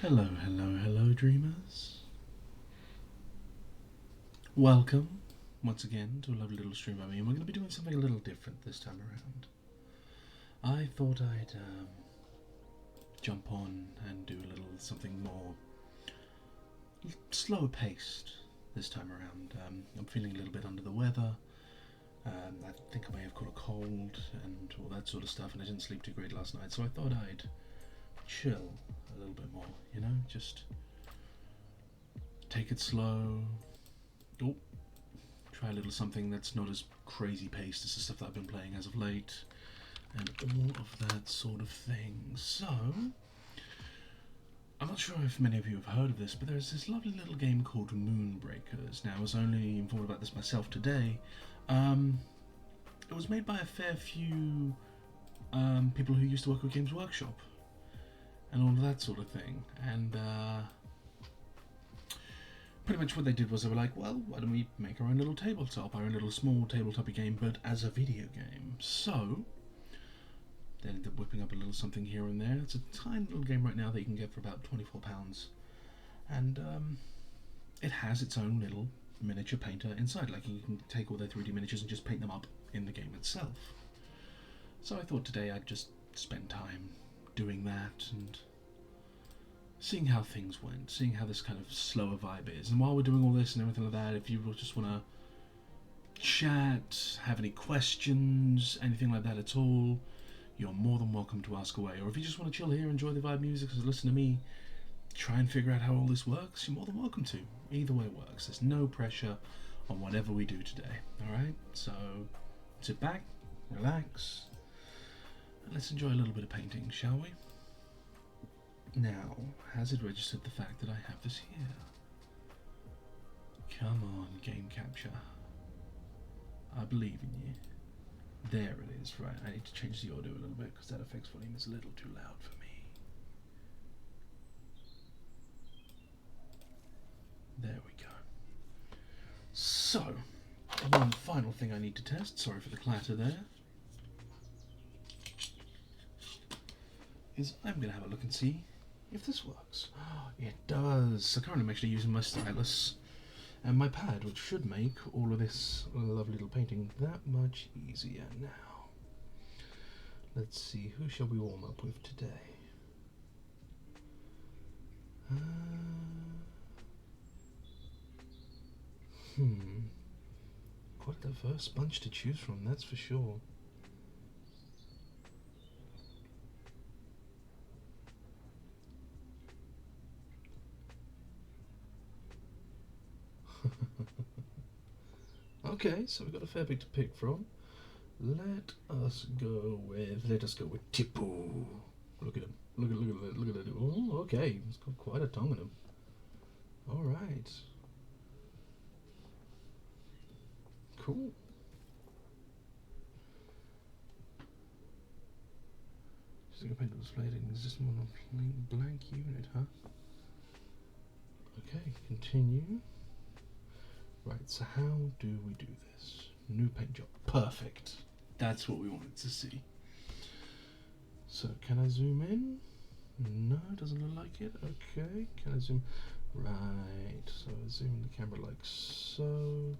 Hello, hello, hello, dreamers. Welcome once again to a lovely little stream by me, and we're going to be doing something a little different this time around. I thought I'd jump on and do a little something more slower paced this time around. I'm feeling a little bit under the weather. I think I may have caught a cold and all that sort of stuff, and I didn't sleep too great last night, so I thought I'd chill a little bit more, just take it slow. Oh, try a little something that's not as crazy paced as the stuff that I've been playing as of late, and all of that sort of thing. So, I'm not sure if many of you have heard of this, but there's this lovely little game called Moonbreakers. Now, I was only informed about this myself today. It was made by a fair few people who used to work with Games Workshop and all of that sort of thing. And pretty much what they did was they were like, well, why don't we make our own little tabletop, our own little small tabletop game, but as a video game. So they ended up whipping up a little something here and there. It's a tiny little game right now that you can get for about £24, and it has its own little miniature painter inside. Like, you can take all their 3D miniatures and just paint them up in the game itself. So I thought today I'd just spend time doing that and seeing how things went, seeing how this kind of slower vibe is. And while we're doing all this and everything like that, if you just want to chat, have any questions, anything like that at all, you're more than welcome to ask away. Or if you just want to chill here, enjoy the vibe music, listen to me try and figure out how all this works, you're more than welcome to. Either way works. There's no pressure on whatever we do today. Alright? So sit back, relax, and let's enjoy a little bit of painting, shall we? Now, has it registered the fact that I have this here? Come on, game capture. I believe in you. There it is. Right, I need to change the audio a little bit because that effects volume is a little too loud for me. There we go. So, one final thing I need to test. Sorry for the clatter there. Is I'm going to have a look and see if this works. It does. So currently I'm actually using my stylus and my pad, which should make all of this lovely little painting that much easier now. Let's see, who shall we warm up with today? Quite a diverse bunch to choose from, that's for sure. Okay, so we've got a fair bit to pick from. Let us go with Tipu. Look at him. Look at it. Oh, okay. He's got quite a tongue on him. Alright. Cool. Just going to paint the display in existing one on blank unit, huh? Okay, continue. Right, so how do we do this? New paint job. Perfect. That's what we wanted to see. So, can I zoom in? No, doesn't look like it. Okay, can I zoom? Right, so I zoom the camera like so.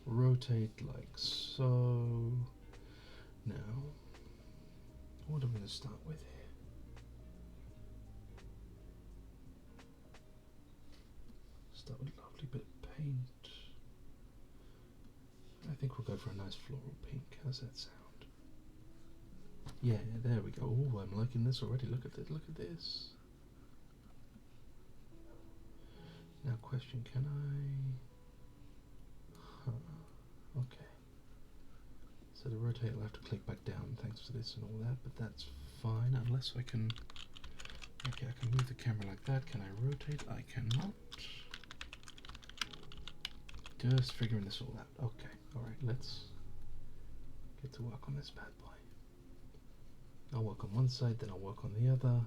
Rotate like so. Now, what am I going to start with here? Start with a lovely bit of paint. I think we'll go for a nice floral pink. How's that sound? Yeah, there we go. Oh, I'm liking this already. Look at this. Look at this. Now, question: can I? Okay. So to rotate, I'll have to click back down. Thanks for this and all that, but that's fine unless I can. Okay, I can move the camera like that. Can I rotate? I cannot. Just figuring this all out. Okay. Alright, let's get to work on this bad boy. I'll work on one side, then I'll work on the other.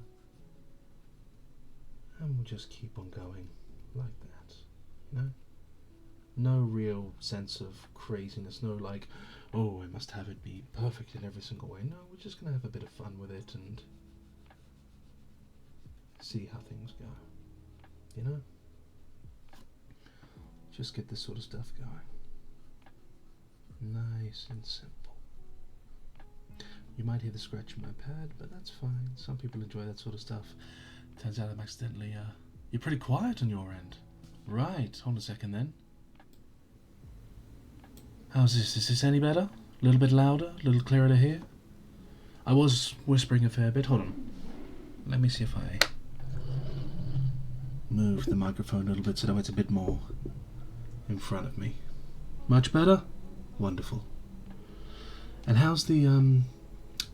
And we'll just keep on going like that. You know? No real sense of craziness. No like, oh, I must have it be perfect in every single way. No, we're just going to have a bit of fun with it and see how things go. You know? Just get this sort of stuff going. Nice and simple. You might hear the scratch in my pad, but that's fine. Some people enjoy that sort of stuff. Turns out I'm accidentally, you're pretty quiet on your end. Right, hold a second then. How's this? Is this any better? A little bit louder? A little clearer to hear? I was whispering a fair bit. Hold on. Let me see if I move the microphone a little bit so that it's a bit more in front of me. Much better? Wonderful. And how's the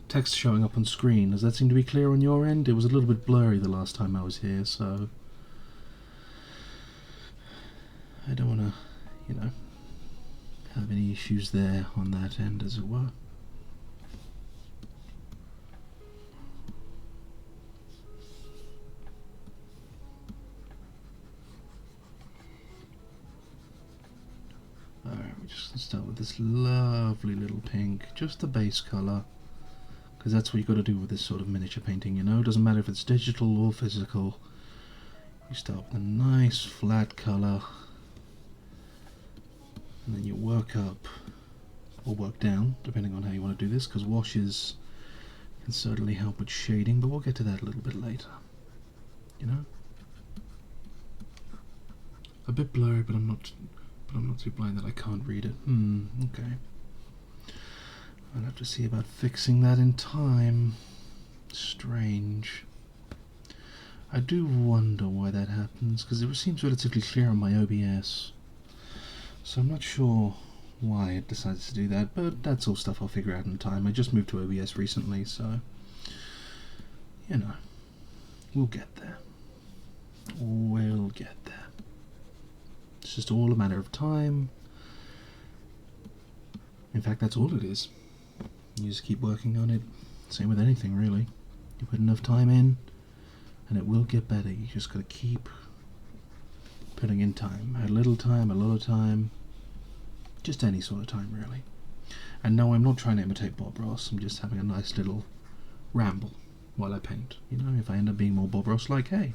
text showing up on screen? Does that seem to be clear on your end? It was a little bit blurry the last time I was here, so I don't want to, you know, have any issues there on that end, as it were. Alright, we're just going to start with this lovely little pink, just the base colour, because that's what you've got to do with this sort of miniature painting, you know. It doesn't matter if it's digital or physical. You start with a nice flat colour, and then you work up, or work down, depending on how you want to do this, because washes can certainly help with shading, but we'll get to that a little bit later, you know. A bit blurry, but I'm not too blind that I can't read it. Okay. I'll have to see about fixing that in time. Strange. I do wonder why that happens, because it seems relatively clear on my OBS. So I'm not sure why it decides to do that, but that's all stuff I'll figure out in time. I just moved to OBS recently, so, you know, we'll get there. We'll get there. It's just all a matter of time. In fact, that's all it is. You just keep working on it. Same with anything, really. You put enough time in, and it will get better. You just gotta keep putting in time. A little time, a lot of time. Just any sort of time, really. And no, I'm not trying to imitate Bob Ross. I'm just having a nice little ramble while I paint. You know, if I end up being more Bob Ross-like, hey,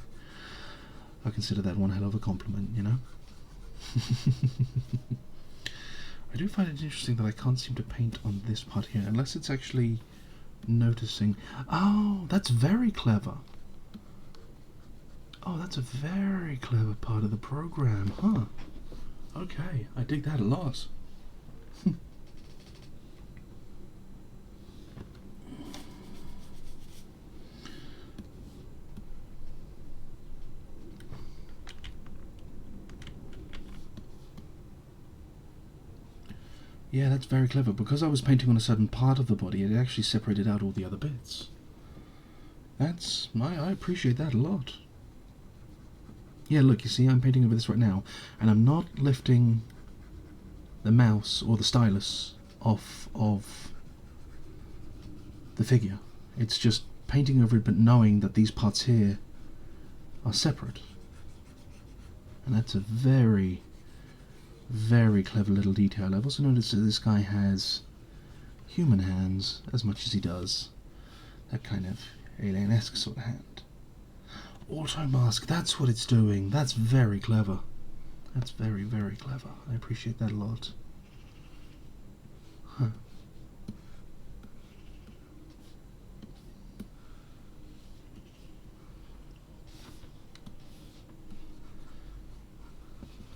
I consider that one hell of a compliment, you know? I do find it interesting that I can't seem to paint on this part here, unless it's actually noticing. Oh, that's very clever. Oh, that's a very clever part of the program, huh? Okay, I dig that a lot. Yeah, that's very clever. Because I was painting on a certain part of the body, it actually separated out all the other bits. I appreciate that a lot. Yeah, look, you see, I'm painting over this right now, and I'm not lifting the mouse or the stylus off of the figure. It's just painting over it, but knowing that these parts here are separate. And that's a very, very clever little detail. I've also noticed that this guy has human hands as much as he does that kind of alien-esque sort of hand. Auto mask, that's what it's doing. That's very clever. That's very, very clever. I appreciate that a lot. Huh.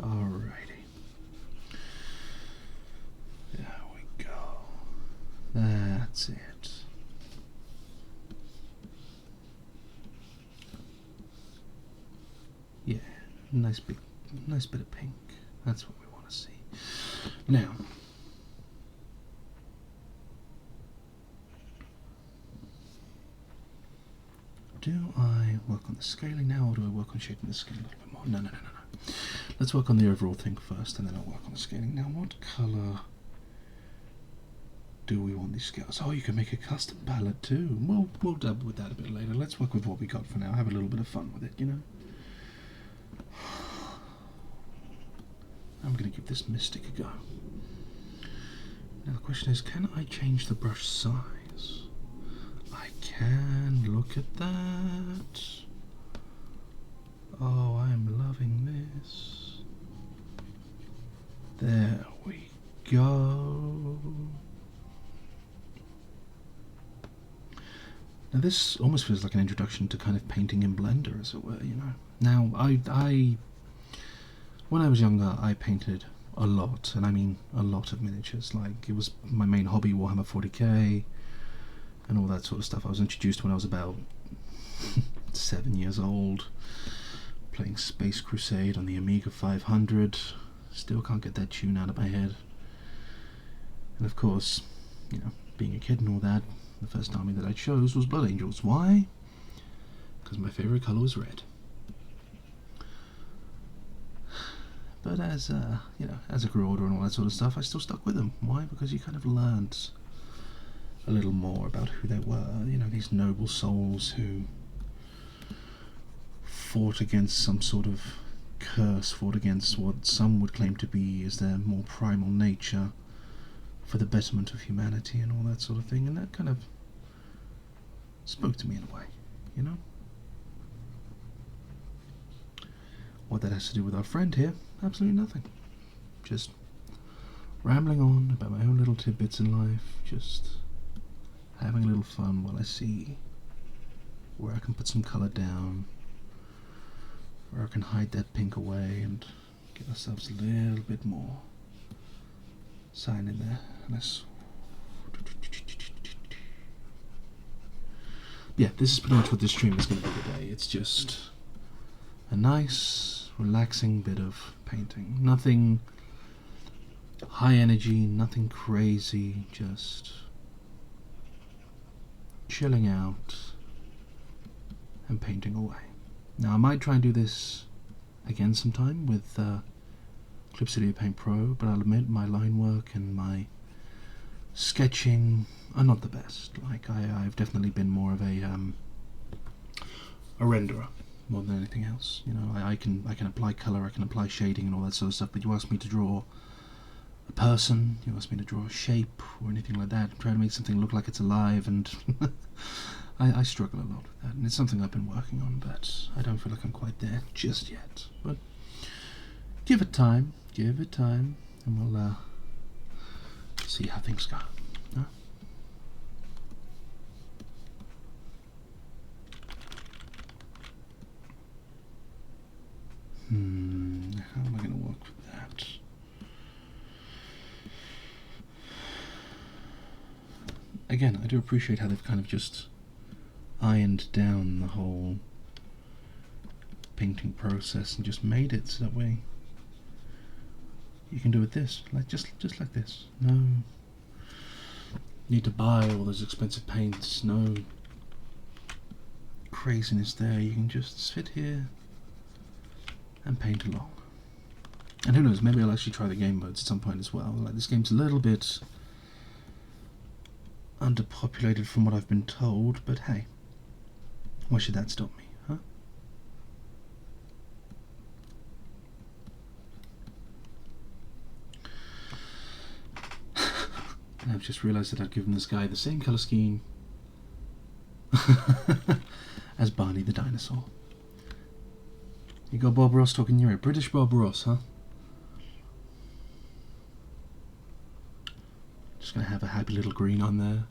Alrighty. There we go. That's it. Yeah, nice bit of pink. That's what we want to see. Now, do I work on the scaling now, or do I work on shaping the scale a little bit more? No. Let's work on the overall thing first, and then I'll work on the scaling. Now, what colour do we want these scales? Oh, you can make a custom palette too. Well, we'll dabble with that a bit later. Let's work with what we got for now. Have a little bit of fun with it, you know? I'm going to give this Mystic a go. Now the question is, can I change the brush size? I can. Look at that. Oh, I'm loving this. There we go. Now this almost feels like an introduction to kind of painting in Blender, as it were, you know. Now, when I was younger, I painted a lot, and I mean a lot of miniatures. Like, it was my main hobby, Warhammer 40k, and all that sort of stuff. I was introduced when I was about 7 years old, playing Space Crusade on the Amiga 500. Still can't get that tune out of my head. And of course, you know, being a kid and all that, the first army that I chose was Blood Angels. Why? Because my favourite colour was red. But as you know, as I grew older and all that sort of stuff, I still stuck with them. Why? Because you kind of learned a little more about who they were. You know, these noble souls who fought against some sort of curse, fought against what some would claim to be is their more primal nature for the betterment of humanity and all that sort of thing. And that kind of spoke to me in a way, you know? What that has to do with our friend here, absolutely nothing. Just rambling on about my own little tidbits in life, just having a little fun while I see where I can put some colour down, where I can hide that pink away and get ourselves a little bit more cyan in there. Yeah, this is pretty much what this stream is going to be today. It's just a nice, relaxing bit of painting. Nothing high energy, nothing crazy, just chilling out and painting away. Now I might try and do this again sometime with Clip Studio Paint Pro, but I'll admit my line work and my sketching are not the best. Like I've definitely been more of a renderer more than anything else. You know, I can apply color, I can apply shading and all that sort of stuff. But you ask me to draw a person, you ask me to draw a shape or anything like that, try to make something look like it's alive, and I struggle a lot with that. And it's something I've been working on, but I don't feel like I'm quite there just yet. But give it time, and we'll see how things go. Huh? How am I going to work with that? Again, I do appreciate how they've kind of just ironed down the whole painting process and just made it so that way you can do it this, like just like this. No need to buy all those expensive paints, no craziness there. You can just sit here and paint along. And who knows, maybe I'll actually try the game modes at some point as well. Like, this game's a little bit underpopulated from what I've been told, but hey, why should that stop me, huh? And I've just realised that I've given this guy the same colour scheme as Barney the dinosaur. You got Bob Ross talking your ear. British Bob Ross, huh? Just gonna have a happy little green on there.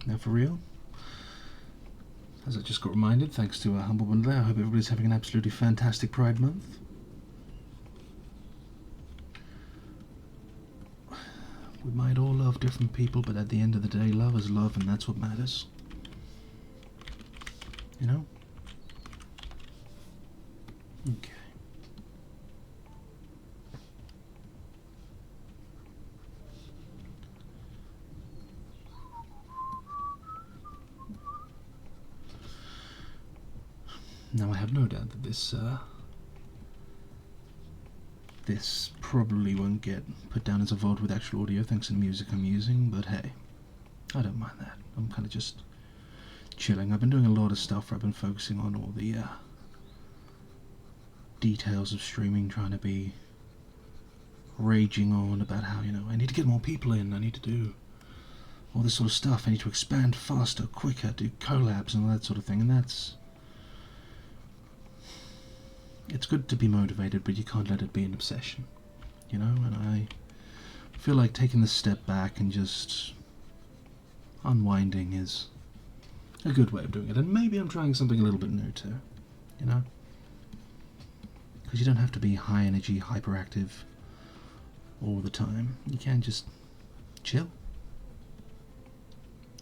Now for real, as I just got reminded, thanks to Humble Bundle, I hope everybody's having an absolutely fantastic Pride Month. We might all love different people, but at the end of the day, love is love, and that's what matters. You know? Okay. Now I have no doubt that this probably won't get put down as a VOD with actual audio thanks to the music I'm using, but hey, I don't mind that. I'm kind of just chilling. I've been doing a lot of stuff where I've been focusing on all the details of streaming, trying to be raging on about how, you know, I need to get more people in, I need to do all this sort of stuff. I need to expand faster, quicker, do collabs and all that sort of thing, and that's... It's good to be motivated, but you can't let it be an obsession, you know, and I feel like taking this step back and just unwinding is a good way of doing it, and maybe I'm trying something a little bit new too, you know, because you don't have to be high energy, hyperactive all the time. You can just chill.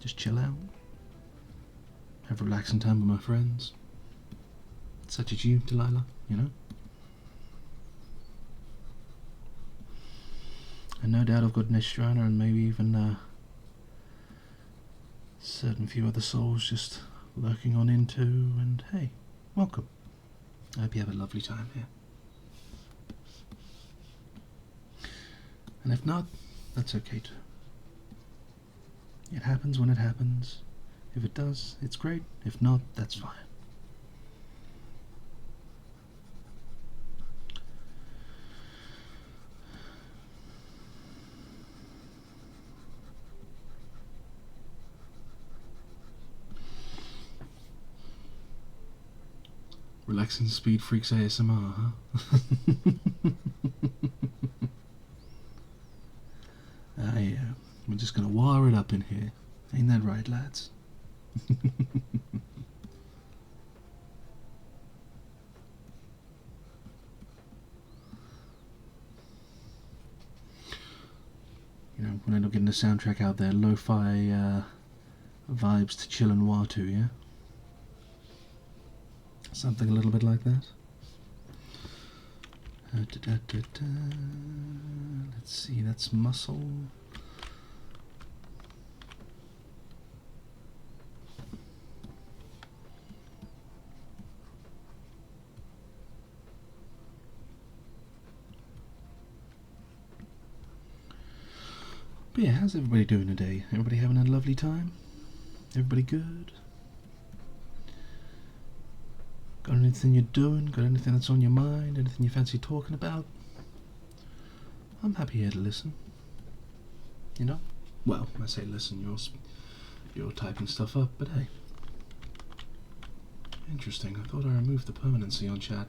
Just chill out. Have relaxing time with my friends. Such as you, Delilah, you know? And no doubt I've got Nestrana and maybe even a certain few other souls just lurking on into, and hey, welcome. I hope you have a lovely time here. And if not, that's okay too. It happens when it happens. If it does, it's great. If not, that's fine. Relaxing Speed Freaks ASMR, huh? Yeah. We're just gonna wire it up in here. Ain't that right, lads? You know, we'll end up getting a soundtrack out there, lo-fi vibes to chill and Watu, yeah? Something a little bit like that. Let's see, that's muscle. But yeah, how's everybody doing today? Everybody having a lovely time? Everybody good? Got anything you're doing? Got anything that's on your mind? Anything you fancy talking about? I'm happy here to listen. You know? Well, I say listen, you're typing stuff up, but hey. Interesting, I thought I removed the permanency on chat.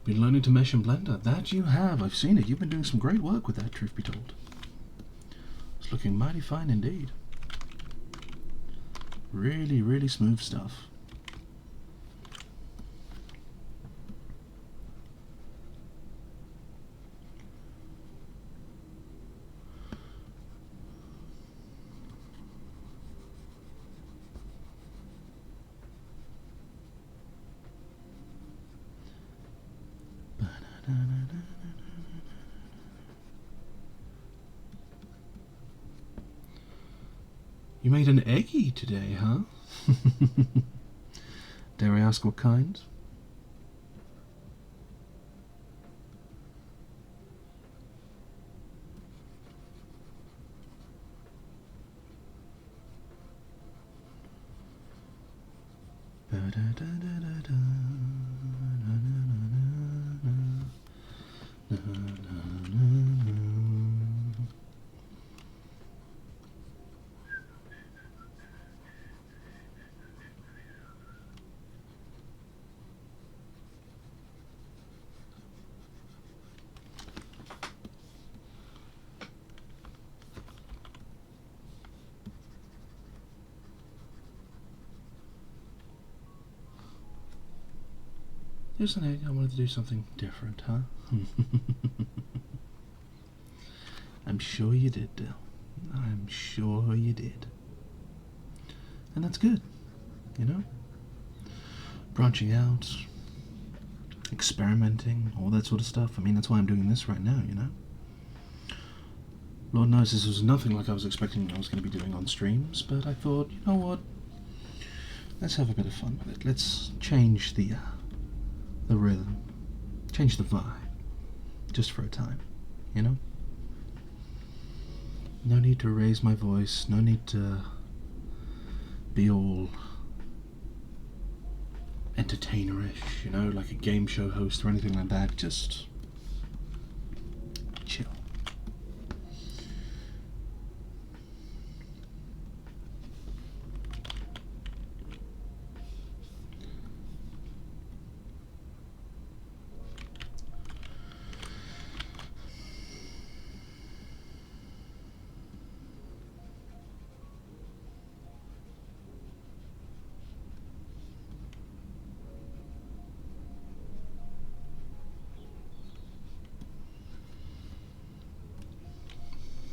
Been learning to mesh in Blender. That you have, I've seen it. You've been doing some great work with that, truth be told. It's looking mighty fine indeed. Really, really smooth stuff. You made an eggie today, huh? Dare I ask what kind? Just an egg, I wanted to do something different, huh? I'm sure you did, Dill. I'm sure you did. And that's good, you know? Branching out, experimenting, all that sort of stuff. I mean, that's why I'm doing this right now, you know? Lord knows this was nothing like I was expecting I was going to be doing on streams, but I thought, you know what? Let's have a bit of fun with it. Let's change the rhythm, change the vibe, just for a time, you know? No need to raise my voice, no need to be all entertainerish, you know, like a game show host or anything like that. Just chill.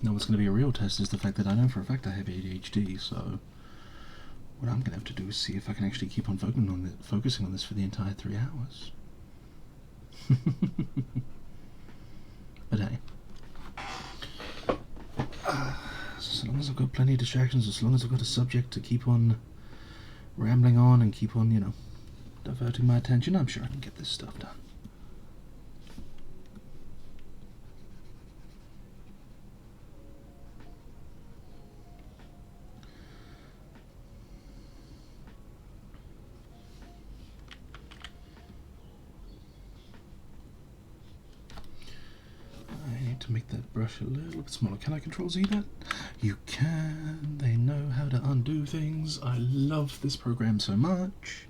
Now what's going to be a real test is the fact that I know for a fact I have ADHD, so what I'm going to have to do is see if I can actually keep on focusing on this for the entire 3 hours. But hey. So long as I've got plenty of distractions, as long as I've got a subject to keep on rambling on and keep on, you know, diverting my attention, I'm sure I can get this stuff done. To make that brush a little bit smaller. Can I Control Z that? You can. They know how to undo things. I love this program so much.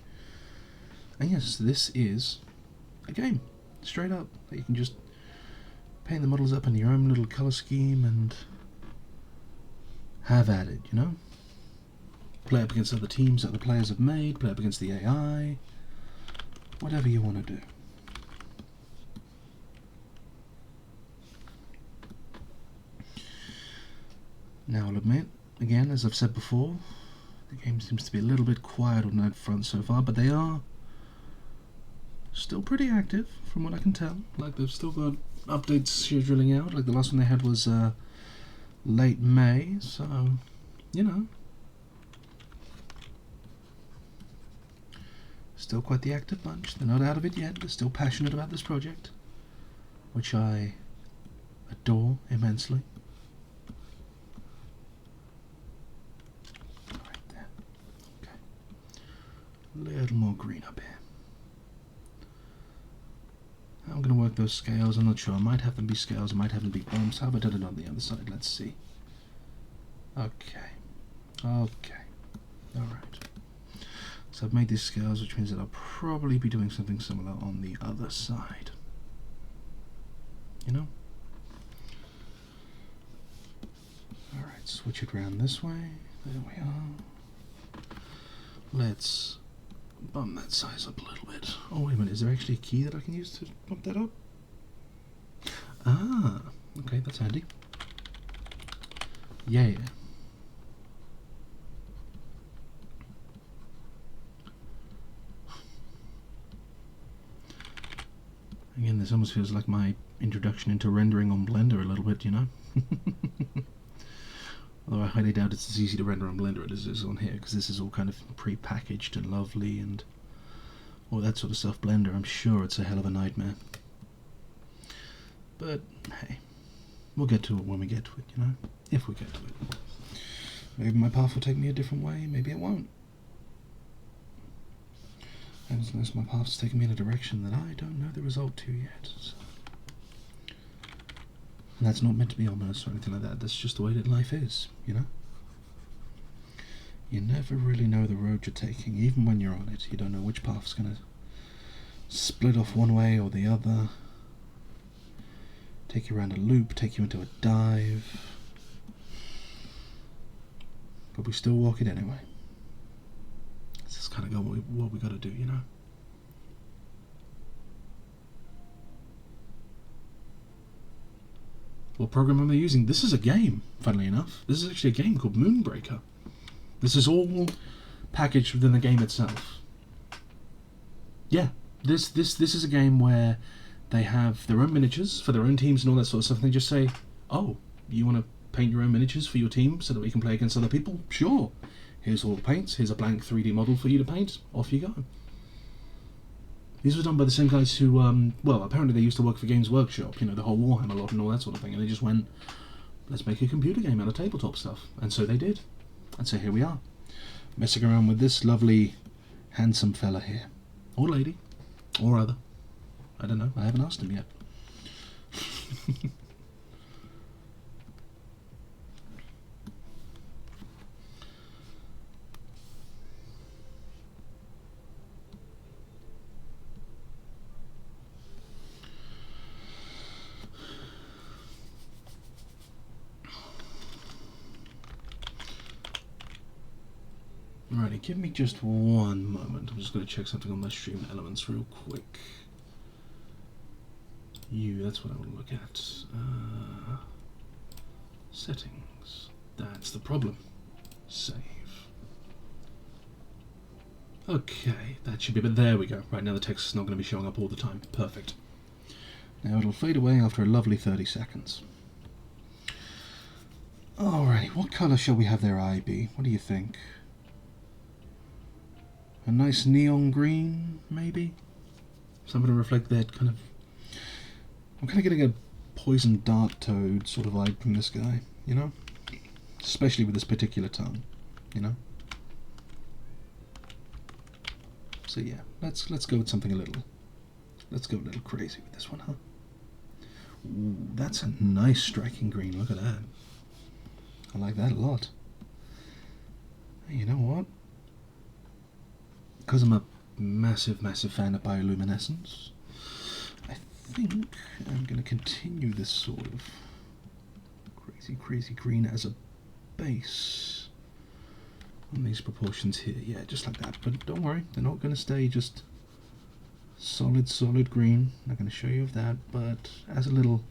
And yes, this is a game. Straight up. You can just paint the models up in your own little color scheme and have at it, you know? Play up against other teams that the players have made, play up against the AI, whatever you want to do. Now I'll admit, again, as I've said before, the game seems to be a little bit quiet on that front so far, but they are still pretty active, from what I can tell. Like, they've still got updates scheduling out. Like, the last one they had was late May, so, you know. Still quite the active bunch. They're not out of it yet. They're still passionate about this project, which I adore immensely. A little more green up here. I'm going to work those scales. I'm not sure. I might have them be scales. I might have them be bumps. How about I did it on the other side? Let's see. Okay. Okay. Alright. So I've made these scales, which means that I'll probably be doing something similar on the other side. You know? Alright, switch it around this way. There we are. Let's bump that size up a little bit. Oh, wait a minute, is there actually a key that I can use to bump that up? Ah, okay, that's handy. Yeah. Again, this almost feels like my introduction into rendering on Blender a little bit, you know? Although I highly doubt it's as easy to render on Blender as it is on here, because this is all kind of pre-packaged and lovely and all that sort of stuff. Blender, I'm sure it's a hell of a nightmare. But, hey, we'll get to it when we get to it, you know? If we get to it. Maybe my path will take me a different way, maybe it won't. Unless my path's taking me in a direction that I don't know the result to yet. So. And that's not meant to be ominous or anything like that. That's just the way that life is, you know? You never really know the road you're taking, even when you're on it. You don't know which path's going to split off one way or the other, take you around a loop, take you into a dive. But we still walk it anyway. It's just kind of what we got to do, you know? What program am I using? This is a game, funnily enough. This is actually a game called Moonbreaker. This is all packaged within the game itself. Yeah, this is a game where they have their own miniatures for their own teams and all that sort of stuff. And they just say, oh, you want to paint your own miniatures for your team so that we can play against other people? Sure. Here's all the paints. Here's a blank 3D model for you to paint. Off you go. These were done by the same guys who, well, apparently they used to work for Games Workshop, you know, the whole Warhammer lot and all that sort of thing, and they just went, let's make a computer game out of tabletop stuff. And so they did. And so here we are, messing around with this lovely, handsome fella here. Or lady. Or other. I don't know, I haven't asked him yet. Alrighty, give me just one moment. I'm just going to check something on my stream elements real quick. That's what I want to look at. Settings. That's the problem. Save. Okay, that should be, but there we go. Right, now the text is not going to be showing up all the time. Perfect. Now it'll fade away after a lovely 30 seconds. Alrighty, what colour shall we have their eye be? What do you think? A nice neon green, maybe? Something to reflect that kind of... I'm kind of getting a poison dart toad sort of vibe from this guy, you know? Especially with this particular tongue, you know? So yeah, let's go with something a little... Let's go a little crazy with this one, huh? Ooh, that's a nice striking green, look at that. I like that a lot. You know what? Because I'm a massive, massive fan of bioluminescence, I think I'm going to continue this sort of crazy, crazy green as a base on these proportions here. Yeah, just like that. But don't worry, they're not going to stay just solid, solid green. I'm not going to show you of that, but as a little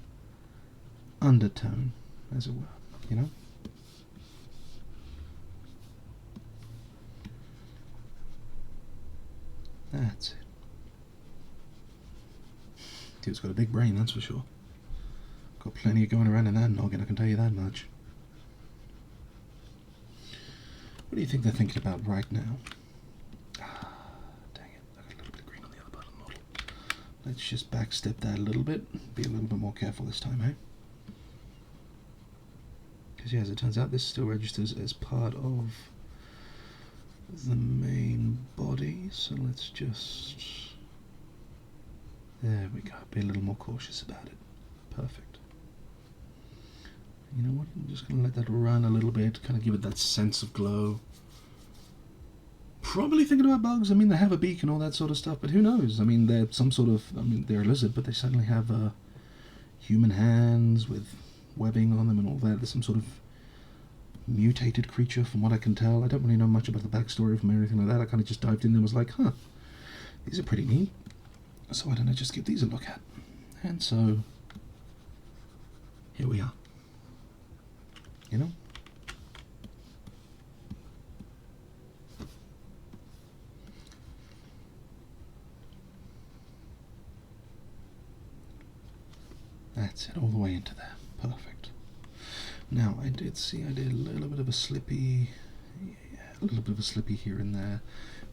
undertone, as it were, you know? That's it. Dude's got a big brain, that's for sure. Got plenty of going around in that noggin, I can tell you that much. What do you think they're thinking about right now? Ah, dang it, I got a little bit of green on the other part of the model. Let's just backstep that a little bit. Be a little bit more careful this time, eh? Because yeah, as it turns out, this still registers as part of the main body, so let's just... There we go, be a little more cautious about it. Perfect. You know what, I'm just going to let that run a little bit, kind of give it that sense of glow. Probably thinking about bugs. I mean, they have a beak and all that sort of stuff, but who knows? I mean, they're some sort of... I mean, they're a lizard, but they certainly have human hands with webbing on them and all that. There's some sort of mutated creature from what I can tell. I don't really know much about the backstory of them or anything like that. I kind of just dived in and was like, huh, these are pretty neat. So why don't I just give these a look at? And so, here we are. You know? That's it, all the way into there. Perfect. Now, I did a little bit of a slippy, yeah, a little bit of a slippy here and there.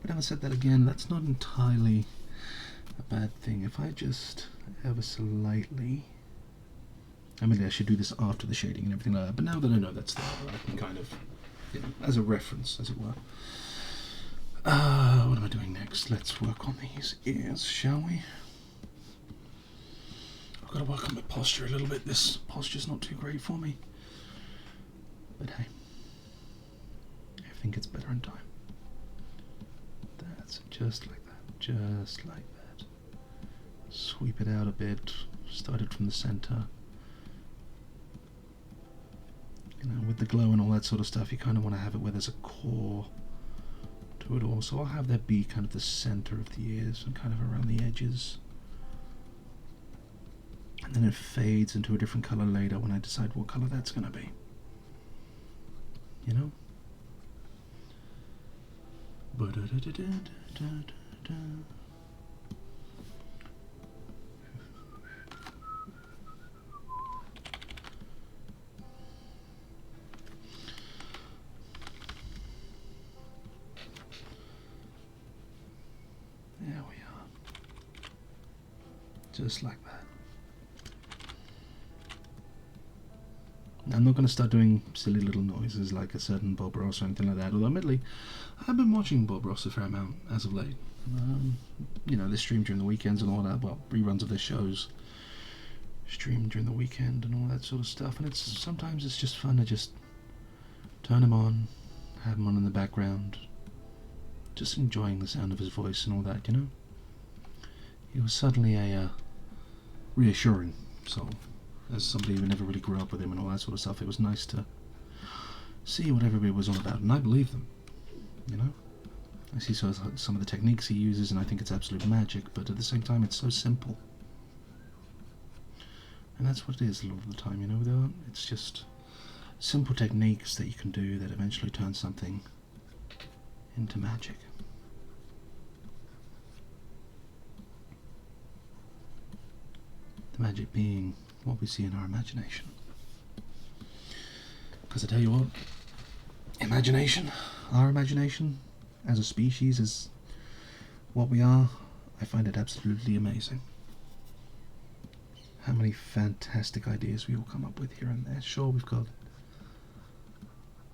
But having said that again, that's not entirely a bad thing. If I just ever so lightly... I mean, I should do this after the shading and everything like that, but now that I know that's there, I can kind of, you know, as a reference, as it were. What am I doing next? Let's work on these ears, shall we? I've got to work on my posture a little bit. This posture's not too great for me. But hey, everything gets better in time. That's just like that, just like that. Sweep it out a bit, start it from the center. You know, with the glow and all that sort of stuff, you kind of want to have it where there's a core to it all. So I'll have that be kind of the center of the ears and kind of around the edges. And then it fades into a different color later when I decide what color that's going to be. You know? There we are. Just like that. I'm not going to start doing silly little noises like a certain Bob Ross or anything like that, although admittedly I've been watching Bob Ross a fair amount as of late. You know, they stream during the weekends and all that, well, reruns of their shows stream during the weekend and all that sort of stuff, and sometimes it's just fun to just turn him on, have him on in the background, just enjoying the sound of his voice and all that, you know. He was suddenly a reassuring soul. As somebody who never really grew up with him and all that sort of stuff, it was nice to see what everybody was on about, and I believe them, you know. I see some of the techniques he uses, and I think it's absolute magic, but at the same time, it's so simple. And that's what it is a lot of the time, you know, though. It's just simple techniques that you can do that eventually turn something into magic. The magic being what we see in our imagination. Because I tell you what, imagination, our imagination as a species, is what we are. I find it absolutely amazing. How many fantastic ideas we all come up with here and there. Sure, we've got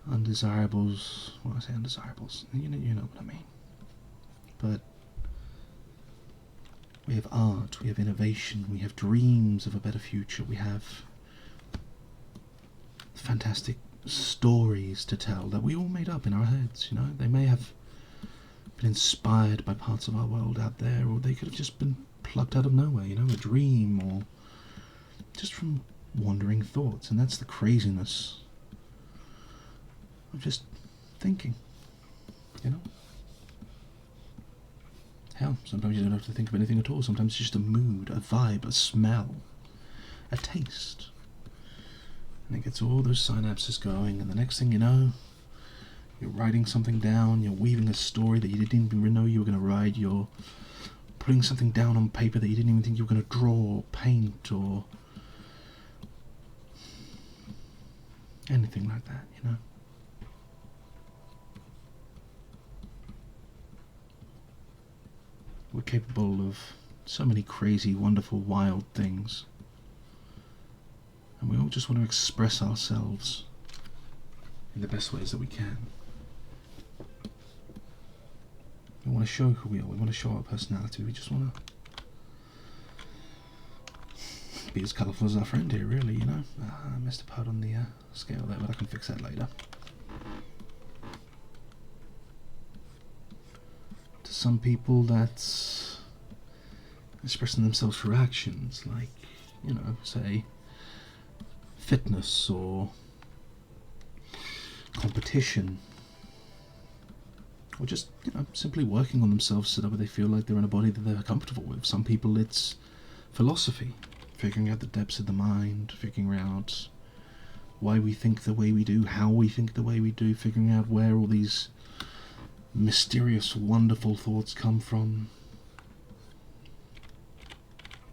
undesirables. Well, I say undesirables, you know what I mean. But we have art, we have innovation, we have dreams of a better future, we have fantastic stories to tell that we all made up in our heads, you know. They may have been inspired by parts of our world out there, or they could have just been plucked out of nowhere, you know, a dream, or just from wandering thoughts. And that's the craziness of just thinking, you know. Hell, sometimes you don't have to think of anything at all. Sometimes it's just a mood, a vibe, a smell, a taste. And it gets all those synapses going, and the next thing you know, you're writing something down, you're weaving a story that you didn't even know you were going to write, you're putting something down on paper that you didn't even think you were going to draw or paint or anything like that, you know. We're capable of so many crazy, wonderful, wild things. And we all just want to express ourselves in the best ways that we can. We want to show who we are. We want to show our personality. We just want to be as colourful as our friend here, really, you know. I missed a part on the scale there, but I can fix that later. To some people, that's expressing themselves through actions, like, you know, say, fitness or competition, or just, you know, simply working on themselves so that they feel like they're in a body that they're comfortable with. Some people it's philosophy, figuring out the depths of the mind, figuring out why we think the way we do, how we think the way we do, figuring out where all these mysterious, wonderful thoughts come from.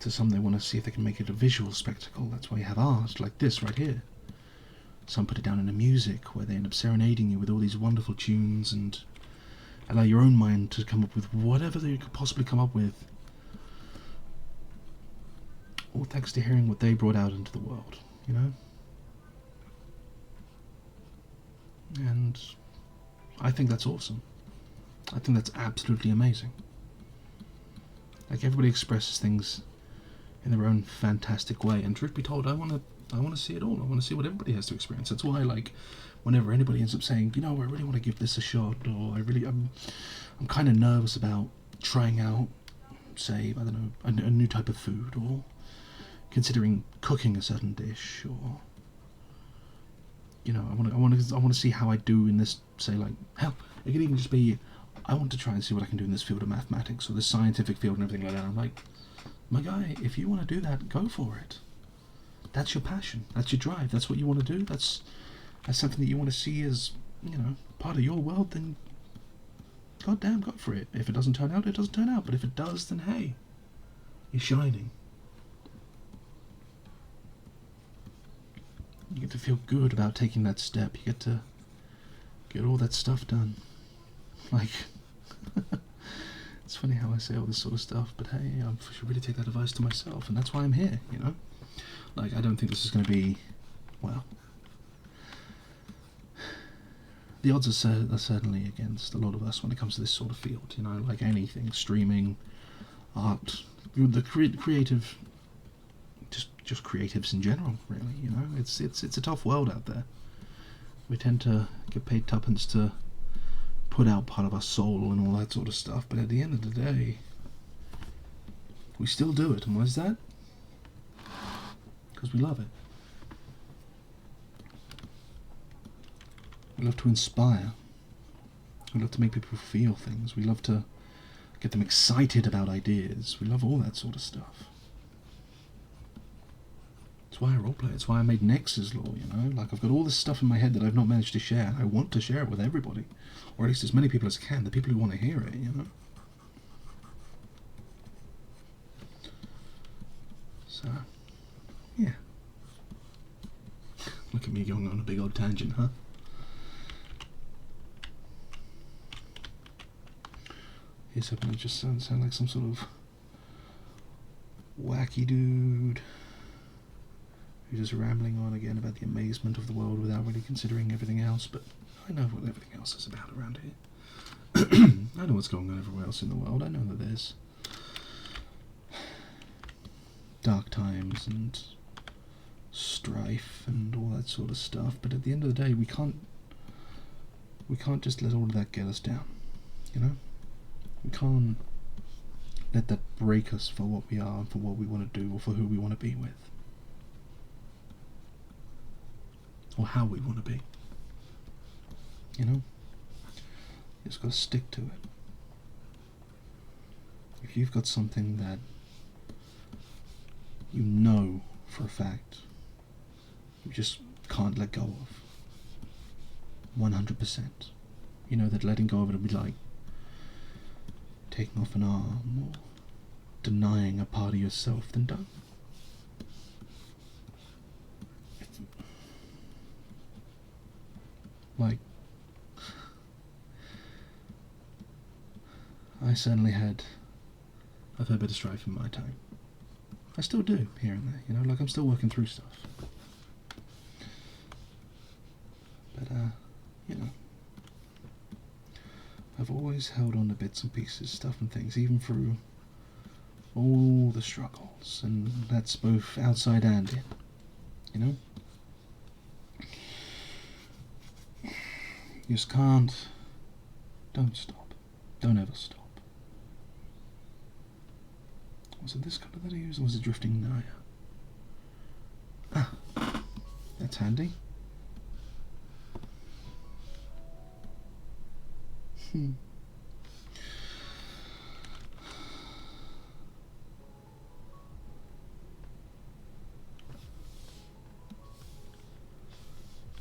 To some, they want to see if they can make it a visual spectacle. That's why you have art like this right here. Some put it down in a music where they end up serenading you with all these wonderful tunes and allow your own mind to come up with whatever they could possibly come up with, all thanks to hearing what they brought out into the world, you know. And I think that's awesome. I think that's absolutely amazing. Like, everybody expresses things in their own fantastic way, and truth be told, I want to see it all. I want to see what everybody has to experience. That's why, like, whenever anybody ends up saying, you know, I really want to give this a shot, or I'm kind of nervous about trying out, say, I don't know, a new type of food, or considering cooking a certain dish, or, you know, I want to see how I do in this, say, like, hell, it could even just be, I want to try and see what I can do in this field of mathematics or this scientific field and everything like that. I'm like, my guy, if you want to do that, go for it. That's your passion. That's your drive. That's what you want to do. That's something that you want to see as, you know, part of your world. Then, goddamn, go for it. If it doesn't turn out, it doesn't turn out. But if it does, then hey, you're shining. You get to feel good about taking that step. You get to get all that stuff done. Like, it's funny how I say all this sort of stuff, but hey, I should really take that advice to myself, and that's why I'm here, you know? Like, I don't think this is going to be, well, the odds are certainly against a lot of us when it comes to this sort of field, you know, like anything, streaming, art, the creative, just creatives in general, really, you know? It's a tough world out there. We tend to get paid tuppence to put out part of our soul and all that sort of stuff, but at the end of the day, we still do it. And why is that? Because we love it. We love to inspire. We love to make people feel things. We love to get them excited about ideas. We love all that sort of stuff. It's why I roleplay. It's why I made Nexus Law, you know? Like, I've got all this stuff in my head that I've not managed to share. I want to share it with everybody. Or at least as many people as can. The people who want to hear it, you know? So, yeah. Look at me going on a big old tangent, huh? Here's hoping it just sound like some sort of wacky dude who's just rambling on again about the amazement of the world without really considering everything else, but I know what everything else is about around here. I know what's going on everywhere else in the world. I know that there's dark times and strife and all that sort of stuff, but at the end of the day we can't just let all of that get us down, you know? We can't let that break us for what we are and for what we want to do or for who we want to be with. Or how we want to be. You know? You just got to stick to it. If you've got something that you know for a fact you just can't let go of, 100%, you know that letting go of it will be like taking off an arm or denying a part of yourself, then don't. Like, I certainly had a fair bit of strife in my time. I still do, here and there, you know, like I'm still working through stuff. But, you know, I've always held on to bits and pieces, stuff and things, even through all the struggles, and that's both outside and in, you know? You just can't. Don't stop. Don't ever stop. Was it this colour that I used, or was it drifting? No, yeah. Ah, that's handy.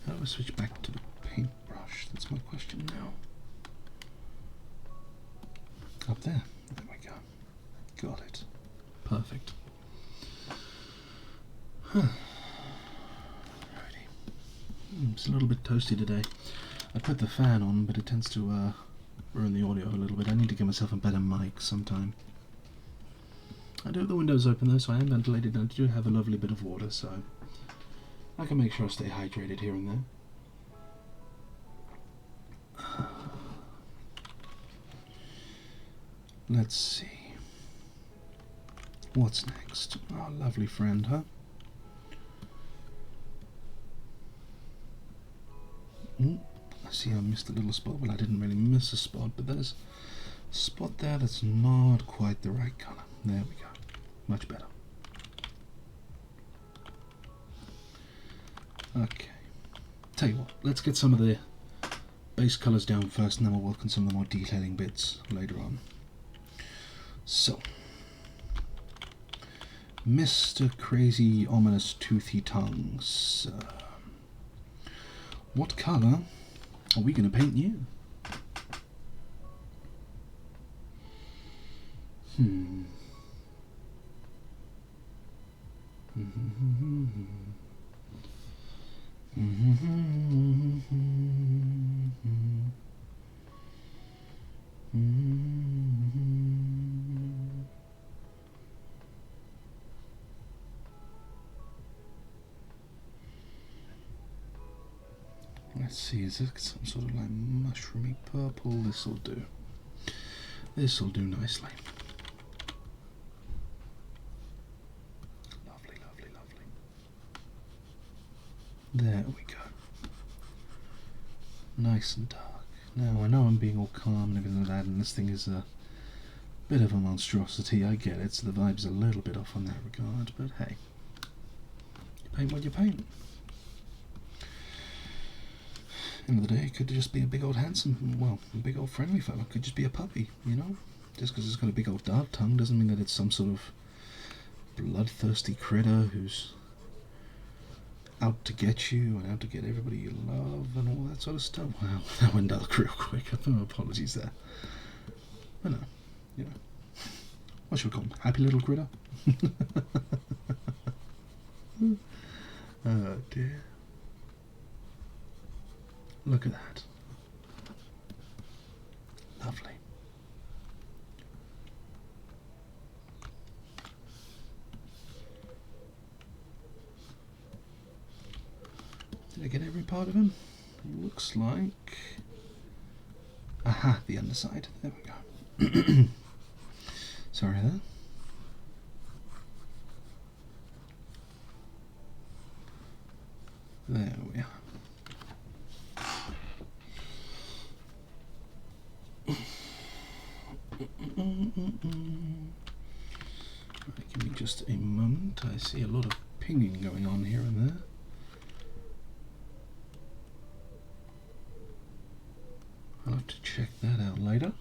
How do I switch back to the paintbrush? That's my question now. Up there. There we go. Got it. Perfect. Alrighty. It's a little bit toasty today. I put the fan on, but it tends to ruin the audio a little bit. I need to give myself a better mic sometime. I do have the windows open though, so I am ventilated, and I do have a lovely bit of water, so I can make sure I stay hydrated here and there. Let's see. What's next? Our lovely friend, huh? I see I missed a little spot. Well, I didn't really miss a spot, but there's a spot there that's not quite the right colour. There we go. Much better. Okay. Tell you what, let's get some of the base colours down first, and then we'll work on some of the more detailing bits later on. So, Mr. Crazy Ominous Toothy Tongues, what colour are we going to paint you? Let's see, is this some sort of like mushroomy purple? This'll do. This'll do nicely. Lovely, lovely, lovely. There we go. Nice and dark. Now, I know I'm being all calm and everything like that, and this thing is a bit of a monstrosity, I get it, so the vibe's a little bit off on that regard, but hey. You paint what you paint. End of the day, it could just be a big old handsome, well, a big old friendly fella. Could just be a puppy, you know? Just because it's got a big old dark tongue doesn't mean that it's some sort of bloodthirsty critter who's out to get you and out to get everybody you love and all that sort of stuff. Wow, that went dark real quick. No apologies there. But no, you know, what should we call him? Happy little critter? Oh dear. Look at that. Lovely. Did I get every part of him? Looks like... Aha, the underside. There we go. Sorry there. There we are. Right, give me just a moment. I see a lot of pinging going on here and there. I'll have to check that out later.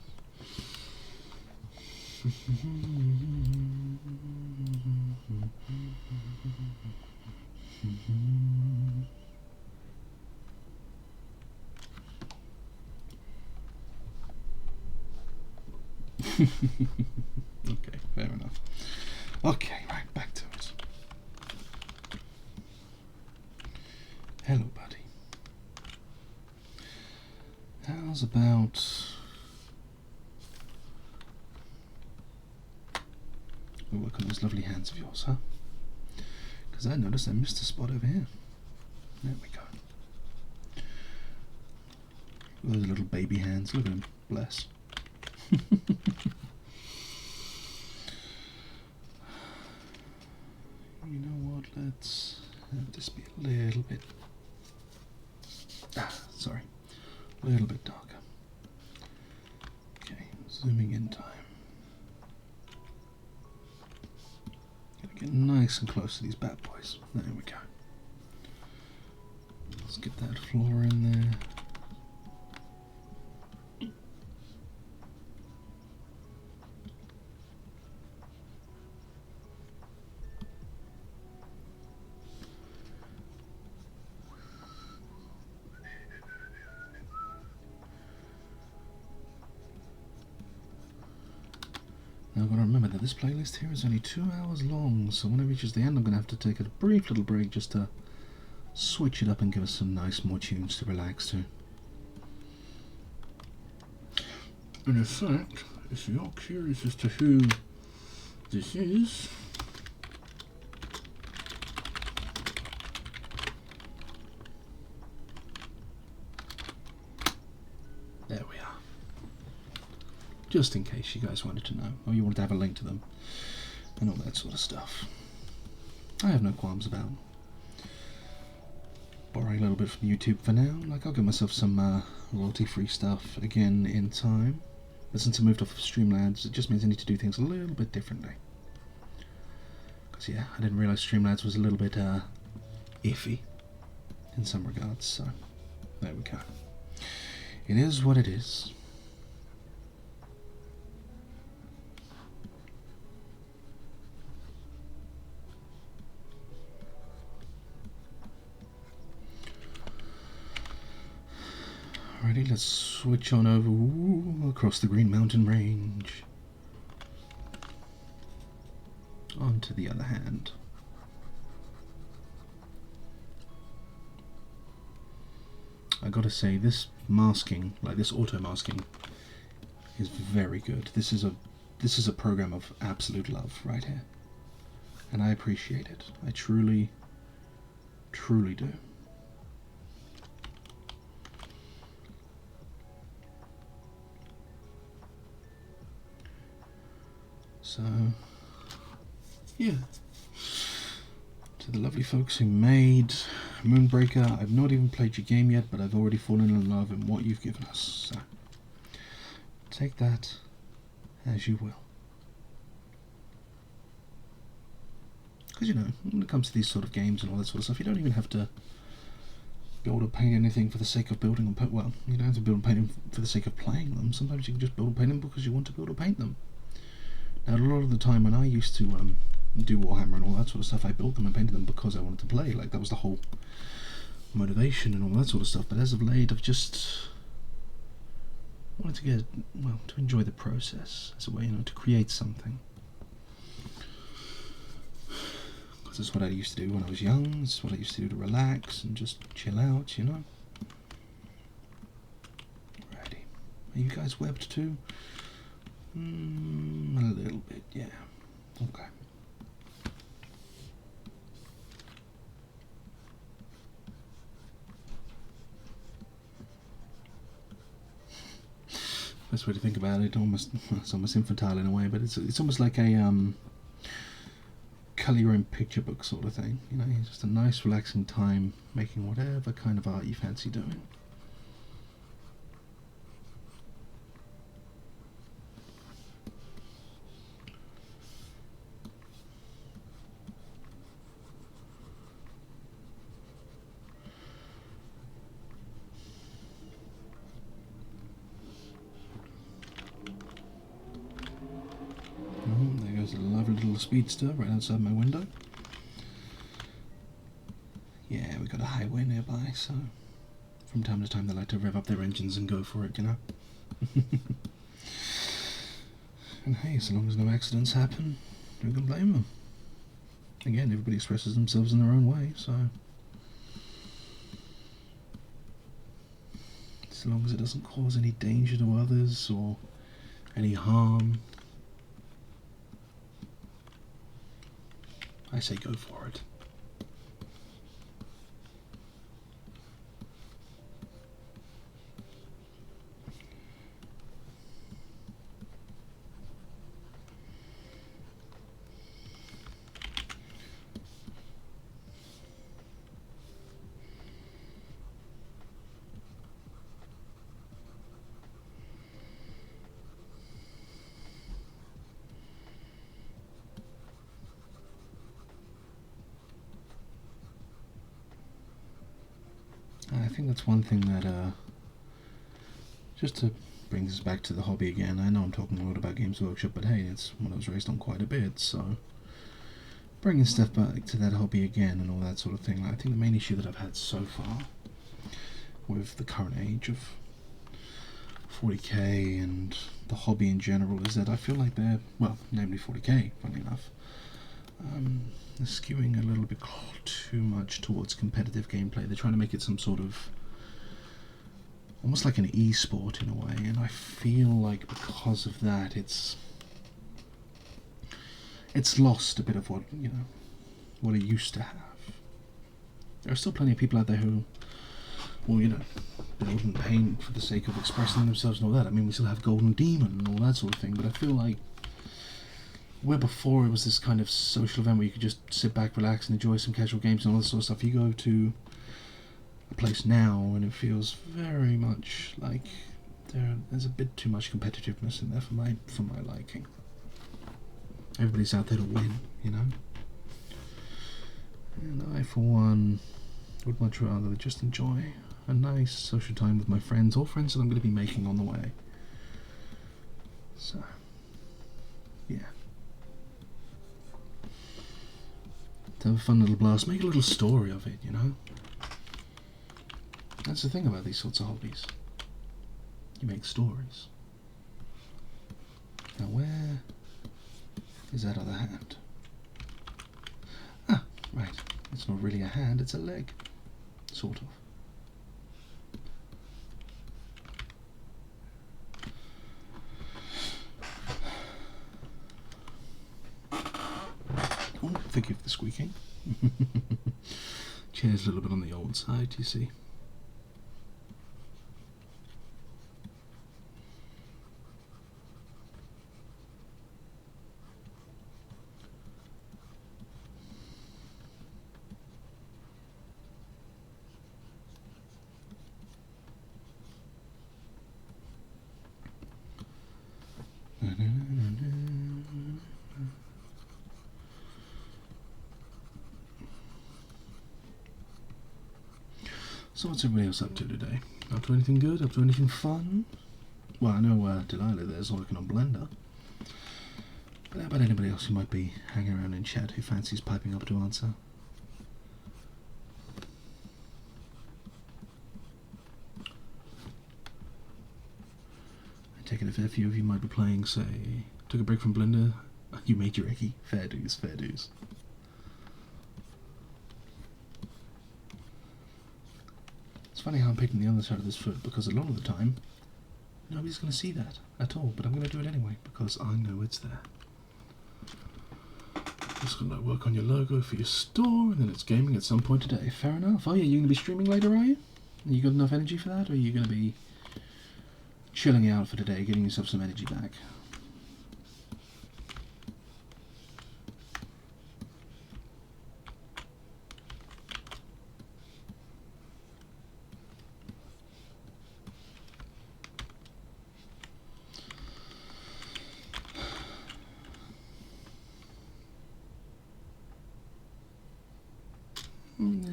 Okay, fair enough. Okay, right, back to it. Hello, buddy. How's about... we'll work on those lovely hands of yours, huh? Because I noticed I missed a spot over here. There we go. Those little baby hands, look at them, bless. You know what, let's have this be a little bit... sorry. A little bit darker. Okay, zooming in time. Gotta get nice and close to these bad boys. There we go. Let's get that floor in there. Now I've got to remember that this playlist here is only 2 hours long, so when it reaches the end I'm going to have to take a brief little break just to switch it up and give us some nice more tunes to relax to. And in fact, if you're curious as to who this is, there we are. Just in case you guys wanted to know, or you wanted to have a link to them, and all that sort of stuff. I have no qualms about borrowing a little bit from YouTube for now. Like, I'll get myself some royalty-free stuff again in time. But since I moved off of Streamlabs, it just means I need to do things a little bit differently. Because yeah, I didn't realise Streamlabs was a little bit iffy in some regards, so there we go. It is what it is. Alrighty, let's switch on over across the Green Mountain Range onto the other hand. I gotta say, this masking, like this auto masking, is very good. This is a program of absolute love right here, and I appreciate it. I truly do. So, yeah, to the lovely folks who made Moonbreaker, I've not even played your game yet, but I've already fallen in love in what you've given us. So, take that as you will. Because, you know, when it comes to these sort of games and all that sort of stuff, you don't even have to build or paint anything for the sake of building or well, you don't have to build or paint them for the sake of playing them. Sometimes you can just build or paint them because you want to build or paint them. Now, a lot of the time when I used to do Warhammer and all that sort of stuff. I built them and painted them because I wanted to play. Like, that was the whole motivation and all that sort of stuff. But as of late, I've just wanted to get, well, to enjoy the process as a way, to create something. Because it's what I used to do when I was young. It's what I used to do to relax and just chill out, Alrighty. Are you guys webbed too? A little bit, yeah. Okay. Best way to think about it, it's almost infantile in a way, but it's almost like a colour your own picture book sort of thing. Just a nice relaxing time making whatever kind of art you fancy doing. There goes a lovely little speedster right outside my window. Yeah, we've got a highway nearby, so from time to time they like to rev up their engines and go for it, And hey, so long as no accidents happen, who can blame them? Again, everybody expresses themselves in their own way, so as long as it doesn't cause any danger to others or any harm, I say go for it. I think that's one thing that, just to bring this back to the hobby again, I know I'm talking a lot about Games Workshop, but hey, it's what I was raised on quite a bit, so bringing stuff back to that hobby again and all that sort of thing. I think the main issue that I've had so far with the current age of 40k and the hobby in general is that I feel like they're, well, namely 40k, funny enough, they're skewing a little bit too much towards competitive gameplay. They're trying to make it some sort of almost like an e-sport in a way, and I feel like because of that it's lost a bit of what what it used to have. There are still plenty of people out there who will build and paint for the sake of expressing themselves and all that. I mean, we still have Golden Demon and all that sort of thing, but I feel like where before it was this kind of social event where you could just sit back, relax and enjoy some casual games and all this sort of stuff, you go to a place now and it feels very much like there's a bit too much competitiveness in there for my liking. Everybody's out there to win, And I, for one, would much rather just enjoy a nice social time with my friends, or friends that I'm going to be making on the way. So, yeah. To have a fun little blast, make a little story of it, That's the thing about these sorts of hobbies. You make stories. Now where is that other hand? Ah, right. It's not really a hand, it's a leg. Sort of. Oh, forgive the squeaking. Chair's a little bit on the old side, you see. So what's everybody else up to today? Up to anything good? Up to anything fun? Well, I know Delilah there's working on Blender. But how about anybody else who might be hanging around in chat who fancies piping up to answer? I take it a fair few of you might be playing, say, took a break from Blender, you made your Eggy. Fair dues, fair dues. It's funny how I'm picking the other side of this foot, because a lot of the time, nobody's going to see that at all, but I'm going to do it anyway, because I know it's there. Just going to work on your logo for your store, and then it's gaming at some point today. Fair enough. Oh yeah, you're going to be streaming later, are you? You got enough energy for that, or are you going to be chilling out for today, getting yourself some energy back?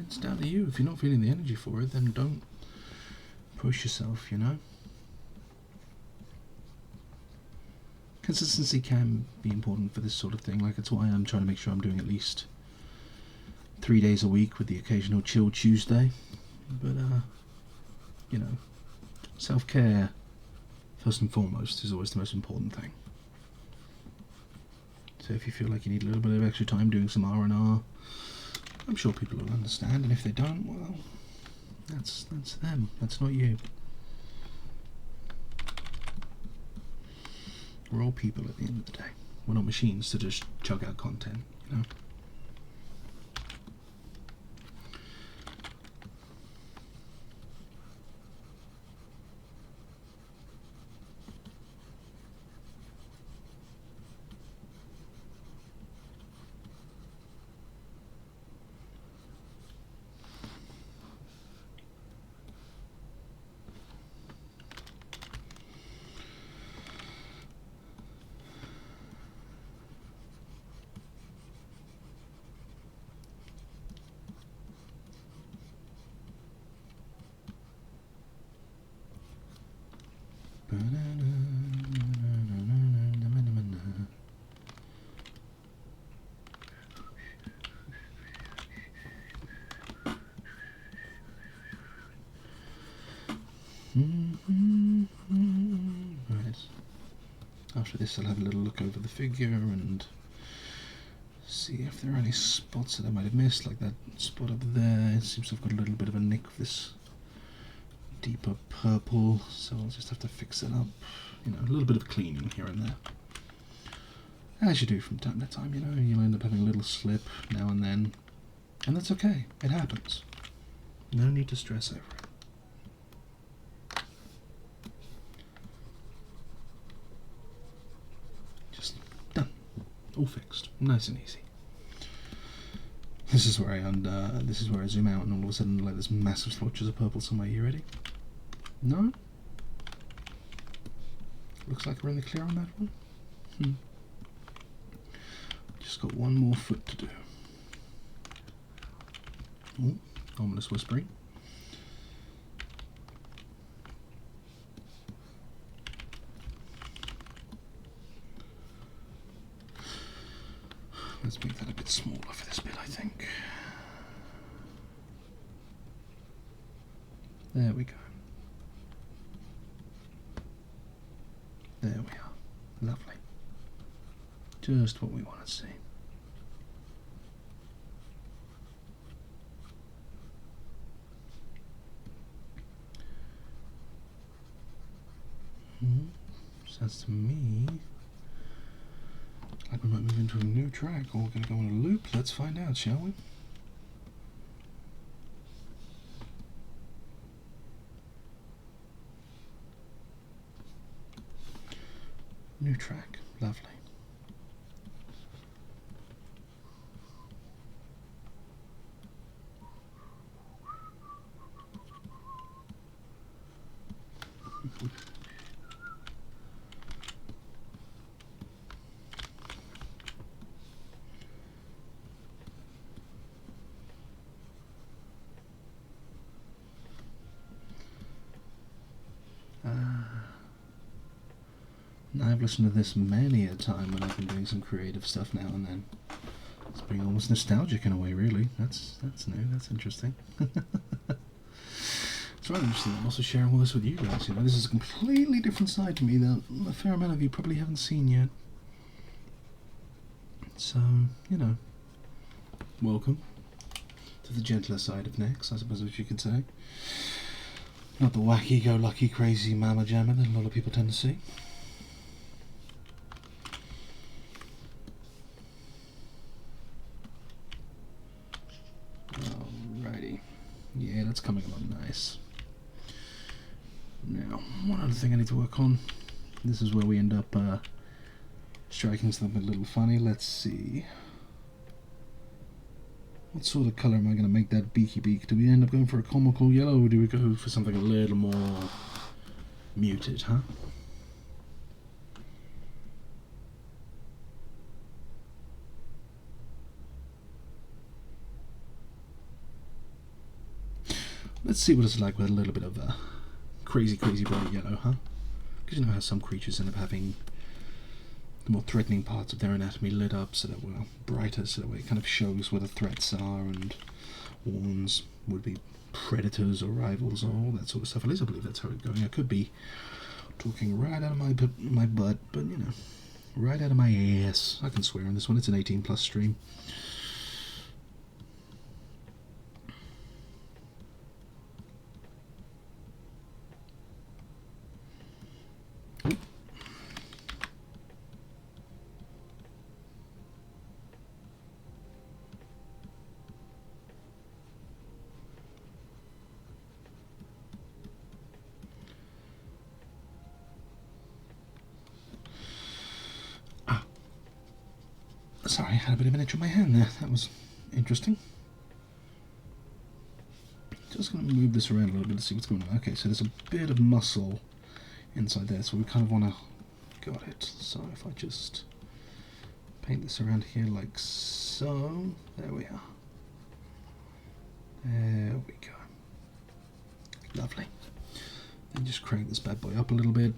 It's down to you. If you're not feeling the energy for it, then don't push yourself, you know? Consistency can be important for this sort of thing. Like, it's why I'm trying to make sure I'm doing at least 3 days a week with the occasional chill Tuesday. But, you know, self-care, first and foremost, is always the most important thing. So if you feel like you need a little bit of extra time doing some R&R, I'm sure people will understand, and if they don't, well, that's them. That's not you. We're all people at the end of the day. We're not machines to just chug out content, you know? Right. After this, I'll have a little look over the figure and see if there are any spots that I might have missed, like that spot up there. It seems to have got a little bit of a nick with this deeper purple, so I'll just have to fix it up. You know, a little bit of cleaning here and there. As you do from time to time, you know, you'll end up having a little slip now and then. And that's okay, it happens. No need to stress over it. Just done. All fixed. Nice and easy. This is where I zoom out and all of a sudden like this massive splotches of purple somewhere. You ready? No? Looks like we're in the clear on that one. Just got one more foot to do. Oh, ominous whispering. Let's make that a bit smaller for this bit, I think. There we go. There we are. Lovely. Just what we want to see. Sounds to me like we might move into a new track, or we're going to go on a loop. Let's find out, shall we? New track. Lovely. I've listened to this many a time when I've been doing some creative stuff now and then. It's being almost nostalgic in a way, really. That's new. That's interesting. It's rather interesting. I'm also sharing all this with you guys. You know, this is a completely different side to me that a fair amount of you probably haven't seen yet. So, you know, welcome to the gentler side of Nex, I suppose what you could say. Not the wacky-go-lucky, crazy mama jammer that a lot of people tend to see. Alrighty. Yeah, that's coming along nice. Now, one other thing I need to work on. This is where we end up striking something a little funny. Let's see. What sort of colour am I going to make that beaky beak? Do we end up going for a comical yellow, or do we go for something a little more muted, huh? Let's see what it's like with a little bit of crazy bright yellow, huh? Because you know how some creatures end up having the more threatening parts of their anatomy lit up so that we're brighter, so that way it kind of shows where the threats are and warns would-be predators or rivals or all that sort of stuff. At least I believe that's how it's going. I could be talking right out of my butt, but you know, right out of my ass. I can swear on this one. It's an 18+ stream. Sorry, I had a bit of an itch on my hand there. That was interesting. Just going to move this around a little bit to see what's going on. Okay, so there's a bit of muscle inside there, so we kind of want to... Got it. So if I just paint this around here like so. There we are. There we go. Lovely. Then just crank this bad boy up a little bit.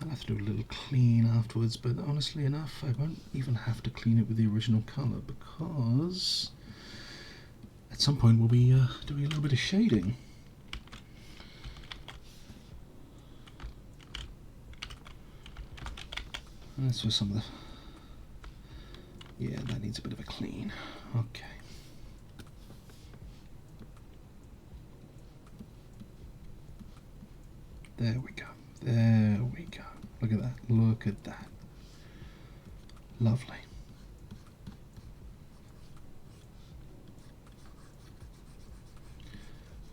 I'll have to do a little clean afterwards, but honestly enough, I won't even have to clean it with the original colour because at some point we'll be doing a little bit of shading. And that's for some of the... Yeah, that needs a bit of a clean. Okay. There we go. There we go. Look at that. Look at that. Lovely.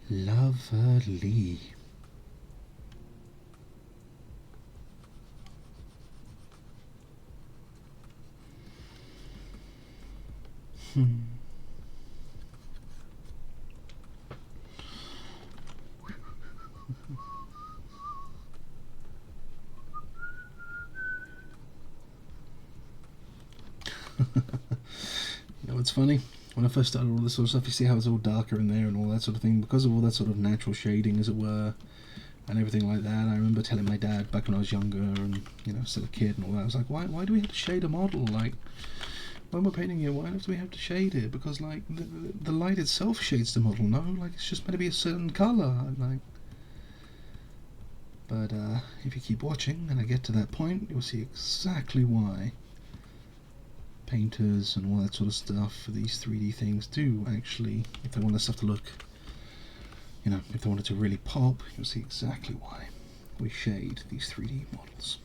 Lovely. You know what's funny? When I first started all this sort of stuff, you see how it's all darker in there and all that sort of thing, because of all that sort of natural shading, as it were, and everything like that. I remember telling my dad back when I was younger and, you know, still a kid and all that, I was like, why do we have to shade a model? Like, when we're painting it, why do we have to shade it? Because, like, the light itself shades the model, no? Like, it's just meant to be a certain colour. Like, but if you keep watching and I get to that point, you'll see exactly why painters and all that sort of stuff for these 3D things do actually, if they want their stuff to look, you know, if they want it to really pop, you'll see exactly why we shade these 3D models.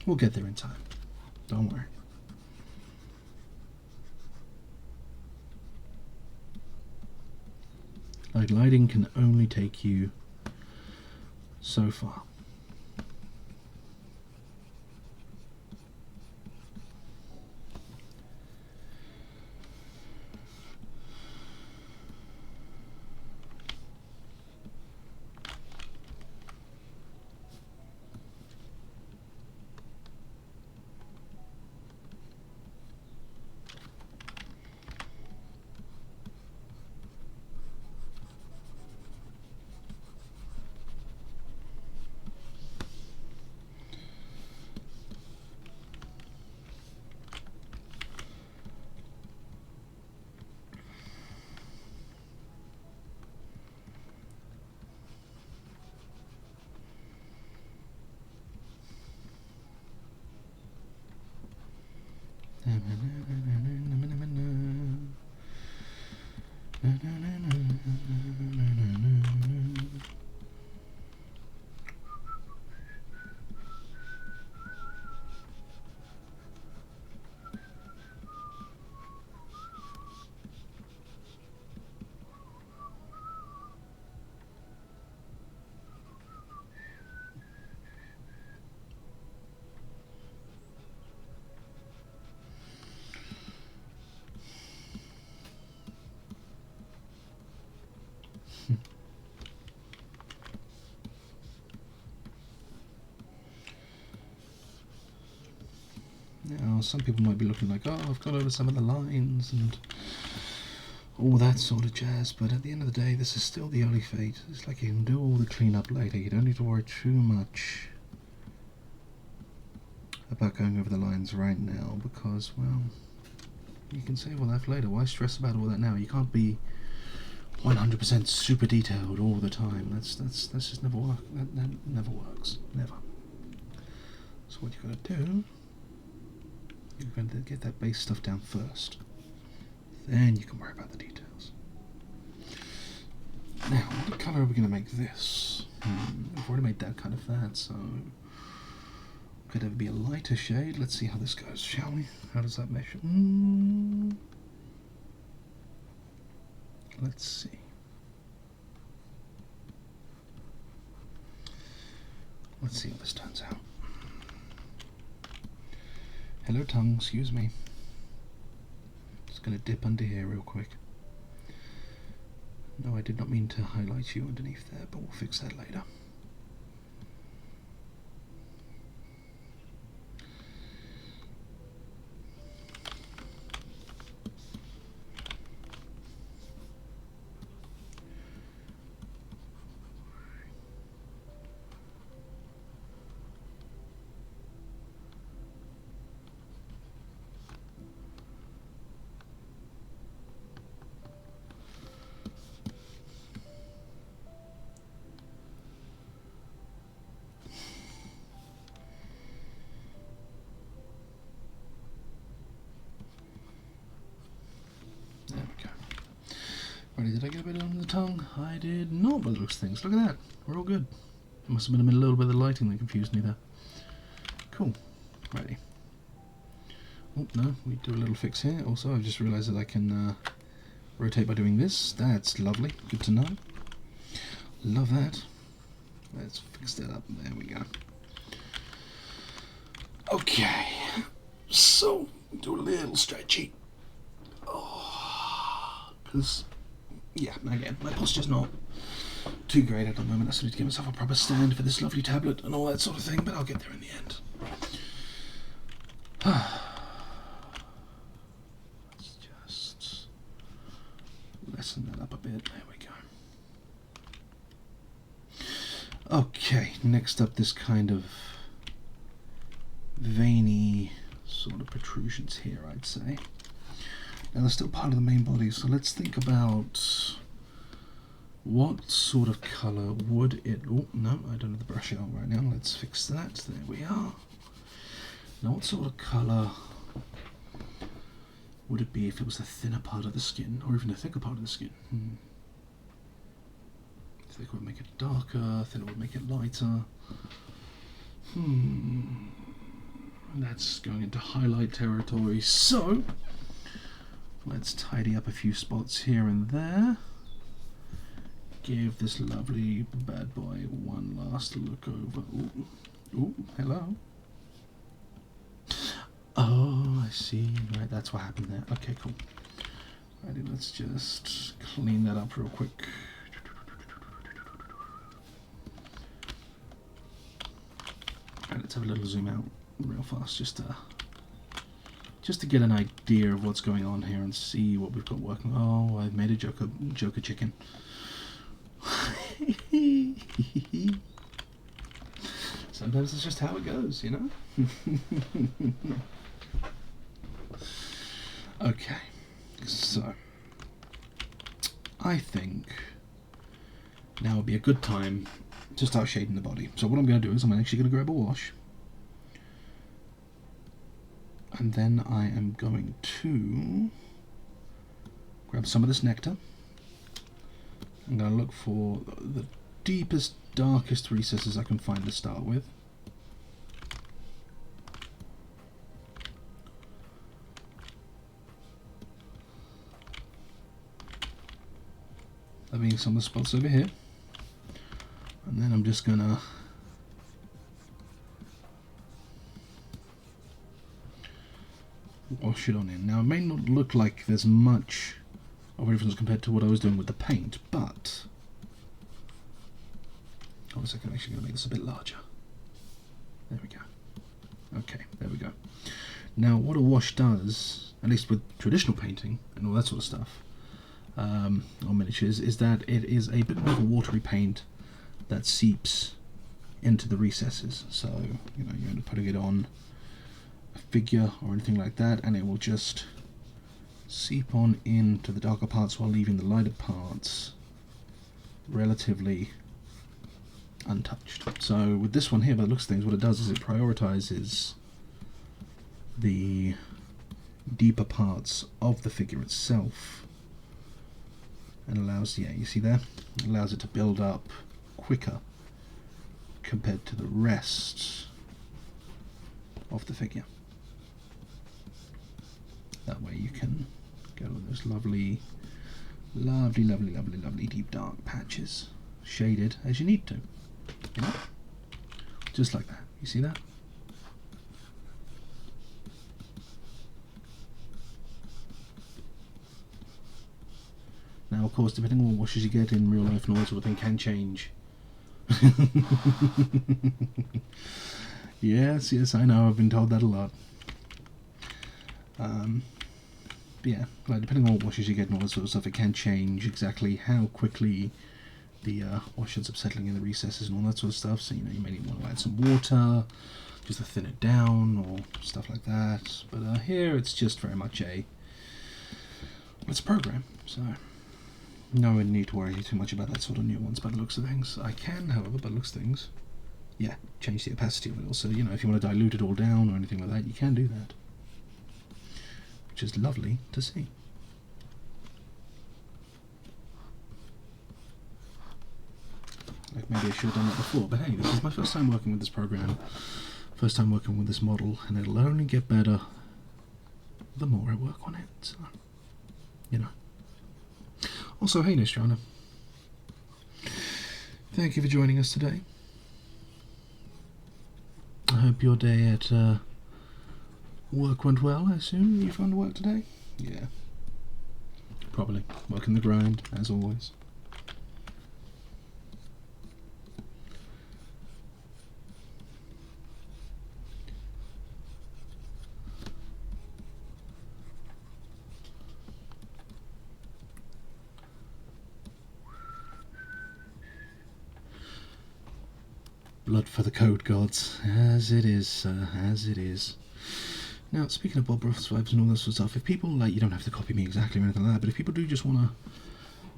We'll get there in time. Don't worry. Like, lighting can only take you so far. Now, some people might be looking like, oh, I've got over some of the lines and all that sort of jazz, but at the end of the day, this is still the early phase. It's like you can do all the cleanup later. You don't need to worry too much about going over the lines right now because, well, you can save all that for later. Why stress about all that now? You can't be 100% super detailed all the time. That's just never work. That never works. Never. So what you got to do, you're going to get that base stuff down first. Then you can worry about the details. Now, what colour are we going to make this? We've already made that kind of that, so could ever be a lighter shade. Let's see how this goes, shall we? How does that measure? Let's see. Let's see how this turns out. Hello tongue, excuse me. Just gonna dip under here real quick. No, I did not mean to highlight you underneath there, but we'll fix that later. Did I get a bit under the tongue? I did not, by the looks of things. Look at that. We're all good. It must have been a little bit of the lighting that confused me there. Cool. Righty. Oh, no. We do a little fix here. Also, I've just realised that I can rotate by doing this. That's lovely. Good to know. Love that. Let's fix that up. There we go. Okay. So, do a little stretchy. Oh, because... yeah, again, my posture's not too great at the moment. I still need to give myself a proper stand for this lovely tablet and all that sort of thing, but I'll get there in the end. Let's just lessen that up a bit. There we go. Okay, next up, this kind of veiny sort of protrusions here, I'd say. Now they're still part of the main body, so let's think about what sort of colour would it... oh, no, I don't have the brush out right now. Let's fix that. There we are. Now what sort of colour would it be if it was a thinner part of the skin, or even a thicker part of the skin? Thicker would make it darker, thinner would make it lighter. That's going into highlight territory, so... let's tidy up a few spots here and there. Give this lovely bad boy one last look over. Ooh, ooh, hello. Oh, I see. Right, that's what happened there. Okay, cool. Righty, let's just clean that up real quick. Right, let's have a little zoom out real fast, just to get an idea of what's going on here and see what we've got working. Oh, I've made a Joker chicken. Sometimes it's just how it goes, you know? Okay, so I think now would be a good time to start shading the body. So what I'm going to do is I'm actually going to grab a wash. And then I am going to grab some of this nectar I'm going to look for the deepest, darkest recesses I can find to start with. That being some of the spots over here. And then I'm just going to wash it on in. Now it may not look like there's much of a difference compared to what I was doing with the paint, but hold on a second, I'm actually going to make this a bit larger. There we go. Okay, there we go. Now what a wash does, at least with traditional painting and all that sort of stuff, on miniatures, is that it is a bit more of a watery paint that seeps into the recesses. So, you know, you're putting it on a figure or anything like that, and it will just seep on into the darker parts while leaving the lighter parts relatively untouched. So with this one here, by the looks of things, what it does is it prioritizes the deeper parts of the figure itself and allows, yeah, you see there, it allows it to build up quicker compared to the rest of the figure. That way you can get all those lovely deep dark patches shaded as you need to, you know, just like that. You see that? Now, of course, depending on what washes you get in real life and all that sort of thing can change. Yes, I know, I've been told that a lot. Yeah, like depending on what washes you get and all that sort of stuff, it can change exactly how quickly the wash ends up settling in the recesses and all that sort of stuff. So, you know, you may want to add some water just to thin it down or stuff like that. But here it's just very much it's a program, so no need to worry too much about that sort of nuance by the looks of things. I can, however, by the looks of things, yeah, change the opacity of it also. You know, if you want to dilute it all down or anything like that, you can do that, which is lovely to see. Like maybe I should have done that before, but hey, this is my first time working with this program, first time working with this model, and it'll only get better the more I work on it, so, you know. Also, hey Nostrana, thank you for joining us today. I hope your day at work went well. I assume you found work today? Yeah, probably. Working the grind, as always. Blood for the code gods, as it is, as it is. Now, speaking of Bob Ross vibes and all that sort of stuff, if people, like, you don't have to copy me exactly or anything like that, but if people do just want to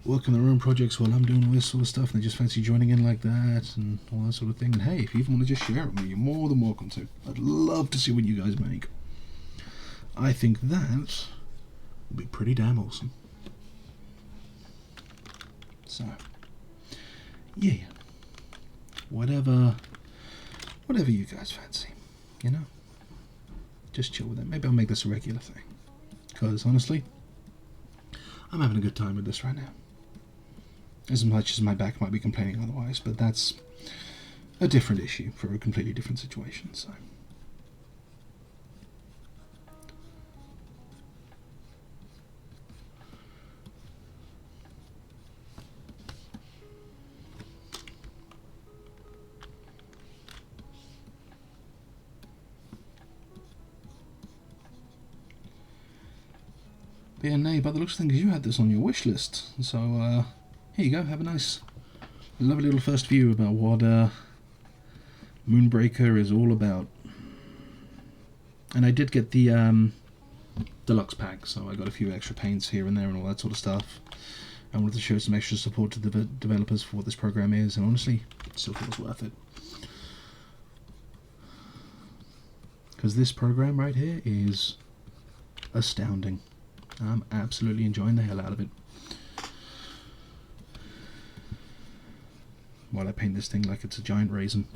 work on their own projects while I'm doing all this sort of stuff, and they just fancy joining in like that, and all that sort of thing, and hey, if you even want to just share it with me, you're more than welcome to. I'd love to see what you guys make. I think that would be pretty damn awesome. So, yeah. Whatever you guys fancy, you know, just chill with it. Maybe I'll make this a regular thing, because honestly, I'm having a good time with this right now. As much as my back might be complaining otherwise, but that's a different issue for a completely different situation, so. But yeah, nay, by the looks of things, you had this on your wish list. So, here you go, have a nice, lovely little first view about what Moonbreaker is all about. And I did get the deluxe pack, so I got a few extra paints here and there and all that sort of stuff. I wanted to show some extra support to the developers for what this program is, and honestly, it still feels worth it. Because this program right here is astounding. I'm absolutely enjoying the hell out of it. while I paint this thing like it's a giant raisin.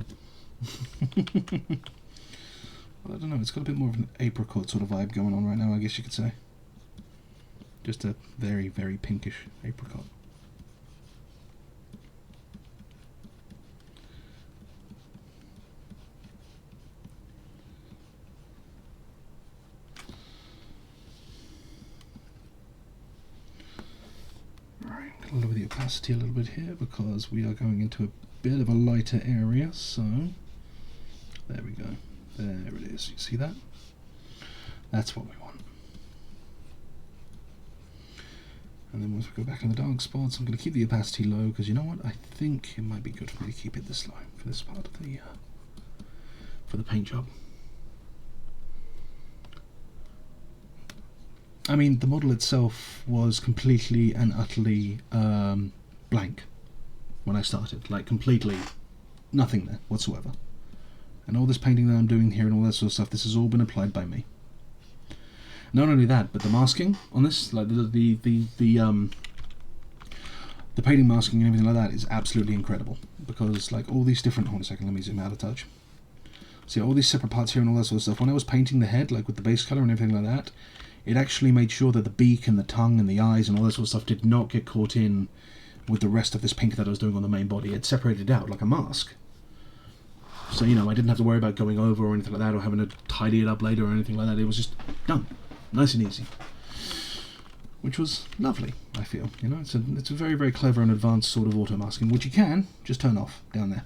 Well, I don't know, it's got a bit more of an apricot sort of vibe going on right now, I guess you could say. Just a very, very pinkish apricot. Alright, I'm going to lower the opacity a little bit here because we are going into a bit of a lighter area, so there we go. There it is. You see that? That's what we want. And then once we go back in the dark spots, I'm going to keep the opacity low because you know what? I think it might be good for me to keep it this low for this part of the for the paint job. I mean, the model itself was completely and utterly blank when I started, like completely nothing there whatsoever. And all this painting that I'm doing here and all that sort of stuff, this has all been applied by me. Not only that, but the masking on this, like the painting masking and everything like that is absolutely incredible. Because like all these different, hold on a second, let me zoom out a touch. See all these separate parts here and all that sort of stuff. When I was painting the head, like with the base color and everything like that, it actually made sure that the beak and the tongue and the eyes and all that sort of stuff did not get caught in with the rest of this pink that I was doing on the main body. It separated out like a mask. So, you know, I didn't have to worry about going over or anything like that or having to tidy it up later or anything like that. It was just done. Nice and easy. Which was lovely, I feel. You know, it's a very, very clever and advanced sort of auto masking, which you can just turn off down there.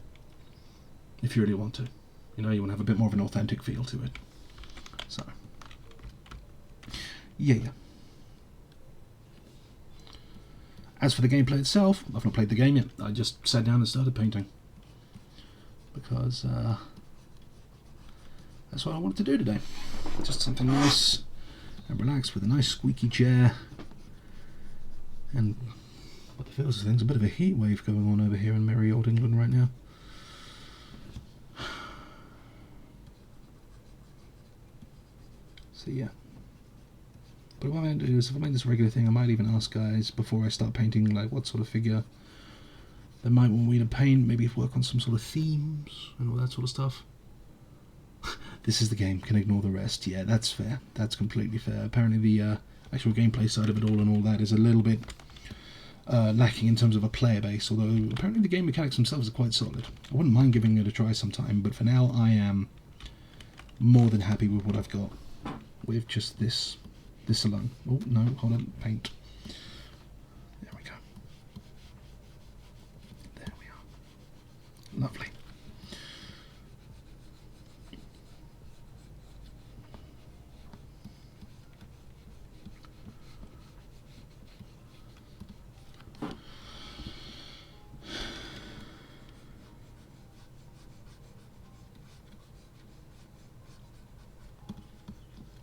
If you really want to. You know, you want to have a bit more of an authentic feel to it. So. Yeah. As for the gameplay itself, I've not played the game yet. I just sat down and started painting. Because that's what I wanted to do today. Just something nice and relaxed with a nice squeaky chair. And what the feels of things, a bit of a heat wave going on over here in merry old England right now. So yeah. But what I'm going to do is, if I make this a regular thing, I might even ask guys before I start painting, like what sort of figure they might want me to paint, maybe work on some sort of themes and all that sort of stuff. This is the game, can ignore the rest. Yeah, that's fair. That's completely fair. Apparently the actual gameplay side of it all and all that is a little bit lacking in terms of a player base, although apparently the game mechanics themselves are quite solid. I wouldn't mind giving it a try sometime, but for now I am more than happy with what I've got with just this alone. Oh, no, hold on, paint. There we go. There we are. Lovely.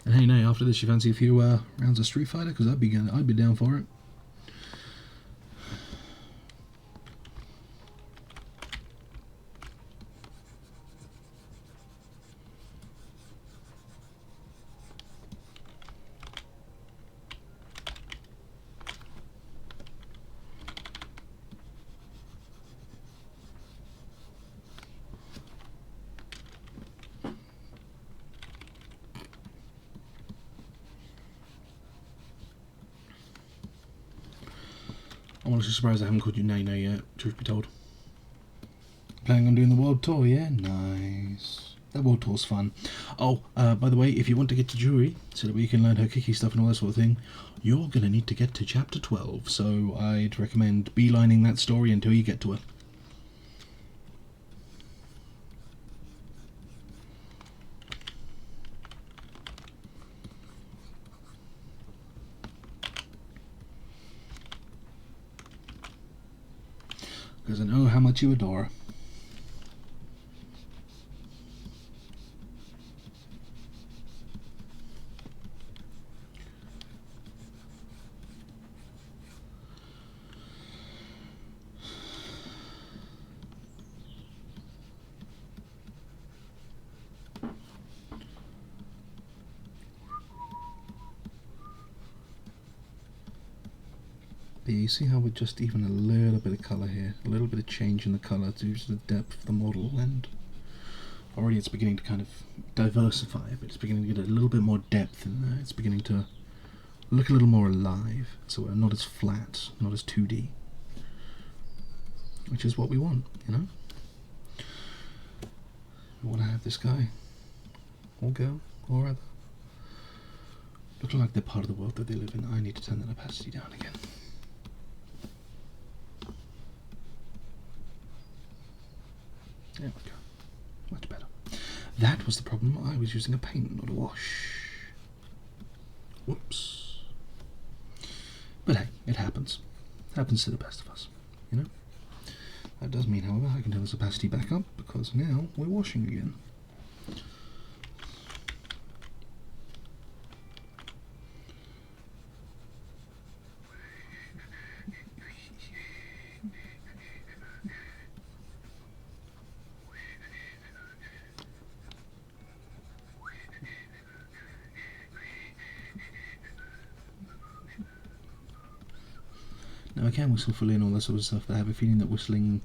And hey, no, after this, you fancy a few rounds of Street Fighter? Because I'd be down for it. I'm honestly surprised I haven't called you Nene yet, truth be told. Planning on doing the world tour, yeah? Nice. That world tour's fun. Oh, by the way, if you want to get to Jury, so that we can learn her kicky stuff and all that sort of thing, you're going to need to get to chapter 12, so I'd recommend beelining that story until you get to her. Because I know how much you adore her. But you see how we're just even a little bit of colour here, a little bit of change in the colour due to the depth of the model, and already it's beginning to kind of diversify a bit. It's beginning to get a little bit more depth in there. It's beginning to look a little more alive, so we're not as flat, not as 2D, which is what we want, you know? We want to have this guy, or girl, or other, looking like they're part of the world that they live in. I need to turn that opacity down again. There we go. Much better. That was the problem. I was using a paint, not a wash. Whoops. But hey, it happens. It happens to the best of us, you know? That does mean, however, I can turn this opacity back up because now we're washing again. Now I can whistle fully and all that sort of stuff, but I have a feeling that whistling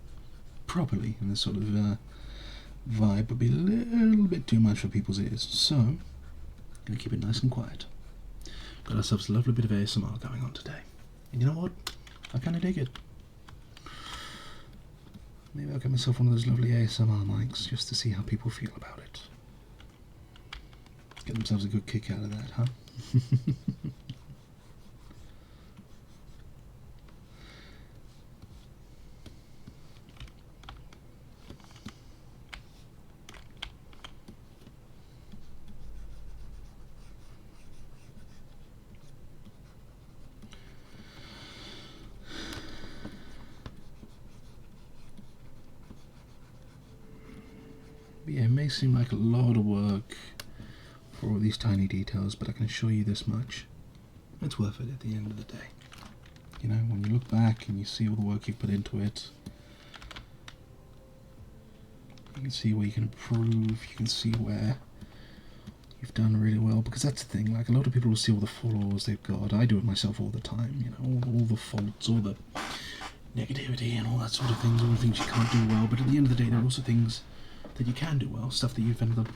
properly in this sort of vibe would be a little bit too much for people's ears. So, I'm going to keep it nice and quiet. Got ourselves a lovely bit of ASMR going on today. And you know what? I kind of dig it. Maybe I'll get myself one of those lovely ASMR mics just to see how people feel about it. Get themselves a good kick out of that, huh? But yeah, it may seem like a lot of work for all these tiny details, but I can assure you this much. It's worth it at the end of the day. You know, when you look back and you see all the work you've put into it, you can see where you can improve, you can see where you've done really well, because that's the thing, like a lot of people will see all the flaws they've got. I do it myself all the time, you know, all the faults, all the negativity and all that sort of things, all the things you can't do well, but at the end of the day there are also things that you can do well, stuff that you've ended up,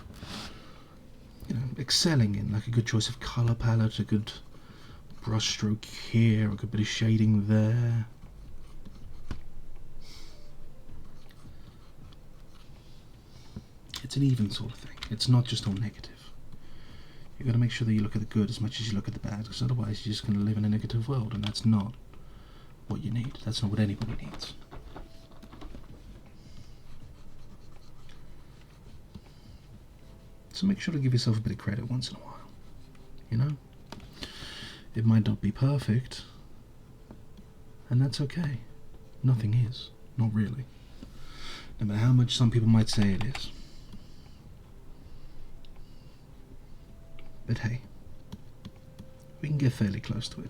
you know, excelling in, like a good choice of colour palette, a good brush stroke here, a good bit of shading there. It's an even sort of thing, it's not just all negative. You've got to make sure that you look at the good as much as you look at the bad, because otherwise you're just going to live in a negative world, and that's not what you need, that's not what anybody needs. So make sure to give yourself a bit of credit once in a while, you know? It might not be perfect, and that's okay. Nothing is, not really. No matter how much some people might say it is. But hey, we can get fairly close to it.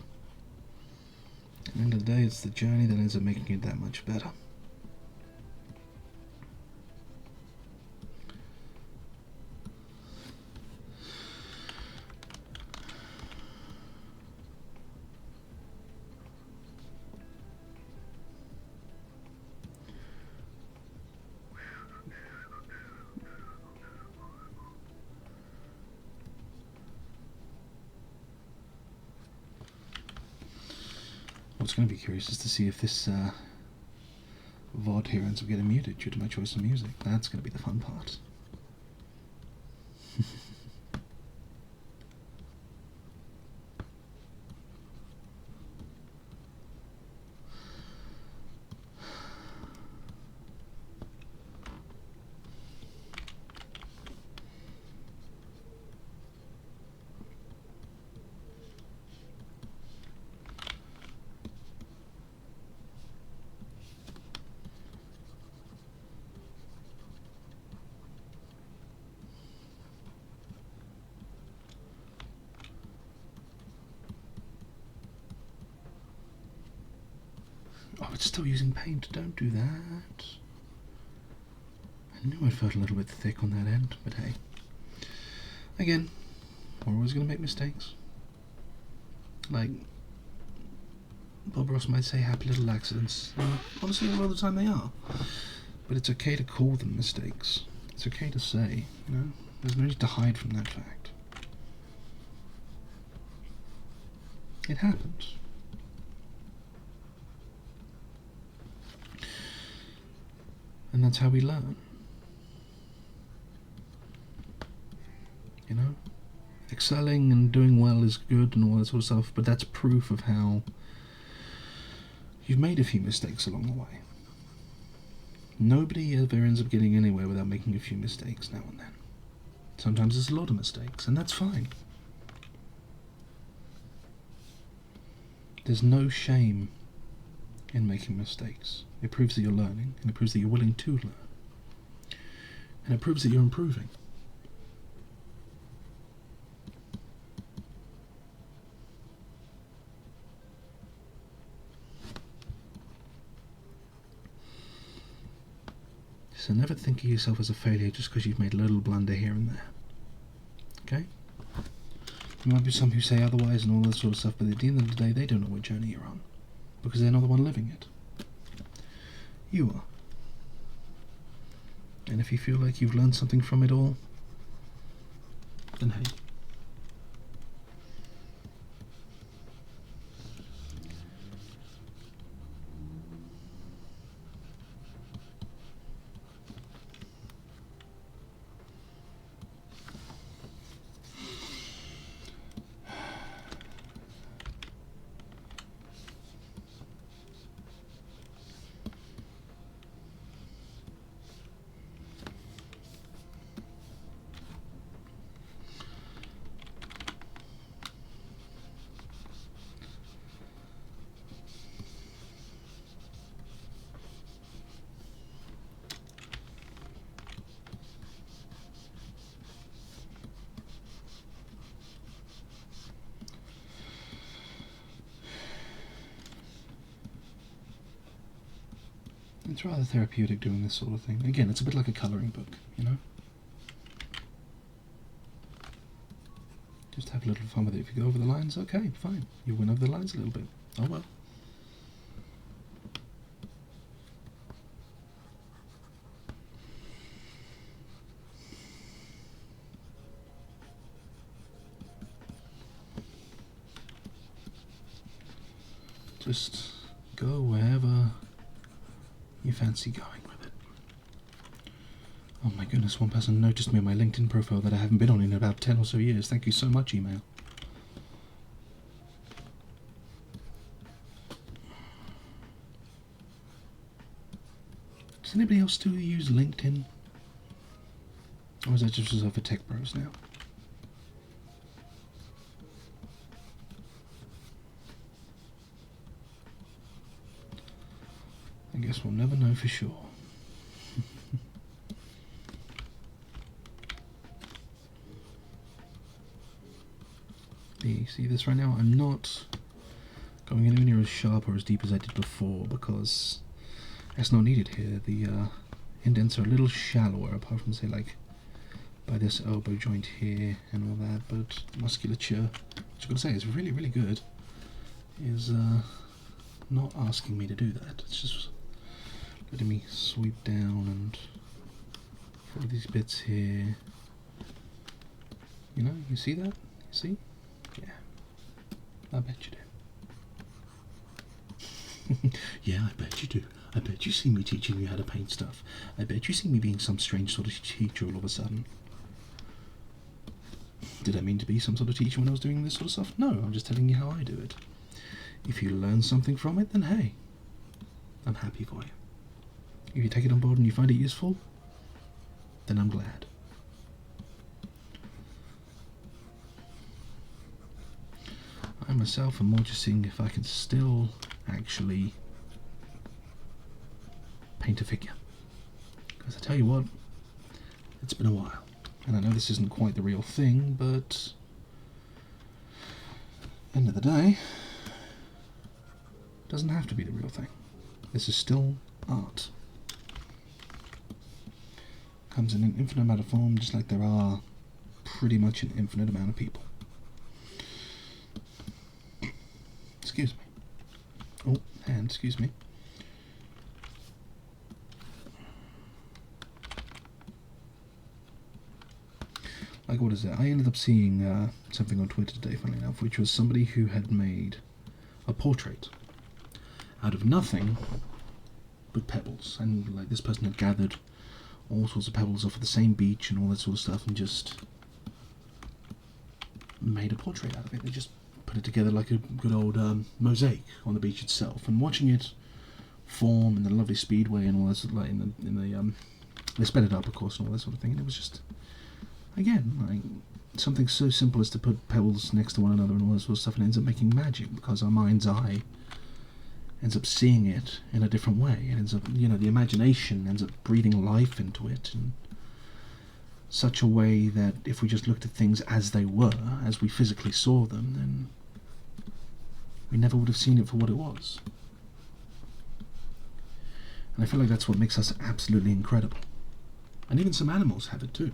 At the end of the day, it's the journey that ends up making it that much better. What's going to be curious is to see if this VOD here ends up getting muted due to my choice of music. That's going to be the fun part. Oh, it's still using paint. Don't do that. I knew it felt a little bit thick on that end, but hey. Again, we're always going to make mistakes. Like, Bob Ross might say happy little accidents. Honestly, a lot of the time they are. But it's okay to call them mistakes. It's okay to say, there's no need to hide from that fact. It happens. And that's how we learn. Excelling and doing well is good and all that sort of stuff, but that's proof of how you've made a few mistakes along the way. Nobody ever ends up getting anywhere without making a few mistakes now and then. Sometimes it's a lot of mistakes, and that's fine. There's no shame in making mistakes. It proves that you're learning, and it proves that you're willing to learn. And it proves that you're improving. So never think of yourself as a failure just because you've made a little blunder here and there. Okay? There might be some who say otherwise and all that sort of stuff, but at the end of the day, they don't know what journey you're on. Because they're not the one living it. You are. And if you feel like you've learned something from it all, then hey. It's rather therapeutic doing this sort of thing. Again, it's a bit like a colouring book, Just have a little fun with it. If you go over the lines, okay, fine. You went over the lines a little bit. Oh well. Just go wherever you fancy going with it. Oh my goodness, one person noticed me on my LinkedIn profile that I haven't been on in about 10 or so years. Thank you so much, email. Does anybody else still use LinkedIn? Or is that just reserved for tech bros now? I guess we'll never know for sure. You see this right now? I'm not going anywhere near as sharp or as deep as I did before because that's not needed here. The indents are a little shallower, apart from, say, like by this elbow joint here and all that, but musculature, which I've got to say is really, really good, is not asking me to do that. It's just letting me sweep down and follow these bits here. You see that? You see? Yeah. I bet you do. Yeah, I bet you do. I bet you see me teaching you how to paint stuff. I bet you see me being some strange sort of teacher all of a sudden. Did I mean to be some sort of teacher when I was doing this sort of stuff? No, I'm just telling you how I do it. If you learn something from it, then hey, I'm happy for you. If you take it on board and you find it useful, then I'm glad. I myself am more just seeing if I can still actually paint a figure. Because I tell you what, it's been a while. And I know this isn't quite the real thing, but end of the day, it doesn't have to be the real thing. This is still art. Comes in an infinite amount of form, just like there are pretty much an infinite amount of people. Excuse me. hand, excuse me. Like, what is it? I ended up seeing something on Twitter today, funnily enough, which was somebody who had made a portrait out of nothing but pebbles. And, like, this person had gathered all sorts of pebbles off of the same beach and all that sort of stuff and just made a portrait out of it. They just put it together like a good old mosaic on the beach itself. And watching it form in the lovely speedway and all that sort of, like, they sped it up, of course, and all that sort of thing. And it was just, again, like, something so simple as to put pebbles next to one another and all that sort of stuff, and it ends up making magic because our mind's eye ends up seeing it in a different way. It ends up, the imagination ends up breathing life into it in such a way that if we just looked at things as they were, as we physically saw them, then we never would have seen it for what it was. And I feel like that's what makes us absolutely incredible. And even some animals have it too,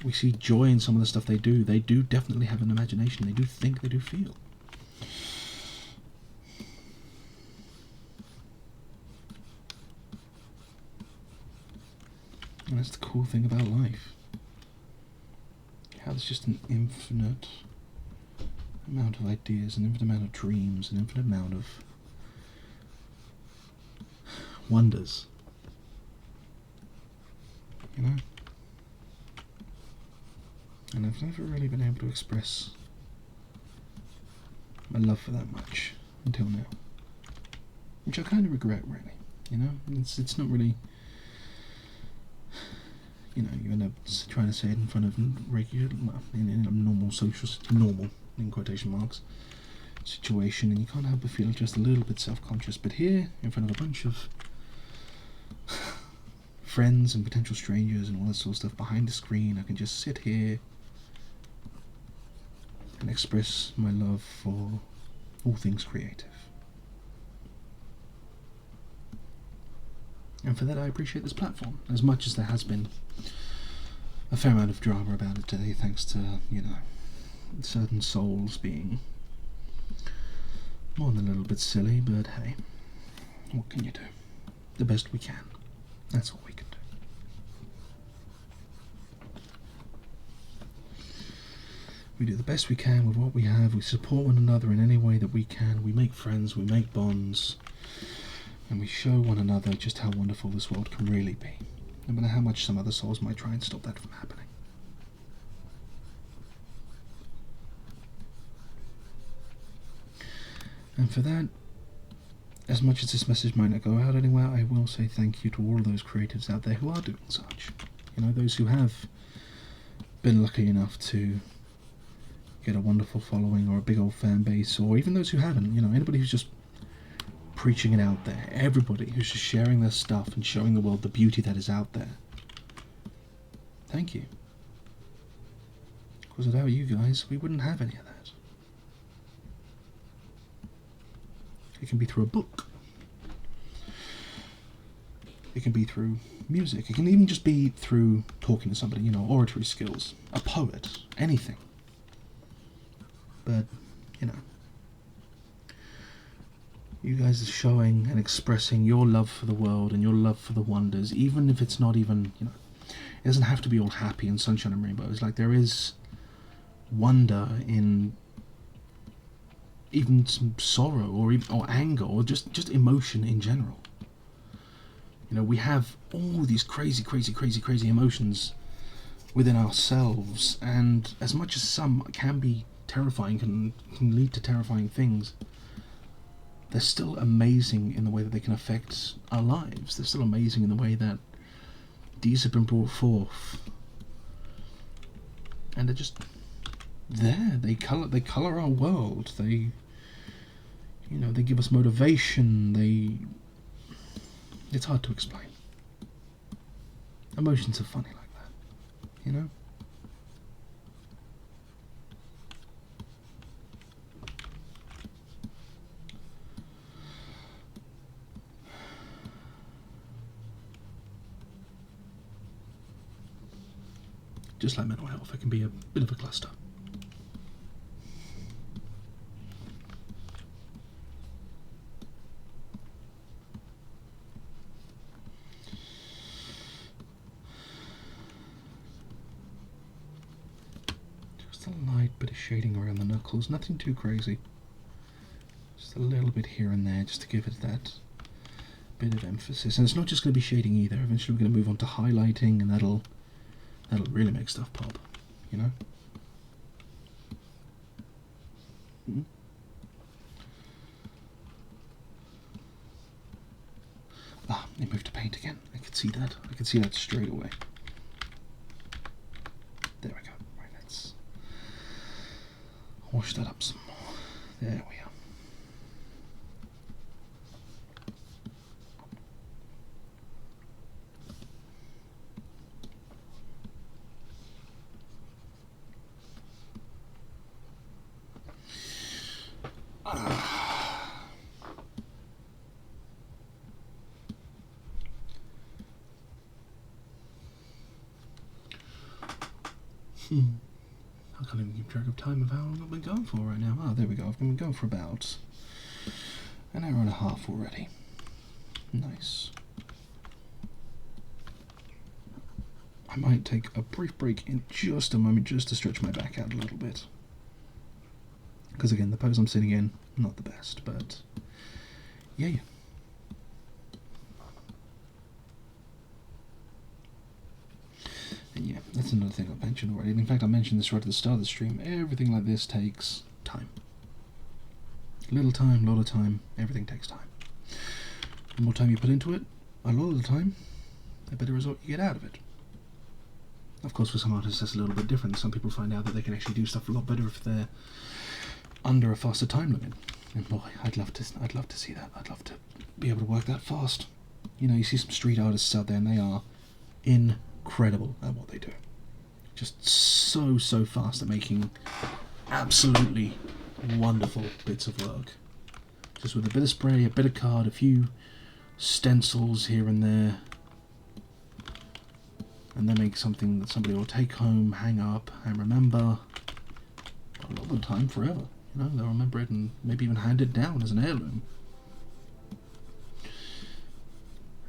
We see joy in some of the stuff they do. They do definitely have an imagination. They do think, they do feel. And that's the cool thing about life. How there's just an infinite amount of ideas, an infinite amount of dreams, an infinite amount of wonders. And I've never really been able to express my love for that much until now. Which I kind of regret, really. It's not really... you end up trying to say it in front of regular, in a normal normal, in quotation marks, situation, and you can't help but feel just a little bit self-conscious. But here, in front of a bunch of friends and potential strangers and all that sort of stuff behind the screen, I can just sit here and express my love for all things creative. And for that I appreciate this platform, as much as there has been a fair amount of drama about it today, thanks to, certain souls being more than a little bit silly, but hey, what can you do? The best we can. That's all we can do. We do the best we can with what we have. We support one another in any way that we can. We make friends, we make bonds, and we show one another just how wonderful this world can really be, no matter how much some other souls might try and stop that from happening. And for that, as much as this message might not go out anywhere, I will say thank you to all of those creatives out there who are doing such. Those who have been lucky enough to get a wonderful following or a big old fan base, or even those who haven't, anybody who's just preaching it out there, everybody who's just sharing their stuff and showing the world the beauty that is out there. Thank you. Because without you guys, we wouldn't have any of that. It can be through a book. It can be through music. It can even just be through talking to somebody, oratory skills, a poet, anything. But, you guys are showing and expressing your love for the world and your love for the wonders, even if it's not even, it doesn't have to be all happy and sunshine and rainbows. Like, there is wonder in even some sorrow or anger or just emotion in general. We have all these crazy emotions within ourselves, and as much as some can be terrifying, can lead to terrifying things, they're still amazing in the way that they can affect our lives. They're still amazing in the way that these have been brought forth, and they're just there. They color our world. They give us motivation. It's hard to explain. Emotions are funny like that, Just like mental health, it can be a bit of a cluster. shading around the knuckles, nothing too crazy. Just a little bit here and there, just to give it that bit of emphasis. And it's not just going to be shading either. Eventually we're going to move on to highlighting, and that'll really make stuff pop, you know? Mm-hmm. Ah, it moved to paint again. I could see that. I could see that straight away. There we go. Right, let's wash that up some more. There we are. I can't even keep track of time of how long I've been going for right now. Ah, there we go. I've been going for about an hour and a half already. Nice. I might take a brief break in just a moment just to stretch my back out a little bit. Because again, the pose I'm sitting in, not the best, but yeah. And yeah, that's another thing I've mentioned already. In fact, I mentioned this right at the start of the stream. Everything like this takes time. Little time, lot of time, everything takes time. The more time you put into it, a lot of the time, the better result you get out of it. Of course, for some artists that's a little bit different. Some people find out that they can actually do stuff a lot better if they're under a faster time limit. And boy, I'd love to see that. I'd love to be able to work that fast. You know, you see some street artists out there and they are incredible at what they do. Just so fast at making absolutely wonderful bits of work. Just with a bit of spray, a bit of card, a few stencils here and there, and they make something that somebody will take home, hang up, and remember a lot of the time forever. You know, they'll remember it and maybe even hand it down as an heirloom.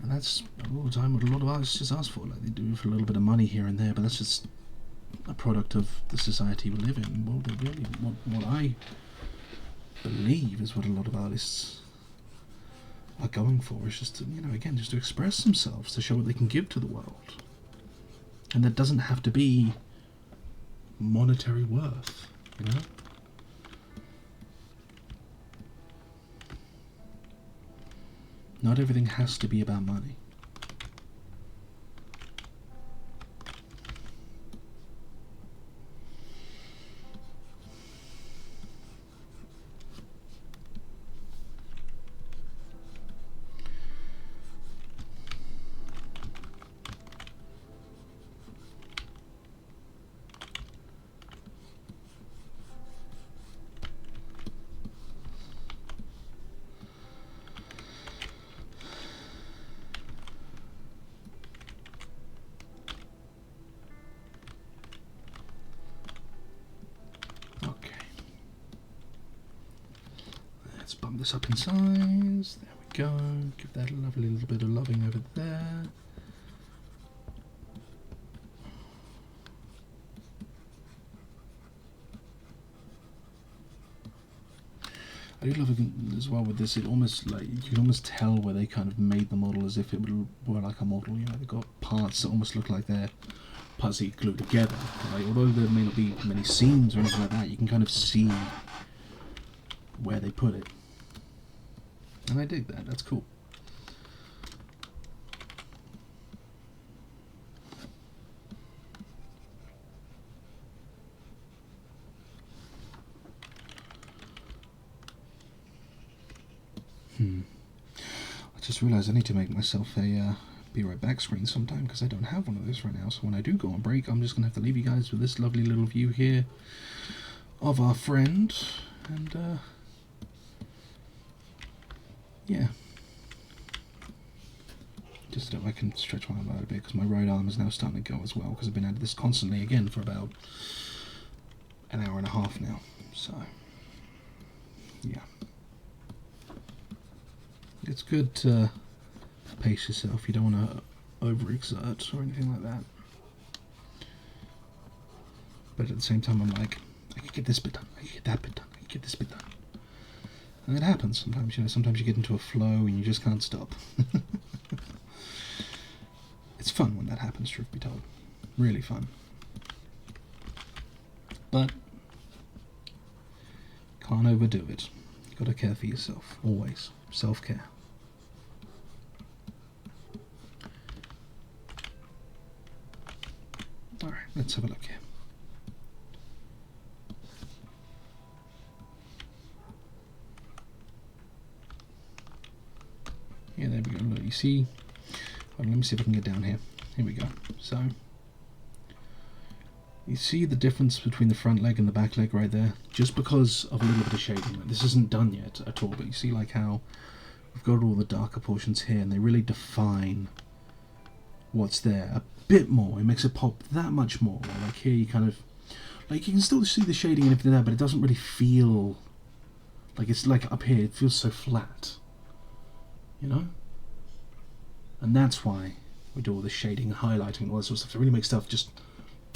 And that's a lot of the time what a lot of artists just ask for. Like, they do it for a little bit of money here and there, but that's just a product of the society we live in. What I believe is what a lot of artists are going for is just to, you know, again, just to express themselves, to show what they can give to the world. And that doesn't have to be monetary worth, you know? Not everything has to be about money. Let's bump this up in size. There we go. Give that a lovely little bit of loving over there. I do love it as well with this. It almost, like, you can almost tell where they kind of made the model as if it were like a model. You know, they've got parts that almost look like they're parts that you glue together. Like, although there may not be many seams or anything like that, you can kind of see where they put it. And I dig that. That's cool. I just realised I need to make myself a be right back screen sometime, because I don't have one of those right now. So when I do go on break, I'm just going to have to leave you guys with this lovely little view here of our friend. And yeah, just so I can stretch my arm out a bit, because my right arm is now starting to go as well, because I've been at this constantly again for about an hour and a half now. So yeah, it's good to pace yourself. You don't want to overexert or anything like that, but at the same time I'm like, I could get this bit done, I could get that bit done, I could get this bit done. And it happens sometimes, you know, sometimes you get into a flow and you just can't stop. It's fun when that happens, truth be told. Really fun. But can't overdo it. You've got to care for yourself, always. Self-care. Alright, let's have a look here. Yeah, there we go. Look, you see... Let me see if I can get down here. Here we go. So, you see the difference between the front leg and the back leg right there? Just because of a little bit of shading. This isn't done yet at all, but you see like how we've got all the darker portions here and they really define what's there a bit more. It makes it pop that much more. Like here you kind of, like you can still see the shading and everything there, but it doesn't really feel like it's like up here, it feels so flat. You know? And that's why we do all this shading and highlighting and all that sort of stuff to really make stuff just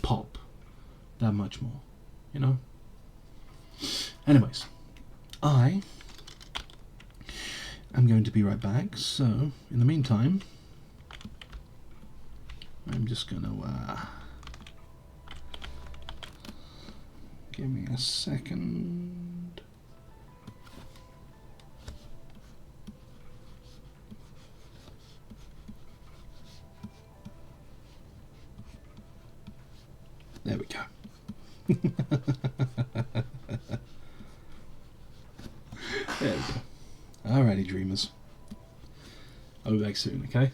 pop that much more, you know? Anyways, I am going to be right back, so in the meantime, I'm just going to, give me a second. There we go. There we go. Alrighty, dreamers. I'll be back soon, okay?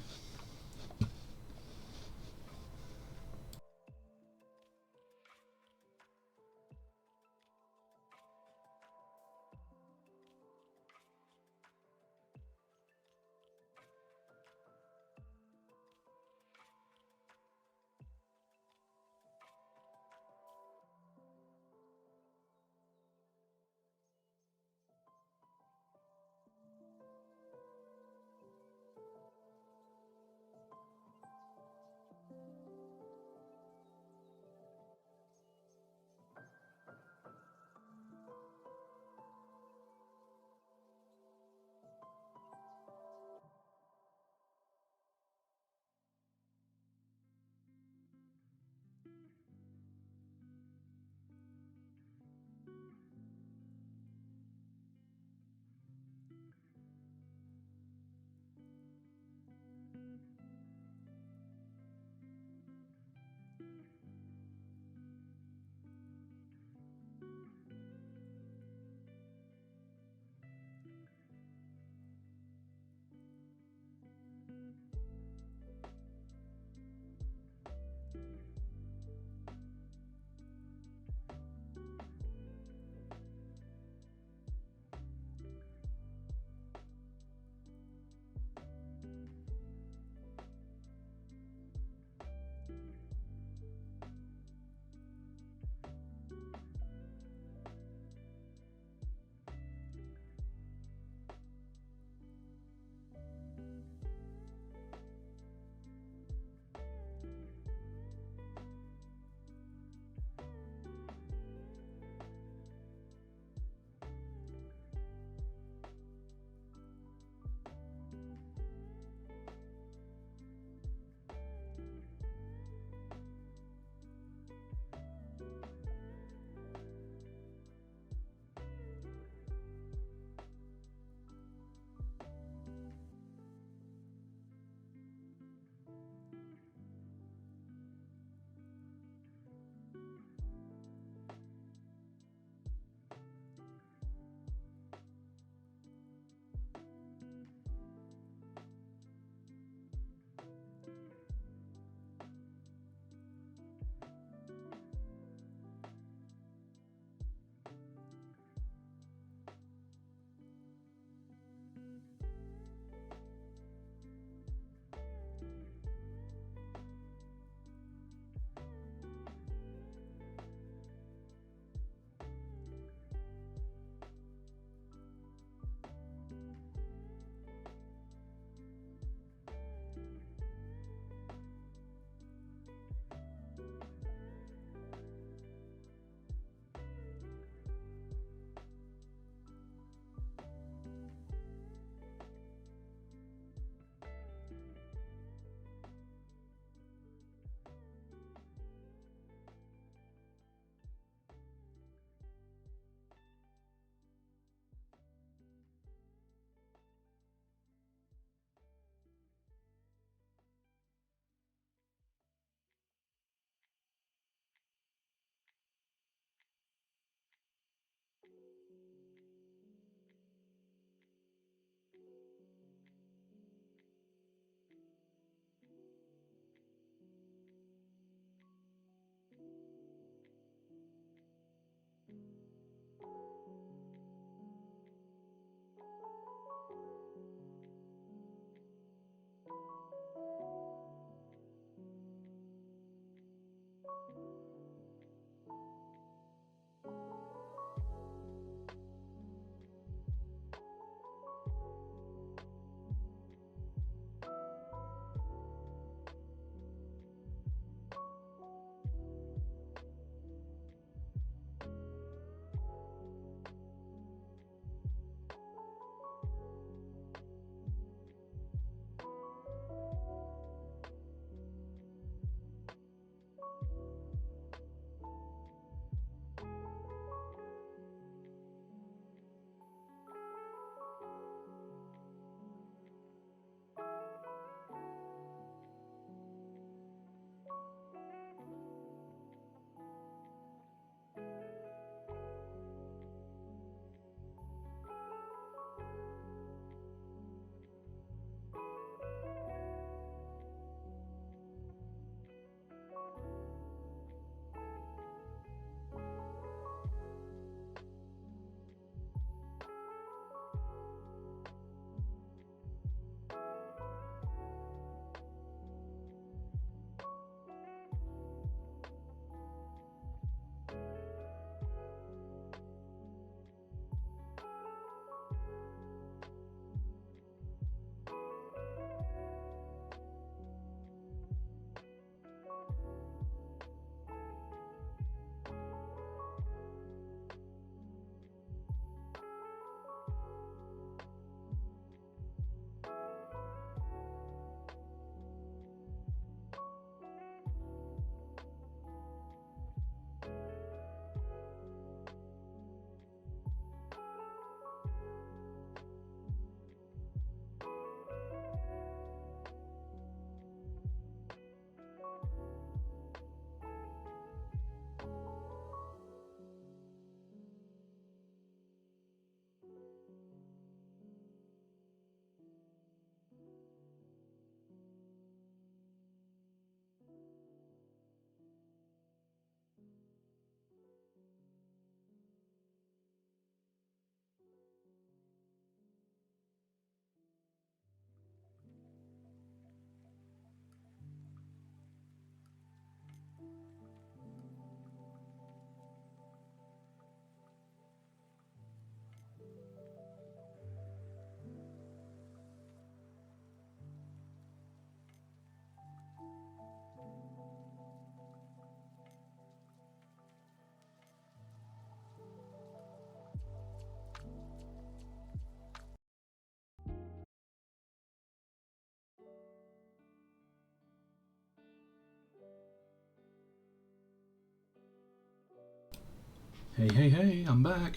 Hey, I'm back.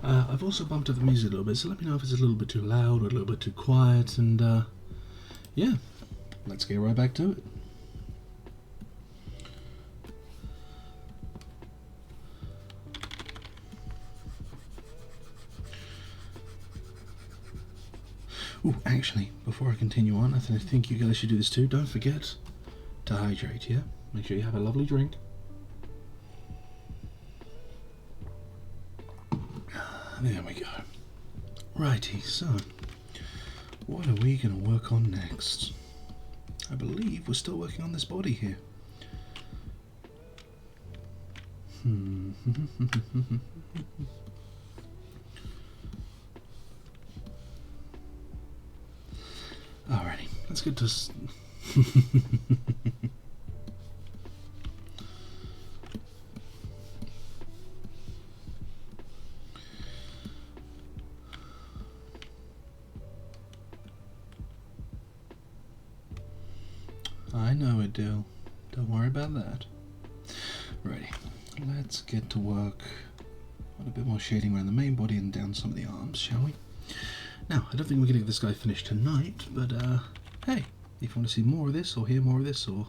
I've also bumped up the music a little bit, so let me know if it's a little bit too loud or a little bit too quiet, and yeah, let's get right back to it. Ooh, actually, before I continue on, I think you guys should do this too. Don't forget to hydrate, yeah? Make sure you have a lovely drink. There we go. Righty, so what are we going to work on next? I believe we're still working on this body here. Alrighty, let's get to... I know it, Dill. Don't worry about that. Righty, let's get to work on a bit more shading around the main body and down some of the arms, shall we? Now, I don't think we're going to get this guy finished tonight, but hey, if you want to see more of this, or hear more of this, or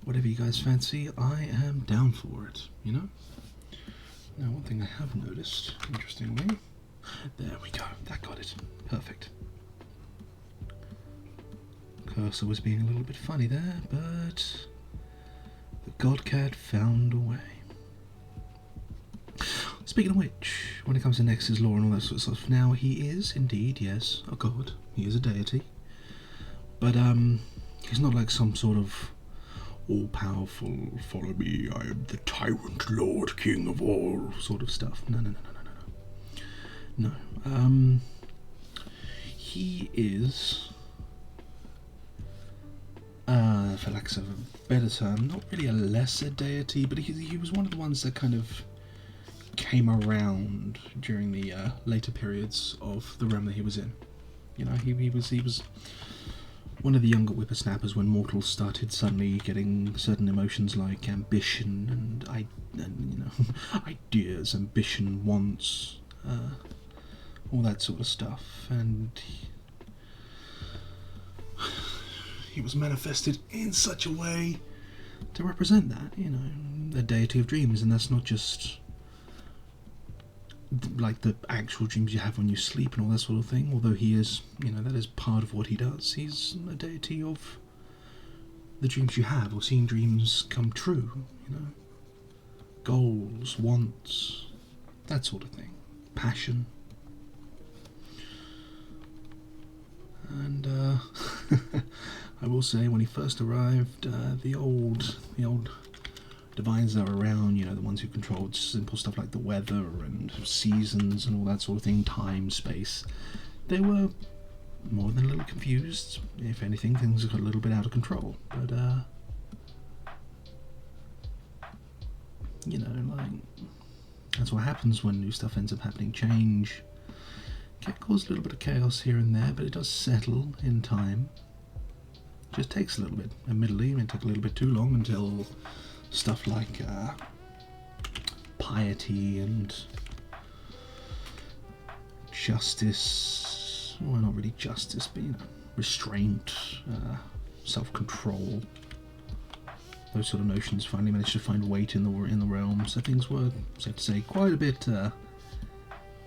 whatever you guys fancy, I am down for it, you know? Now, one thing I have noticed, interestingly, there we go, that got it, perfect. Cursor was being a little bit funny there, but the Godcatte found a way. Speaking of which, when it comes to Nexus lore and all that sort of stuff, now he is indeed, yes, a god. He is a deity. But he's not like some sort of all-powerful, follow me, I am the tyrant lord king of all sort of stuff. No. He is... for lack of a better term, not really a lesser deity, but he was one of the ones that kind of came around during the later periods of the realm that he was in. You know, he was one of the younger whippersnappers when mortals started suddenly getting certain emotions like ambition and you know, ideas, ambition, wants, all that sort of stuff, and he was manifested in such a way to represent that, you know, the deity of dreams, and that's not just like the actual dreams you have when you sleep and all that sort of thing, although he is, you know, that is part of what he does. He's a deity of the dreams you have, or seeing dreams come true, you know, goals, wants, that sort of thing, passion. And I will say, when he first arrived, the old divines that were around, you know, the ones who controlled simple stuff like the weather and seasons and all that sort of thing, time, space, they were more than a little confused. If anything, things got a little bit out of control. But, you know, like, that's what happens when new stuff ends up happening. Change can cause a little bit of chaos here and there, but it does settle in time. Just takes a little bit. Admittedly, it may take a little bit too long until stuff like piety and justice, well, not really justice, but, you know, restraint, self-control, those sort of notions finally managed to find weight in the realm. So things were, safe to say, quite a bit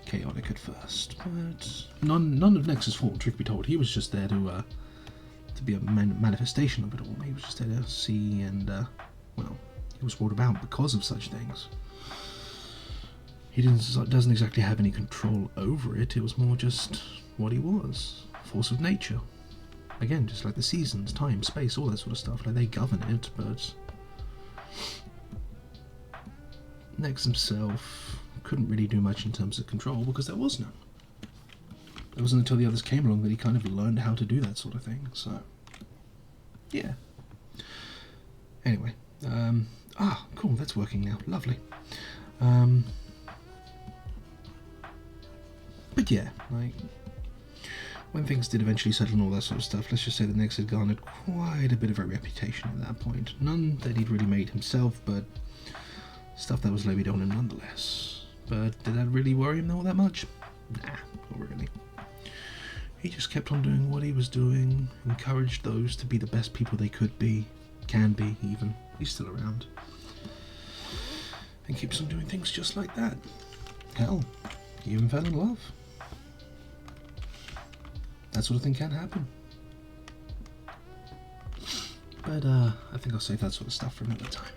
chaotic at first. But none of Nexus' fault, truth be told. He was just there to be a manifestation of it all. He was just there to see, and well, he was brought about because of such things. He doesn't exactly have any control over it. It was more just what he was, force of nature. Again, just like the seasons, time, space, all that sort of stuff. Like, they govern it, but Nex himself couldn't really do much in terms of control because there was none. It wasn't until the others came along that he kind of learned how to do that sort of thing. So, yeah. Anyway, cool. That's working now. Lovely. But yeah, like, when things did eventually settle and all that sort of stuff, let's just say that Nex had garnered quite a bit of a reputation at that point. None that he'd really made himself, but Stuff that was levied on him nonetheless. But did that really worry him all that much? Nah, not really. He just kept on doing what he was doing, encouraged those to be the best people they could be, can be even. He's still around. And keeps on doing things just like that. Hell, he even fell in love. That sort of thing can happen. But I think I'll save that sort of stuff for another time.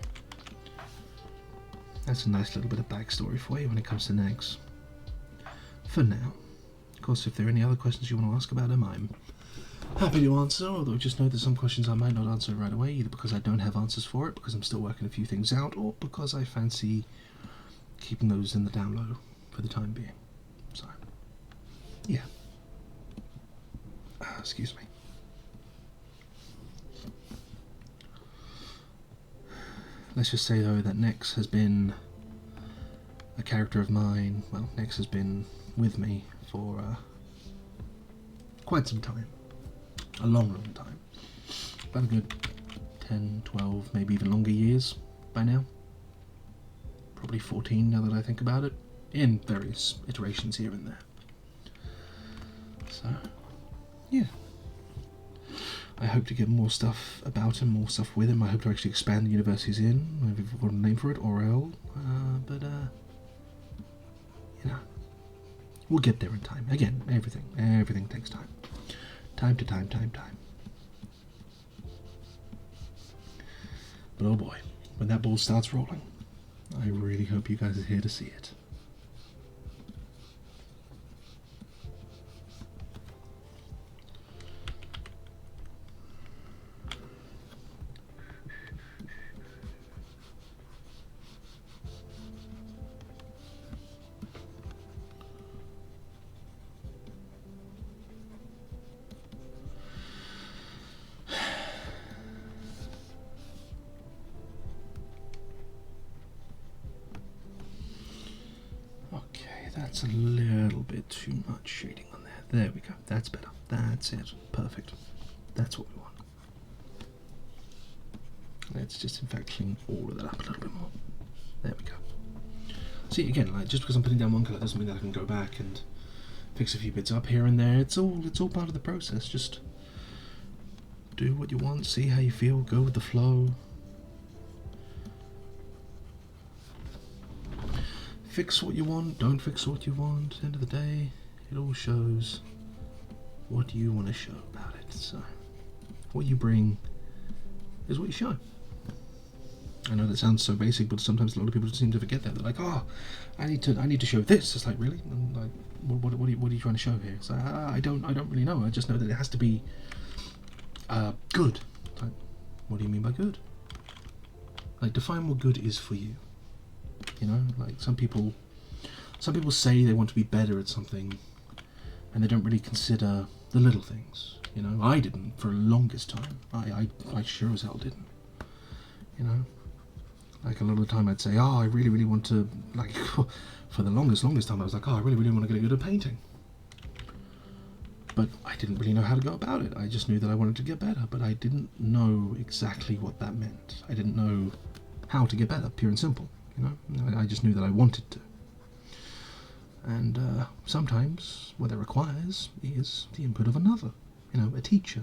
That's a nice little bit of backstory for you when it comes to Nags. For now. Of course, if there are any other questions you want to ask about him, I'm happy to answer, although just know that some questions I might not answer right away, either because I don't have answers for it, because I'm still working a few things out, or because I fancy keeping those in the down low for the time being. So, yeah. Excuse me. Let's just say, though, that Nex has been a character of mine. Well, Nex has been with me for quite some time. A long, long time. About a good 10, 12, maybe even longer years by now. Probably 14 now that I think about it. In various iterations here and there. So, yeah. I hope to get more stuff about him, more stuff with him. I hope to actually expand the universe he's in. Maybe we've got a name for it, Orel. You know, we'll get there in time. Again, everything takes time. Time. But oh boy, when that ball starts rolling, I really hope you guys are here to see it. That's a little bit too much shading on there. There we go. That's better. That's it. Perfect. That's what we want. Let's just in fact clean all of that up a little bit more. There we go. See, again, like just because I'm putting down one colour doesn't mean that I can go back and fix a few bits up here and there. It's all part of the process. Just do what you want, see how you feel, go with the flow. Fix what you want, don't fix what you want. End of the day, it all shows what you want to show about it. So, what you bring is what you show. I know that sounds so basic, but sometimes a lot of people seem to forget that. They're like, "Oh, I need to show this." It's like, really? And like, what are you trying to show here? So I don't really know. I just know that it has to be good. Like, what do you mean by good? Like, define what good is for you. You know, like some people say they want to be better at something and they don't really consider the little things. You know, I didn't for the longest time. I sure as hell didn't. You know, like a lot of the time I'd say, oh, I really want to, like, for the longest time I was like, oh, I really want to get good at painting. But I didn't really know how to go about it. I just knew that I wanted to get better, but I didn't know exactly what that meant. I didn't know how to get better, pure and simple. You know, I just knew that I wanted to. And sometimes what that requires is the input of another. You know, a teacher,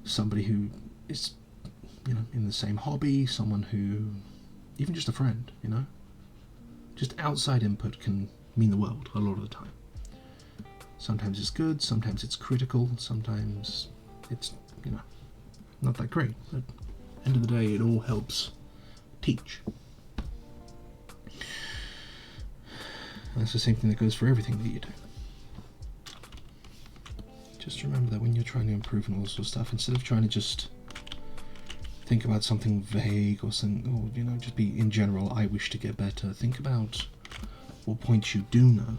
somebody who is, you know, in the same hobby, someone who, even just a friend, you know. Just outside input can mean the world a lot of the time. Sometimes it's good, sometimes it's critical, sometimes it's, you know, not that great. But at the end of the day, it all helps teach. And that's the same thing that goes for everything that you do. Just remember that when you're trying to improve and all this sort of stuff, instead of trying to just think about something vague or something, or, you know, just be in general, I wish to get better, think about what points you do know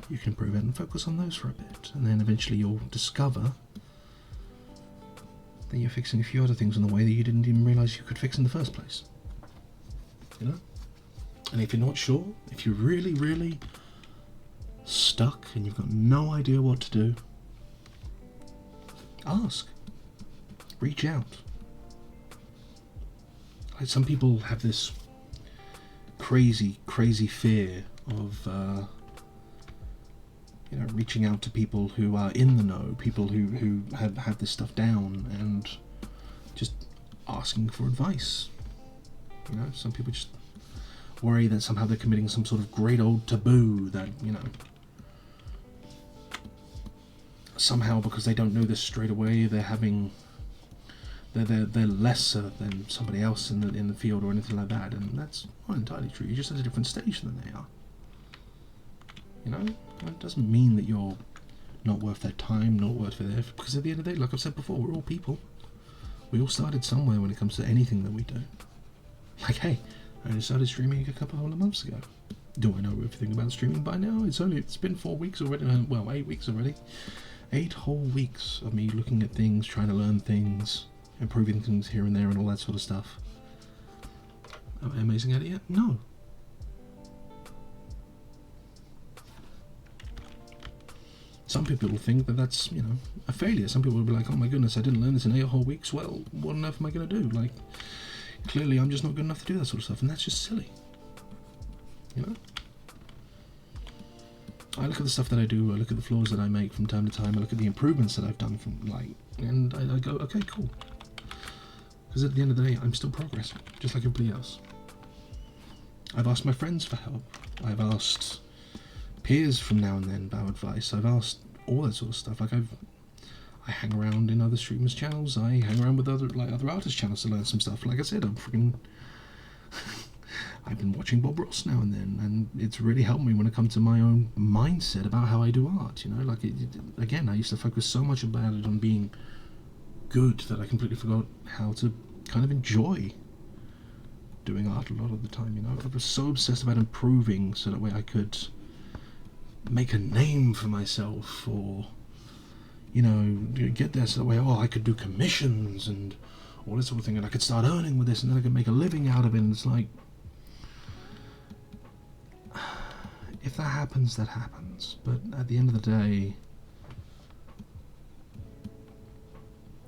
you can improve it and focus on those for a bit, and then eventually you'll discover that you're fixing a few other things in the way that you didn't even realise you could fix in the first place. You know? And if you're not sure, if you're really stuck and you've got no idea what to do, ask. Reach out. some people have this crazy fear of reaching out to people who are in the know, people who have had this stuff down, and just asking for advice. Some people just worry that somehow they're committing some sort of great old taboo that, somehow because they don't know this straight away, they're lesser than somebody else in the field or anything like that, and that's not entirely true. You're just at a different stage than they are. It doesn't mean that you're not worth their time, not worth their effort, because at the end of the day, like I've said before, we're all people. We all started somewhere when it comes to anything that we do. Like, hey, I just started streaming a couple of months ago. Do I know everything about streaming by now? It's been 4 weeks already, 8 weeks already. 8 whole weeks of me looking at things, trying to learn things, improving things here and there and all that sort of stuff. Am I amazing at it yet? No. Some people will think that that's, a failure. Some people will be like, oh my goodness, I didn't learn this in 8 whole weeks. Well, what on earth am I going to do? Like, clearly I'm just not good enough to do that sort of stuff, and that's just silly. I look at the stuff that I do, I look at the flaws that I make from time to time, I look at the improvements that I've done and I go, okay, cool. Because at the end of the day, I'm still progressing, just like everybody else. I've asked my friends for help. I've asked peers from now and then about advice. I've asked all that sort of stuff. Like I hang around in other streamers' channels. I hang around with other artists' channels to learn some stuff. Like I said, I've been watching Bob Ross now and then, and it's really helped me when it comes to my own mindset about how I do art. Again, I used to focus so much about it on being good that I completely forgot how to kind of enjoy doing art a lot of the time. I was so obsessed about improving so that way I could make a name for myself, or get there so that way I could do commissions and all this sort of thing, and I could start earning with this, and then I could make a living out of it. And it's like, if that happens, that happens. But at the end of the day,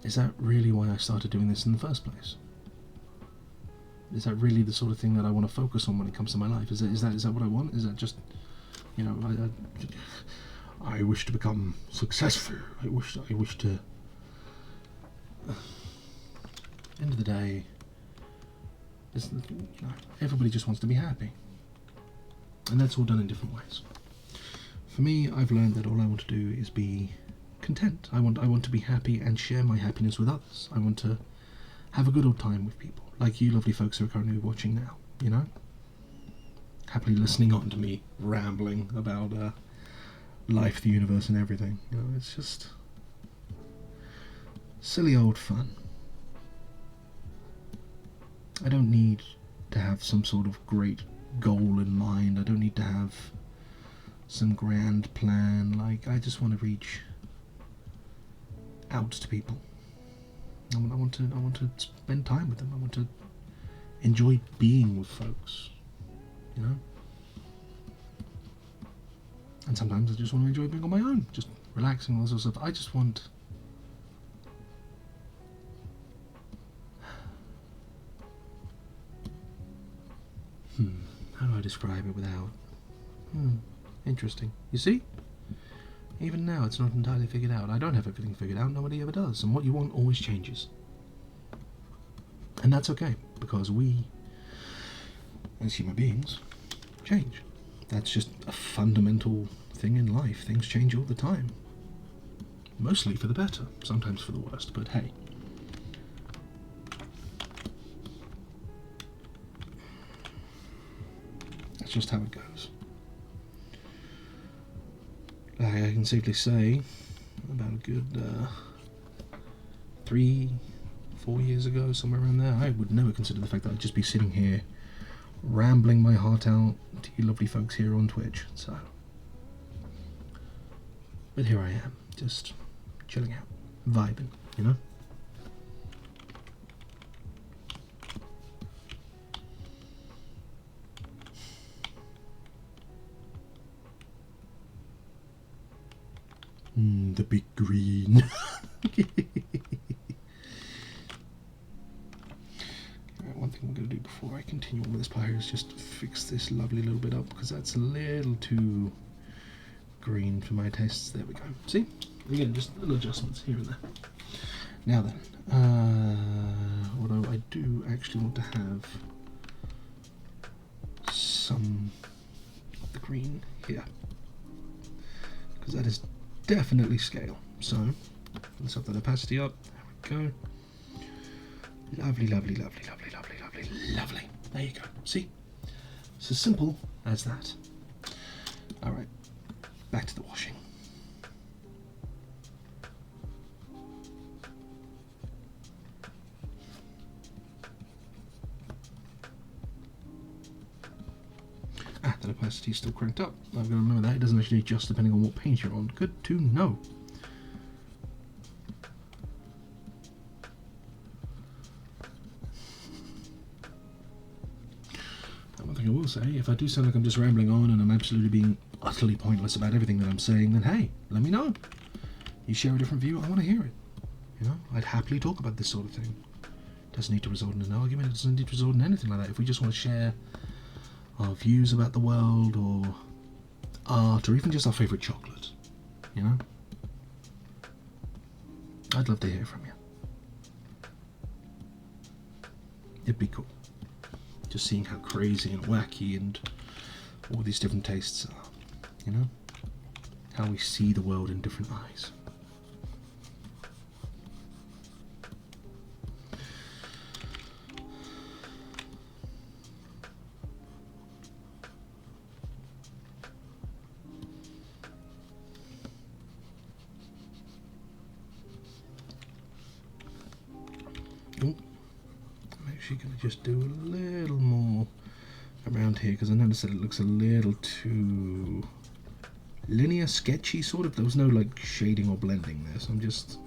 is that really why I started doing this in the first place? Is that really the sort of thing that I want to focus on when it comes to my life? Is that what I want? Is that just, I wish to become successful. I wish to. End of the day, everybody just wants to be happy, and that's all done in different ways. For me, I've learned that all I want to do is be content. I want to be happy and share my happiness with others. I want to have a good old time with people, like you lovely folks who are currently watching now. Happily listening on to me rambling about life, the universe, and everything. It's just silly old fun. I don't need to have some sort of great goal in mind. I don't need to have some grand plan. I just want to reach out to people. I want to spend time with them. I want to enjoy being with folks. And sometimes I just want to enjoy being on my own, just relaxing, all sorts of stuff. I just want how do I describe it without interesting. You see? Even now it's not entirely figured out. I don't have everything figured out, nobody ever does, and what you want always changes. And that's okay, because we, as human beings, change. That's just a fundamental thing in life. Things change all the time. Mostly for the better, sometimes for the worst, but hey. That's just how it goes. I can safely say, about a good 3-4 years ago, somewhere around there, I would never consider the fact that I'd just be sitting here rambling my heart out to you lovely folks here on Twitch. But here I am, just chilling out, vibing, The big green. One thing we're going to this pie here is just fix this lovely little bit up, because that's a little too green for my tastes. There we go. See? Again, just little adjustments here and there. Now then, although I do actually want to have some of the green here, because that is definitely scale. So let's up that opacity up. There we go. Lovely, lovely, lovely, lovely, lovely, lovely, lovely. There you go. See? It's as simple as that. Alright, back to the washing. That opacity is still cranked up. I've got to remember that. It doesn't actually adjust depending on what paint you're on. Good to know. One thing I will say, if I do sound like I'm just rambling on and I'm absolutely being utterly pointless about everything that I'm saying, then hey, let me know. You share a different view, I want to hear it. You know, I'd happily talk about this sort of thing. It doesn't need to result in an argument, it doesn't need to result in anything like that. If we just want to share our views about the world, or art, or even just our favourite chocolate, you know, I'd love to hear from you. It'd be cool. Just seeing how crazy and wacky and all these different tastes are, you know? How we see the world in different eyes. Oh. I'm actually going to just do a little more around here, because I noticed that it looks a little too linear, sketchy sort of. There was no like shading or blending there, so I'm just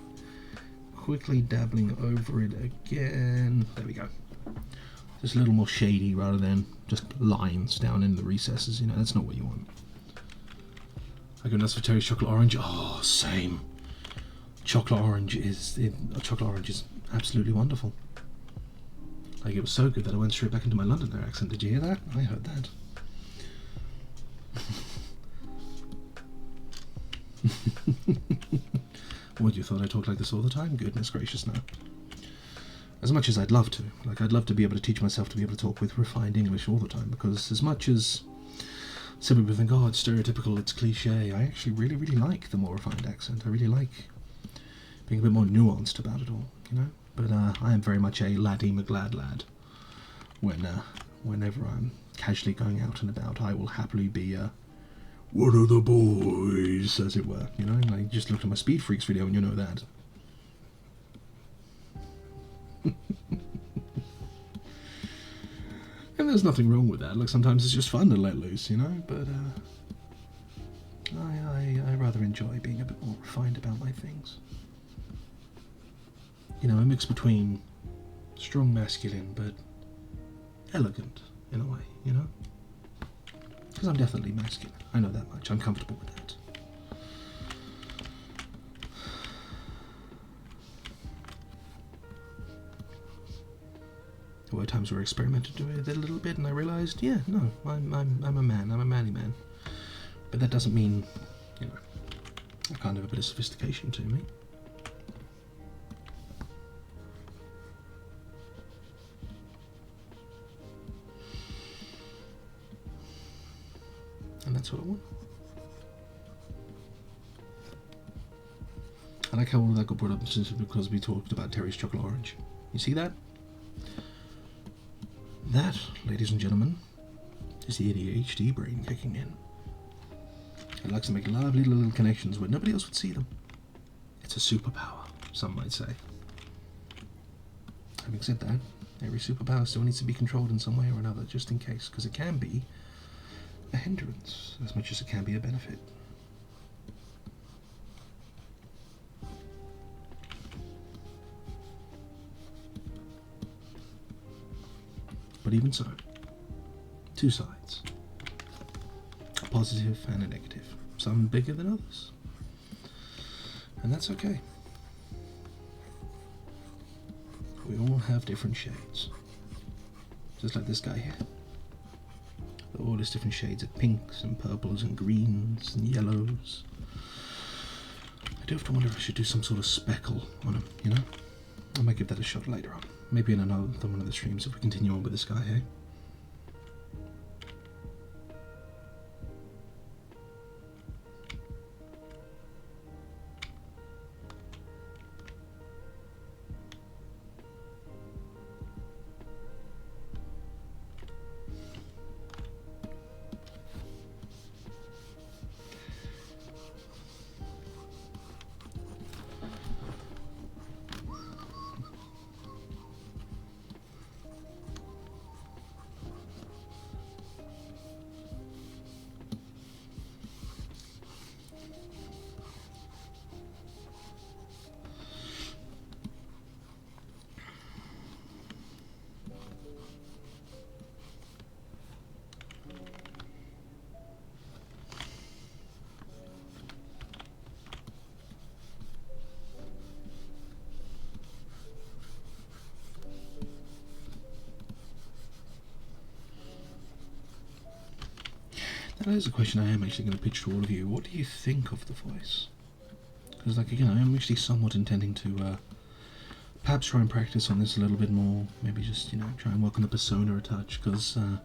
quickly dabbling over it again. There we go. Just a little more shady rather than just lines down in the recesses, you know, that's not what you want. I go nuts for Terry's chocolate orange. Oh, same. Chocolate orange is absolutely wonderful. Like, it was so good that I went straight back into my Londoner accent. Did you hear that? I heard that. What, you thought I talked like this all the time? Goodness gracious, no. As much as I'd love to. Like, I'd love to be able to teach myself to be able to talk with refined English all the time, because as much as some people think, oh, it's stereotypical, it's cliche, I actually really, really like the more refined accent. I really like being a bit more nuanced about it all, you know? But I am very much a laddie McGlad lad. Whenever I'm casually going out and about, I will happily be one of the boys, as it were. You know, I just looked at my Speed Freaks video and you know that. And there's nothing wrong with that. Like, sometimes it's just fun to let loose, you know. But I rather enjoy being a bit more refined about my things. You know, a mix between strong masculine but elegant in a way, you know? Because I'm definitely masculine, I know that much, I'm comfortable with that. There were times where I experimented with it a little bit and I realised, yeah, no, I'm a man, I'm a manly man. But that doesn't mean, you know, I can't have a bit of sophistication to me. And that's what I want. I like how all of that got brought up because we talked about Terry's chocolate orange. You see that? That, ladies and gentlemen, is the ADHD brain kicking in. It likes to make lovely little connections where nobody else would see them. It's a superpower, some might say. Having said that, every superpower still needs to be controlled in some way or another, just in case, because it can be a hindrance as much as it can be a benefit. But even so, two sides, a positive and a negative, some bigger than others, and that's okay. We all have different shades, just like this guy here. all these different shades of pinks and purples and greens and yellows. I do have to wonder if I should do some sort of speckle on them, you know? I might give that a shot later on. Maybe in another one of the streams if we continue on with this guy, eh? That is a question I am actually going to pitch to all of you. What do you think of the voice? Because, like, again, I am actually somewhat intending to perhaps try and practice on this a little bit more. Maybe just, you know, try and work on the persona a touch. Because, end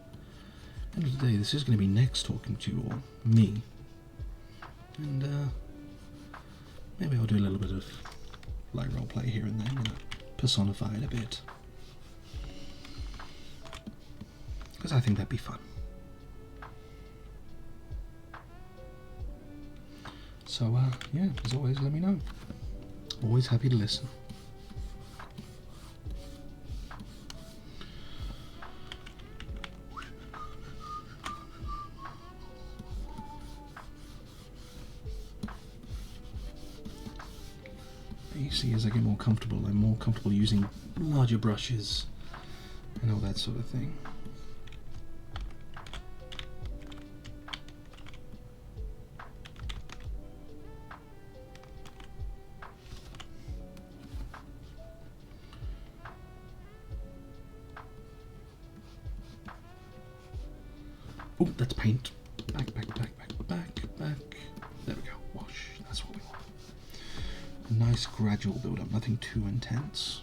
of the day, this is going to be Nex talking to you, or me. And, maybe I'll do a little bit of light roleplay here and there, you know, personify it a bit. Because I think that'd be fun. So, yeah, as always, let me know. Always happy to listen. You see, as I get more comfortable, I'm more comfortable using larger brushes and all that sort of thing. Oh, that's paint. Back. There we go. Wash. That's what we want. A nice gradual build-up. Nothing too intense.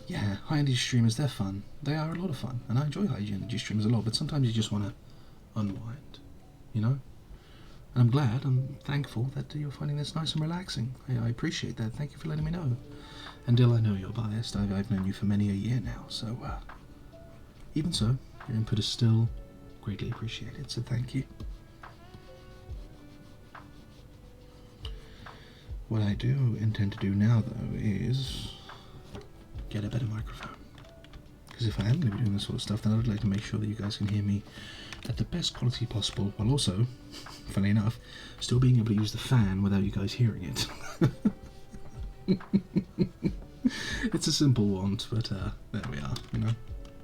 Yeah, high-energy streamers, they're fun. They are a lot of fun. And I enjoy high-energy streamers a lot, but sometimes you just want to unwind, you know? And I'm glad, I'm thankful that you're finding this nice and relaxing. I appreciate that. Thank you for letting me know. And Dill, I know you're biased. I've known you for many a year now, so even so, your input is still greatly appreciated, so thank you. What I do intend to do now, though, is get a better microphone. Because if I am going to be doing this sort of stuff, then I would like to make sure that you guys can hear me at the best quality possible, while also, funny enough, still being able to use the fan without you guys hearing it. It's a simple want, but there we are, you know.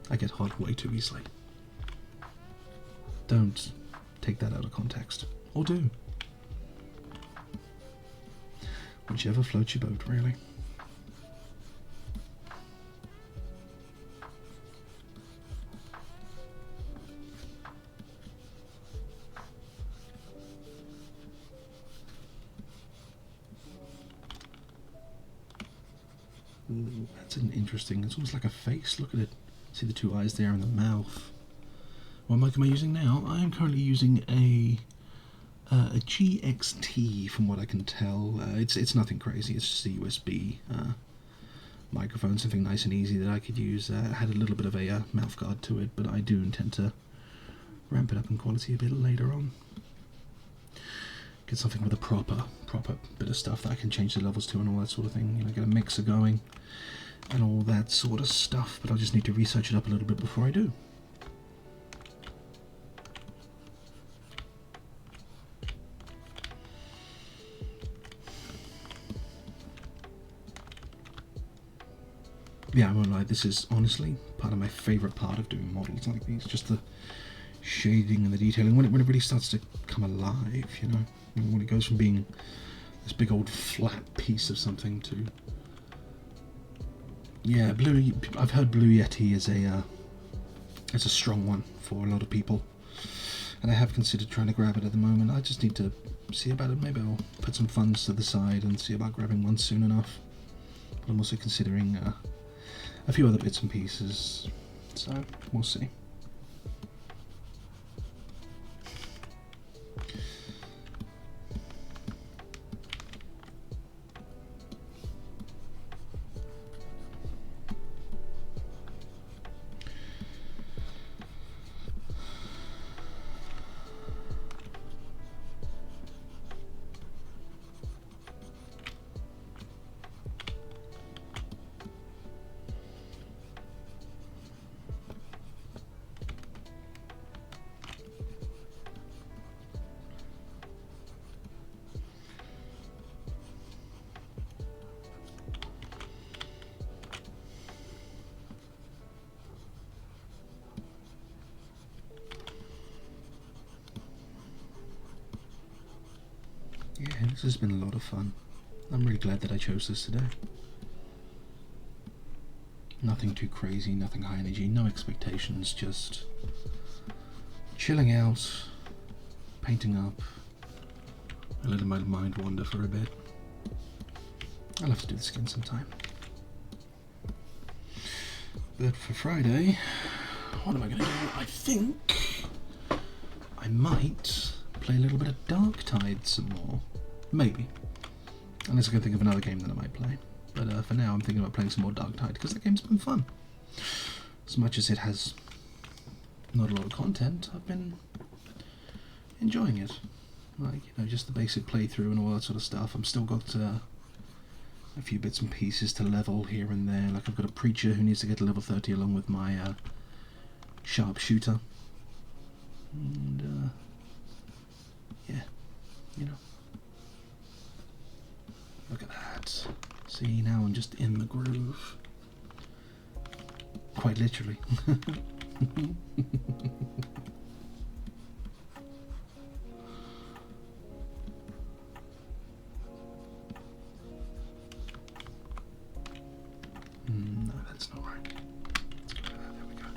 I get hot way too easily. Don't take that out of context. Or do. Whichever floats your boat, really. Ooh, that's an interesting, it's almost like a face, look at it. See the two eyes there and the mouth. What mic am I using now? I am currently using a GXT from what I can tell. It's nothing crazy, it's just a USB microphone, something nice and easy that I could use. Had a little bit of a mouth guard to it, but I do intend to ramp it up in quality a bit later on. Get something with a proper bit of stuff that I can change the levels to and all that sort of thing. You know, get a mixer going and all that sort of stuff, but I'll just need to research it up a little bit before I do. Yeah, I won't lie, this is honestly part of my favourite part of doing models like these, just the shading and the detailing, when it really starts to come alive, you know, when it goes from being this big old flat piece of something to. Yeah, Blue. I've heard Blue Yeti is a strong one for a lot of people, and I have considered trying to grab it at the moment. I just need to see about it. Maybe I'll put some funds to the side and see about grabbing one soon enough. But I'm also considering a few other bits and pieces, so we'll see. Yeah, this has been a lot of fun. I'm really glad that I chose this today. Nothing too crazy, nothing high energy, no expectations, just chilling out, painting up, and letting my mind wander for a bit. I'll have to do this again sometime. But for Friday, what am I going to do? I think I might play a little bit of Darktide some more. Maybe. Unless I can think of another game that I might play. But for now I'm thinking about playing some more Darktide because that game's been fun. As much as it has not a lot of content, I've been enjoying it. Like, you know, just the basic playthrough and all that sort of stuff. I've still got a few bits and pieces to level here and there. Like I've got a preacher who needs to get to level 30 along with my sharpshooter. And yeah, you know. Look at that. See, now I'm just in the groove. Quite literally. No, that's not right. Let's go there. There we go.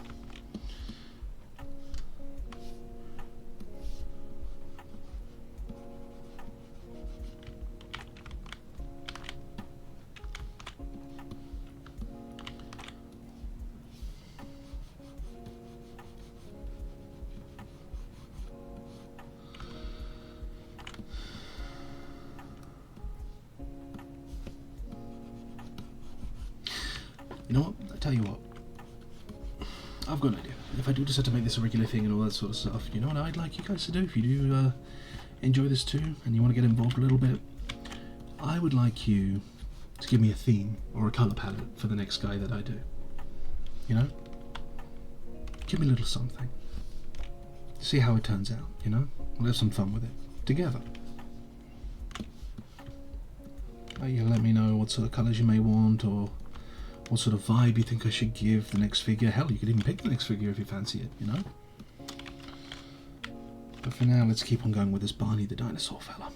You know what? I tell you what. I've got an idea. If I do decide to make this a regular thing and all that sort of stuff, you know what I'd like you guys to do? If you do enjoy this too and you want to get involved a little bit, I would like you to give me a theme or a colour palette for the next guy that I do. You know? Give me a little something. See how it turns out, you know? We'll have some fun with it. Together. You let me know what sort of colours you may want, or what sort of vibe you think I should give the next figure. Hell, you could even pick the next figure if you fancy it, you know? But for now, let's keep on going with this Barney the dinosaur fella.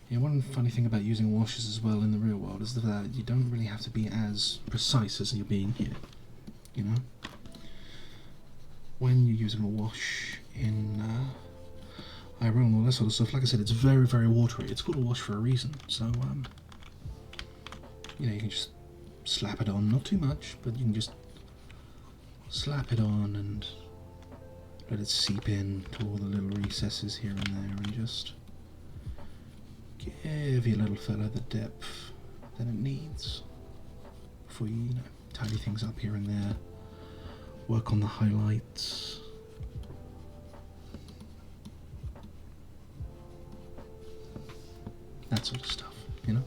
Yeah, one funny thing about using washes as well in the real world is that you don't really have to be as precise as you're being here, you know? When you're using a wash in Iron and all that sort of stuff, like I said, it's very, very watery. It's called a wash for a reason, so, you know, you can just slap it on, not too much, but you can just slap it on and let it seep in to all the little recesses here and there and just give your little fella the depth that it needs before you, you know, tidy things up here and there, work on the highlights. That sort of stuff, you know?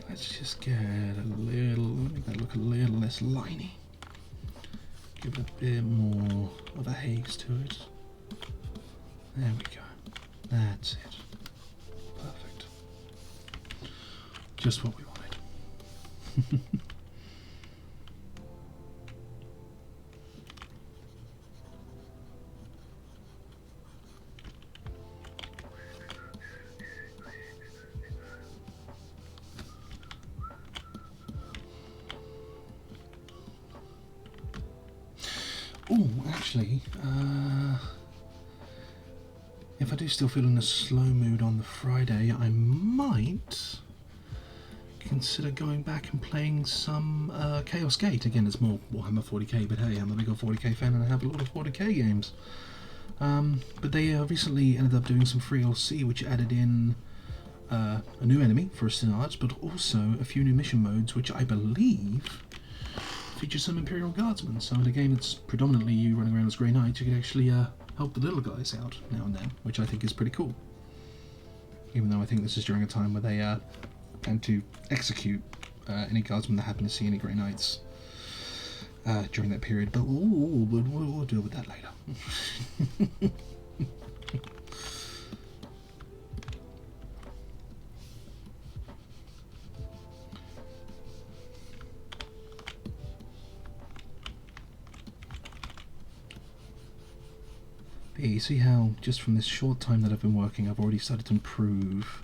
Let's just get a little, make that look a little less liney. Give it a bit more of a haze to it. There we go. That's it. Perfect. Just what we wanted. Oh, actually, if I do still feel in a slow mood on the Friday, I might consider going back and playing some Chaos Gate. Again, it's more Warhammer 40k, but hey, I'm a big old 40k fan and I have a lot of 40k games. But they recently ended up doing some free DLC, which added in a new enemy for a start, but also a few new mission modes, which I believe feature some Imperial Guardsmen. So in a game that's predominantly you running around as Grey Knights, you can actually help the little guys out now and then, which I think is pretty cool. Even though I think this is during a time where they plan to execute any Guardsmen that happen to see any Grey Knights during that period, but we'll deal with that later. Yeah, you see how just from this short time that I've been working, I've already started to improve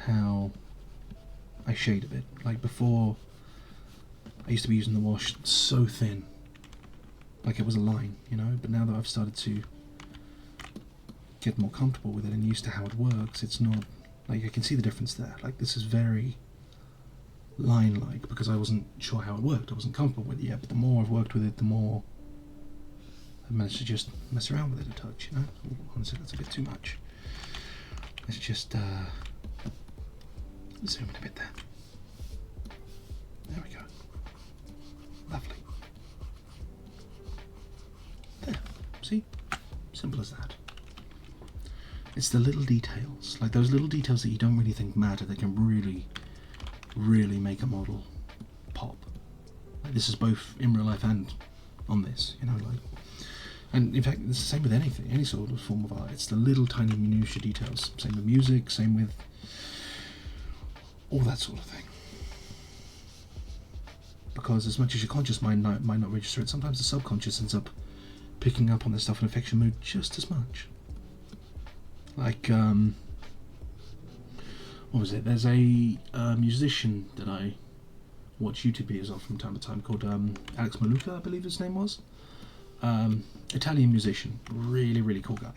how I shade a bit. Like before, I used to be using the wash so thin, like it was a line, you know, but now that I've started to get more comfortable with it and used to how it works, it's not, like I can see the difference there. Like this is very line-like because I wasn't sure how it worked, I wasn't comfortable with it yet, but the more I've worked with it, the more I managed to just mess around with it a touch, you know. Honestly, that's a bit too much. Let's just zoom in a bit there. There we go. Lovely. There. See? Simple as that. It's the little details, like those little details that you don't really think matter, that can really, really make a model pop. Like this is both in real life and on this, you know, like. And in fact, it's the same with anything, any sort of form of art. It's the little tiny minutiae details. Same with music, same with all that sort of thing. Because as much as your conscious mind might not register it, sometimes the subconscious ends up picking up on this stuff in affection mood just as much. Like, what was it? There's a musician that I watch YouTube videos of from time to time called Alex Maluka, I believe his name was. Italian musician, really, really cool guy.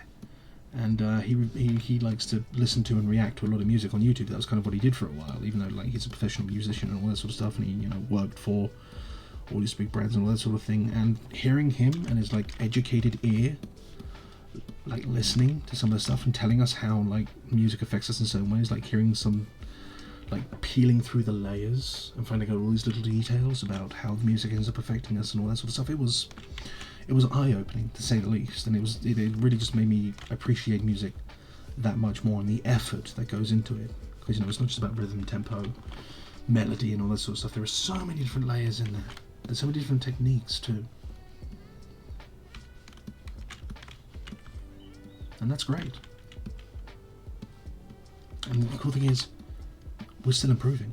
And he likes to listen to and react to a lot of music on YouTube. That was kind of what he did for a while, even though like he's a professional musician and all that sort of stuff, and he, you know, worked for all these big brands and all that sort of thing. And hearing him and his like educated ear, like listening to some of the stuff and telling us how like music affects us in certain ways, like hearing some, like peeling through the layers and finding out all these little details about how the music ends up affecting us and all that sort of stuff. It was eye-opening, to say the least, and it really just made me appreciate music that much more and the effort that goes into it. Because, you know, it's not just about rhythm, tempo, melody and all that sort of stuff. There are so many different layers in there. There's so many different techniques too. And that's great. And the cool thing is, we're still improving.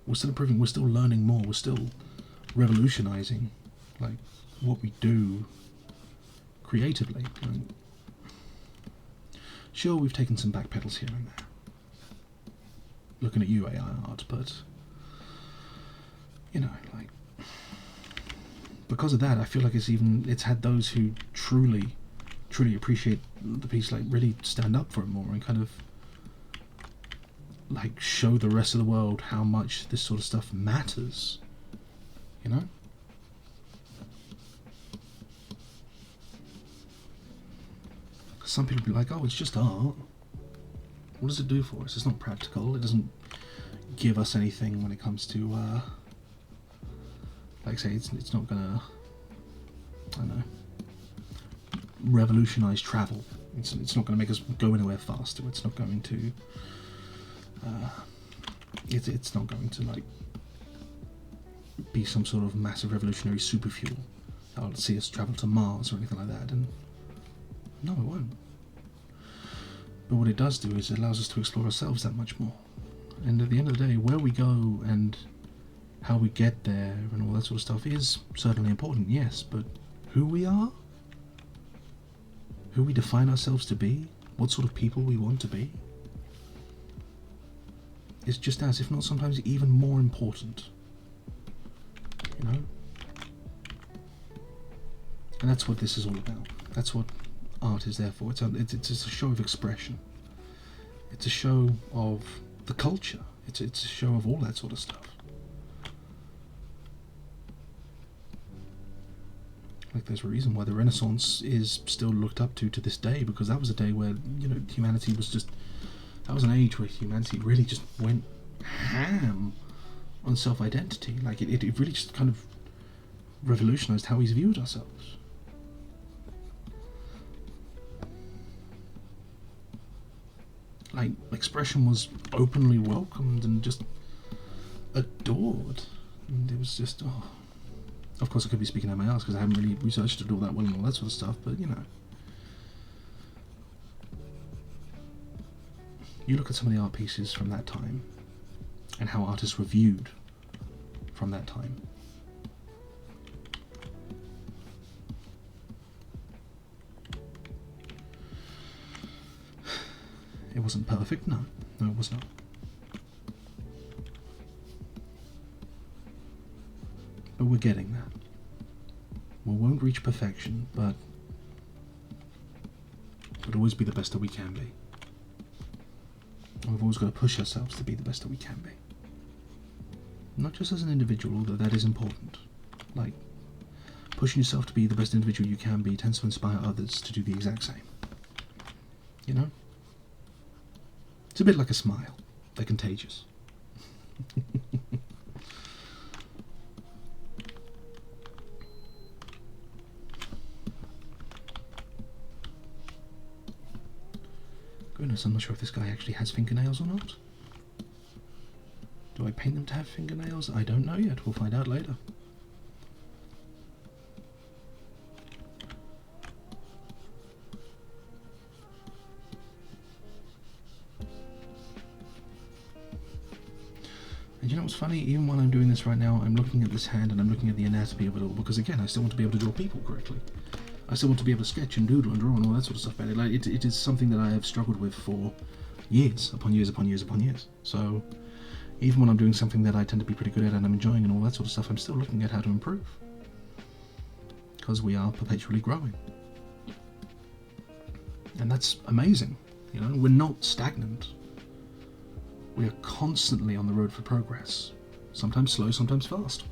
We're still improving, we're still learning more, we're still revolutionizing like what we do creatively. Like, sure, we've taken some back pedals here and there. Looking at you, AI art, but you know, like, because of that, I feel like it's had those who truly appreciate the piece, like, really stand up for it more and kind of like show the rest of the world how much this sort of stuff matters, you know? Some people be like, oh, it's just art. What does it do for us? It's not practical. It doesn't give us anything when it comes to, like I say, it's not gonna, I don't know, revolutionize travel. It's not gonna make us go anywhere faster. It's not going to, it's not going to like be some sort of massive revolutionary super fuel that'll see us travel to Mars or anything like that. And no, it won't. But what it does do is it allows us to explore ourselves that much more. And at the end of the day, where we go and how we get there and all that sort of stuff is certainly important, yes, but who we are, who we define ourselves to be, what sort of people we want to be, is just as, if not sometimes even more important, you know? And that's what this is all about. That's what art is there for. It's a show of expression. It's a show of the culture. It's a show of all that sort of stuff. Like, there's a reason why the Renaissance is still looked up to this day, because that was a day where, you know, humanity was just, that was an age where humanity really just went ham on self-identity. Like, it really just kind of revolutionized how we viewed ourselves. Like, expression was openly welcomed and just adored. And it was just, oh. Of course, I could be speaking out my ass because I haven't really researched it all that well and all that sort of stuff, but, you know. You look at some of the art pieces from that time and how artists were viewed from that time. It wasn't perfect, no. No, it was not. But we're getting there. We won't reach perfection, but we'll always be the best that we can be. And we've always got to push ourselves to be the best that we can be. Not just as an individual, although that is important. Like, pushing yourself to be the best individual you can be tends to inspire others to do the exact same. You know? It's a bit like a smile. They're contagious. Goodness, I'm not sure if this guy actually has fingernails or not. Do I paint them to have fingernails? I don't know yet. We'll find out later. And you know what's funny? Even while I'm doing this right now, I'm looking at this hand and I'm looking at the anatomy of it all, because again, I still want to be able to draw people correctly. I still want to be able to sketch and doodle and draw and all that sort of stuff about it. Like, it is something that I have struggled with for years upon years upon years upon years. So even when I'm doing something that I tend to be pretty good at and I'm enjoying and all that sort of stuff, I'm still looking at how to improve. Because we are perpetually growing. And that's amazing. You know, we're not stagnant. We are constantly on the road for progress. Sometimes slow, sometimes fast.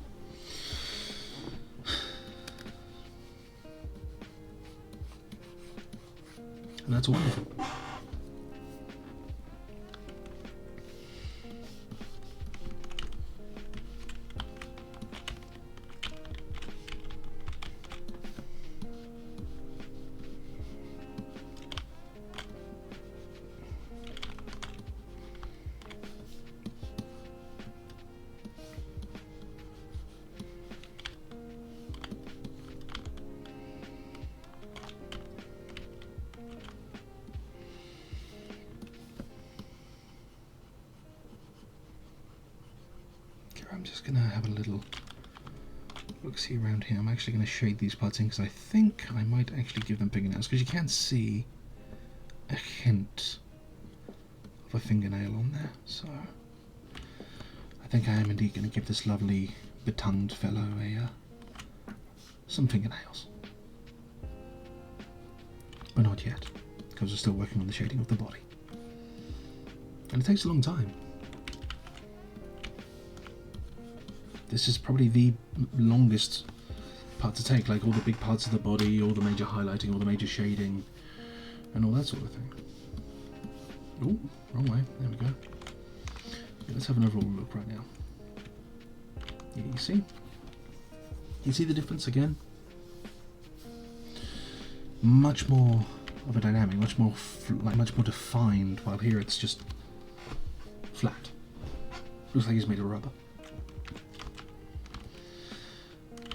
And that's wonderful. just going to have a little look-see around here. I'm actually going to shade these parts in because I think I might actually give them fingernails, because you can see a hint of a fingernail on there. So I think I am indeed going to give this lovely betongued fellow some fingernails. But not yet, because we're still working on the shading of the body. And it takes a long time. This is probably the longest part to take, like all the big parts of the body, all the major highlighting, all the major shading, and all that sort of thing. Ooh, wrong way. There we go. Yeah, let's have an overall look right now. Yeah, you see? You see the difference again? Much more of a dynamic, much more defined, while here it's just flat. Looks like he's made of rubber.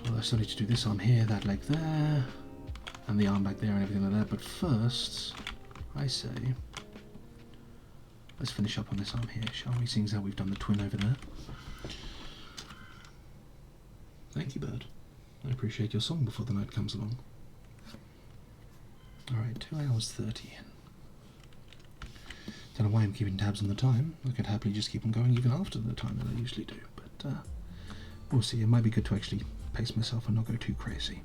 Well, I still need to do this arm here, that leg there, and the arm back there and everything like that, but first, I say, let's finish up on this arm here, shall we, seeing as how we've done the twin over there. Thank you, bird. I appreciate your song before the night comes along. Alright, 2 hours 30 in. Don't know why I'm keeping tabs on the time. I could happily just keep on going even after the time that I usually do, but we'll see. It might be good to actually pace myself and not go too crazy.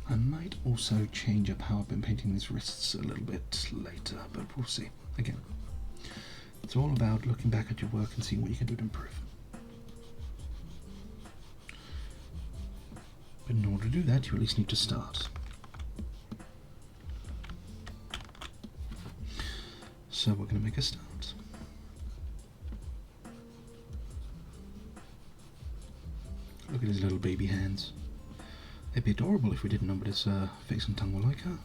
I might also change up how I've been painting these wrists a little bit later, but we'll see. Again, it's all about looking back at your work and seeing what you can do to improve. But in order to do that, you at least need to start. So we're going to make a start. Look at his little baby hands. They'd be adorable if we didn't know what his face and tongue were like, huh?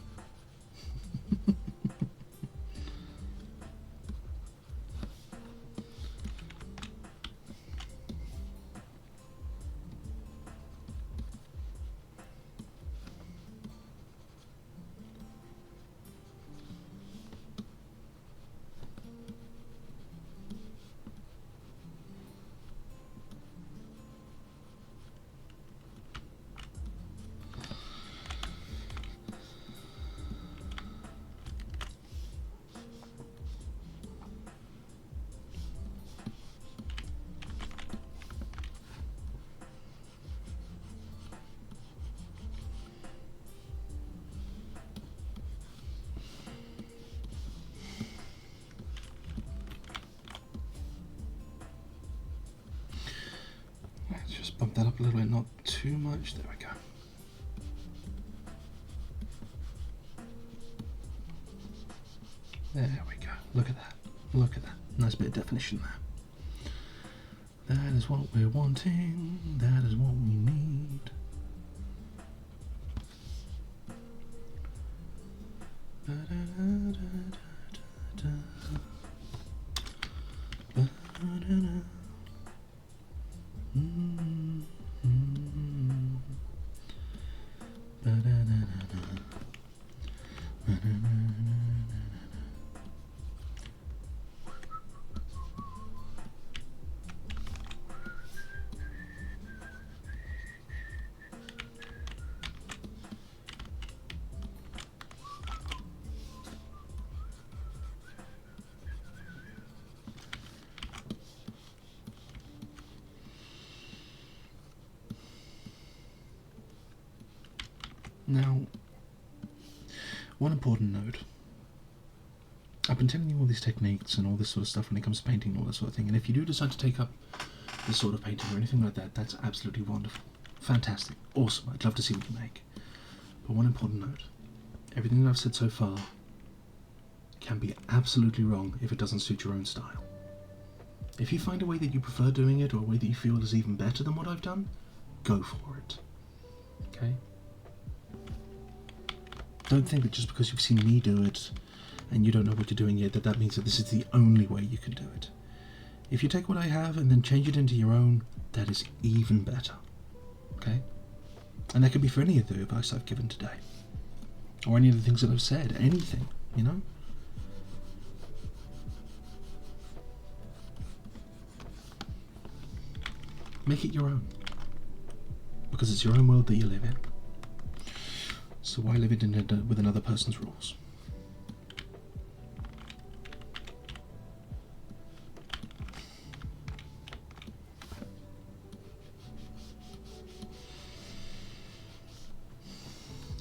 Bump that up a little bit, not too much. There we go. There we go. Look at that. Look at that. Nice bit of definition there. That is what we're wanting. That is what we need. Now, one important note. I've been telling you all these techniques and all this sort of stuff when it comes to painting and all that sort of thing, and if you do decide to take up this sort of painting or anything like that, that's absolutely wonderful. Fantastic. Awesome. I'd love to see what you make. But one important note. Everything that I've said so far can be absolutely wrong if it doesn't suit your own style. If you find a way that you prefer doing it or a way that you feel is even better than what I've done, go for it. Okay? Don't think that just because you've seen me do it and you don't know what you're doing yet, that means that this is the only way you can do it. If you take what I have and then change it into your own, that is even better. Okay? And that could be for any of the advice I've given today. Or any of the things that I've said. Anything, you know? Make it your own. Because it's your own world that you live in. So why live it with another person's rules?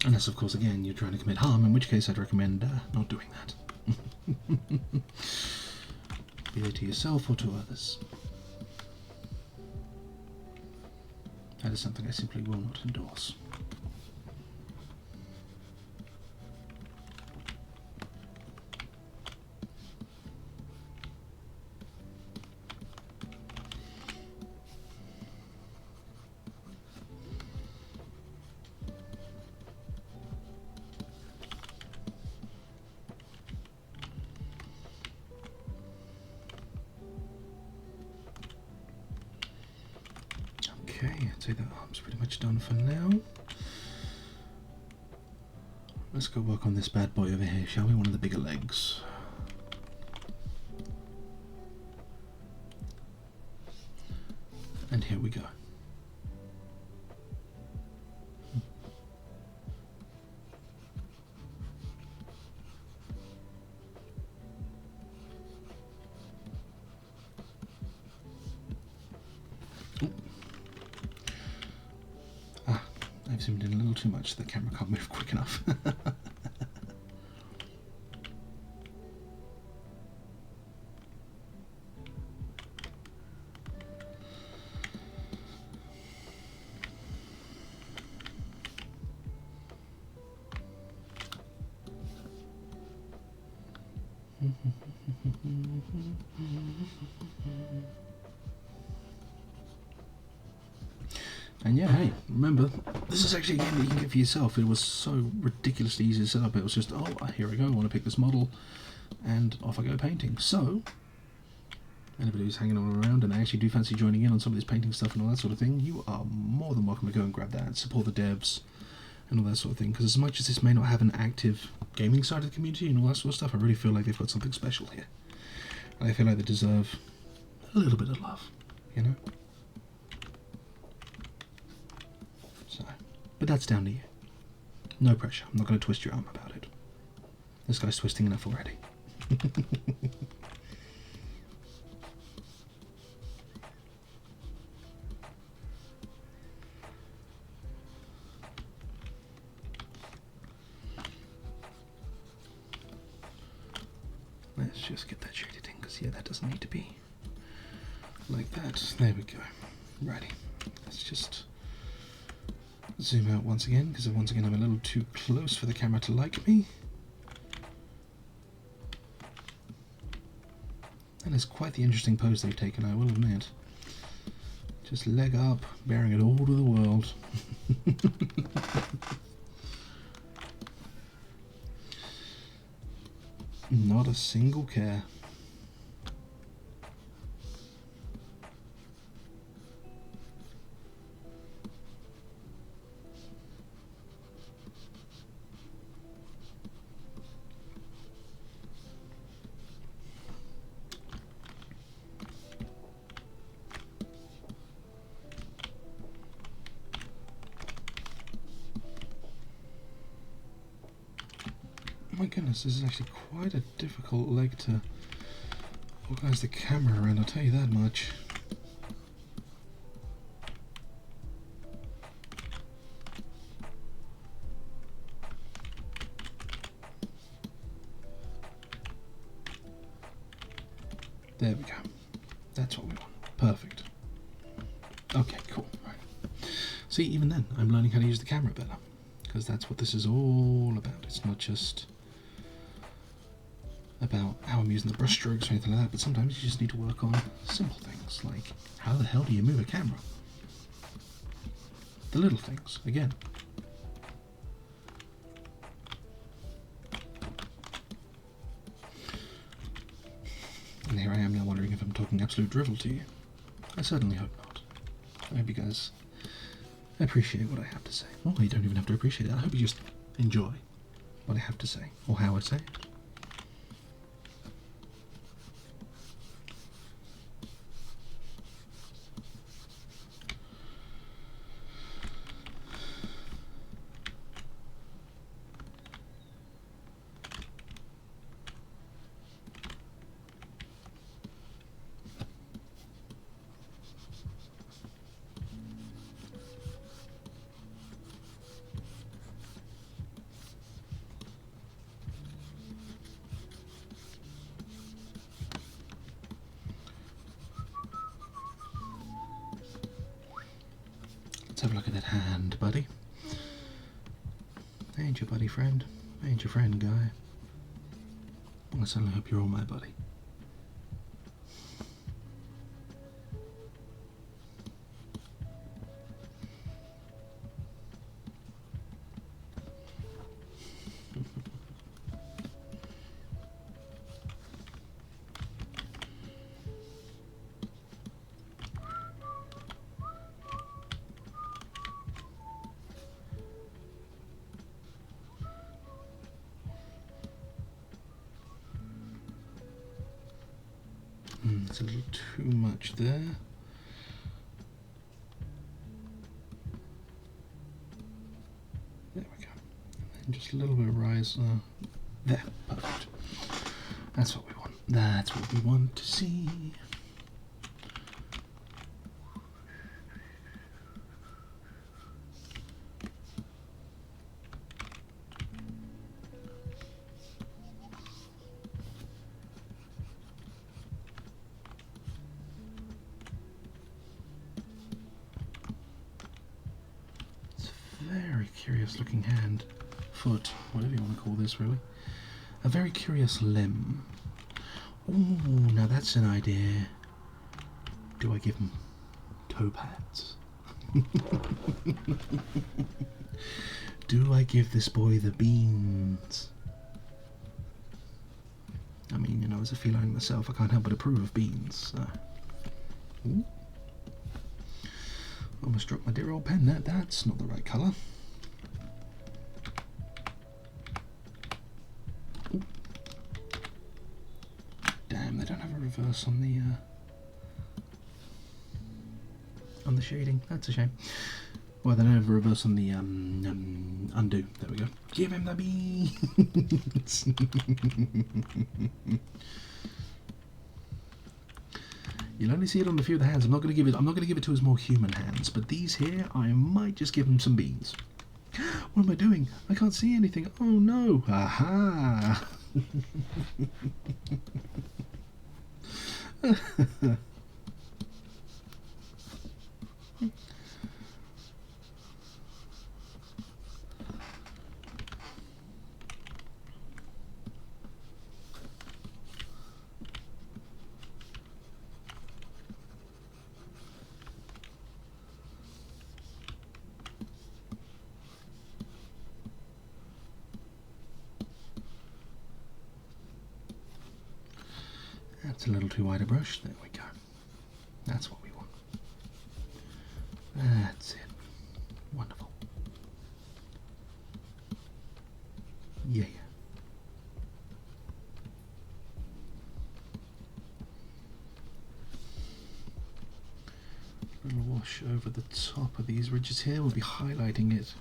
Unless, of course, again, you're trying to commit harm, in which case I'd recommend not doing that. Be it to yourself or to others. That is something I simply will not endorse. Okay, I'd say that arm's pretty much done for now. Let's go work on this bad boy over here, shall we? One of the bigger legs. And here we go. I've zoomed in a little too much, so the camera can't move quick enough. And yeah, hey, remember, this is actually a game that you can get for yourself. It was so ridiculously easy to set up. It was just, oh, here I go, I want to pick this model, and off I go painting. So, anybody who's hanging on around and actually do fancy joining in on some of this painting stuff and all that sort of thing, you are more than welcome to go and grab that, support the devs, and all that sort of thing. Because as much as this may not have an active gaming side of the community and all that sort of stuff, I really feel like they've got something special here. And I feel like they deserve a little bit of love, you know? But that's down to you. No pressure. I'm not going to twist your arm about it. This guy's twisting enough already. Let's just get that shaded in, because yeah, that doesn't need to be like that. There we go. Righty. Let's just zoom out once again, because once again I'm a little too close for the camera to like me. And it's quite the interesting pose they've taken, I will admit. Just leg up, bearing it all to the world. Not a single care. My goodness, this is actually quite a difficult leg to organise the camera around, I'll tell you that much. There we go. That's what we want. Perfect. Okay, cool. Right. See, even then, I'm learning how to use the camera better, because that's what this is all about. It's not just about how I'm using the brush strokes or anything like that, but sometimes you just need to work on simple things, like how the hell do you move a camera? The little things, again. And here I am now wondering if I'm talking absolute drivel to you. I certainly hope not. I hope you guys appreciate what I have to say. Well, you don't even have to appreciate it. I hope you just enjoy what I have to say, or how I say it. a look at that hand, buddy. Ain't your buddy friend? Ain't your friend, guy? I certainly hope you're all my buddy. It's a little too much there. There we go. And just a little bit of rise. There, perfect. That's what we want. That's what we want to see. Very curious looking hand, foot, whatever you want to call this really. A very curious limb. Ooh, now that's an idea. Do I give him toe pads? Do I give this boy the beans? I mean, you know, as a feline myself, I can't help but approve of beans. Ooh. Almost dropped my dear old pen. That's not the right colour. Ooh. Damn, they don't have a reverse on the shading. That's a shame. Well, they don't have a reverse on the undo. There we go. Give him the beans. You'll only see it on a few of the hands. I'm not going to give it to his more human hands, but these here, I might just give him some beans. What am I doing? I can't see anything. Oh no! Aha! That's a little too wide a brush. There we go. That's what we want. That's it. Wonderful. Yeah. A little wash over the top of these ridges here. We'll be highlighting it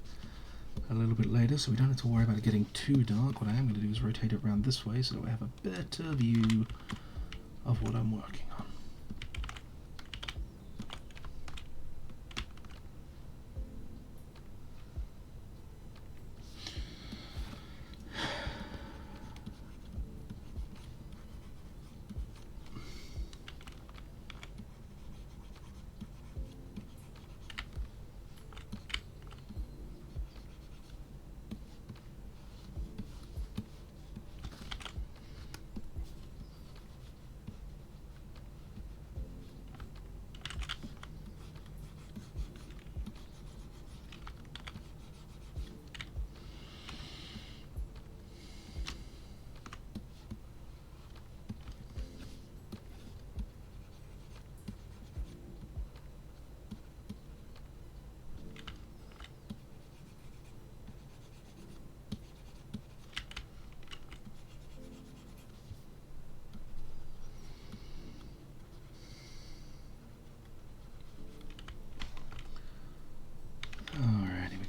a little bit later, so we don't have to worry about it getting too dark. What I am going to do is rotate it around this way so that we have a better view of what I'm working on.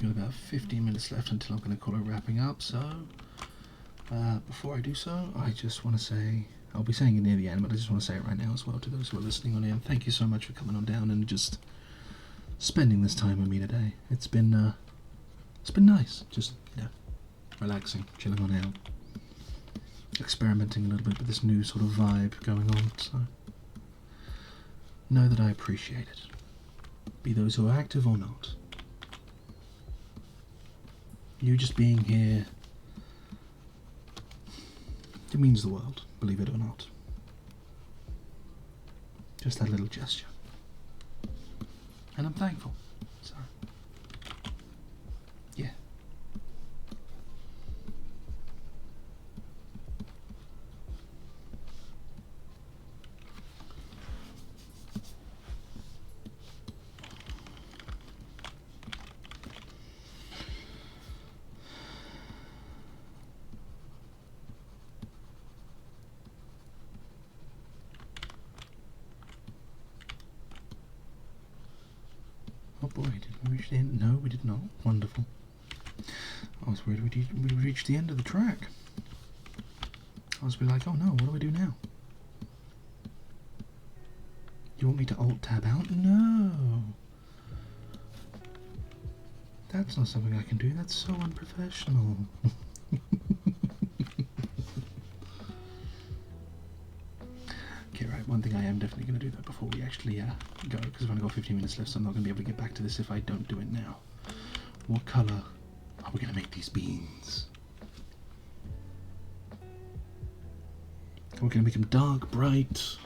We've got about 15 minutes left until I'm going to call it wrapping up, so before I do so, I just want to say, I'll be saying it near the end, but I just want to say it right now as well to those who are listening on in. Thank you so much for coming on down and just spending this time with me today. It's been nice, just, you know, relaxing, chilling on out, experimenting a little bit with this new sort of vibe going on, so know that I appreciate it, be those who are active or not. You just being here, it means the world, believe it or not. Just that little gesture. And I'm thankful. So, yeah. Oh boy, did we reach the end? No, we did not. Wonderful. I was worried we'd reached the end of the track. I was like, oh no, what do I do now? You want me to Alt-Tab out? No! That's not something I can do. That's so unprofessional. Okay, right, one thing I am definitely going to do though before we actually go, because I've only got 15 minutes left, so I'm not going to be able to get back to this if I don't do it now. What colour are we going to make these beans? We're going to make them dark, bright.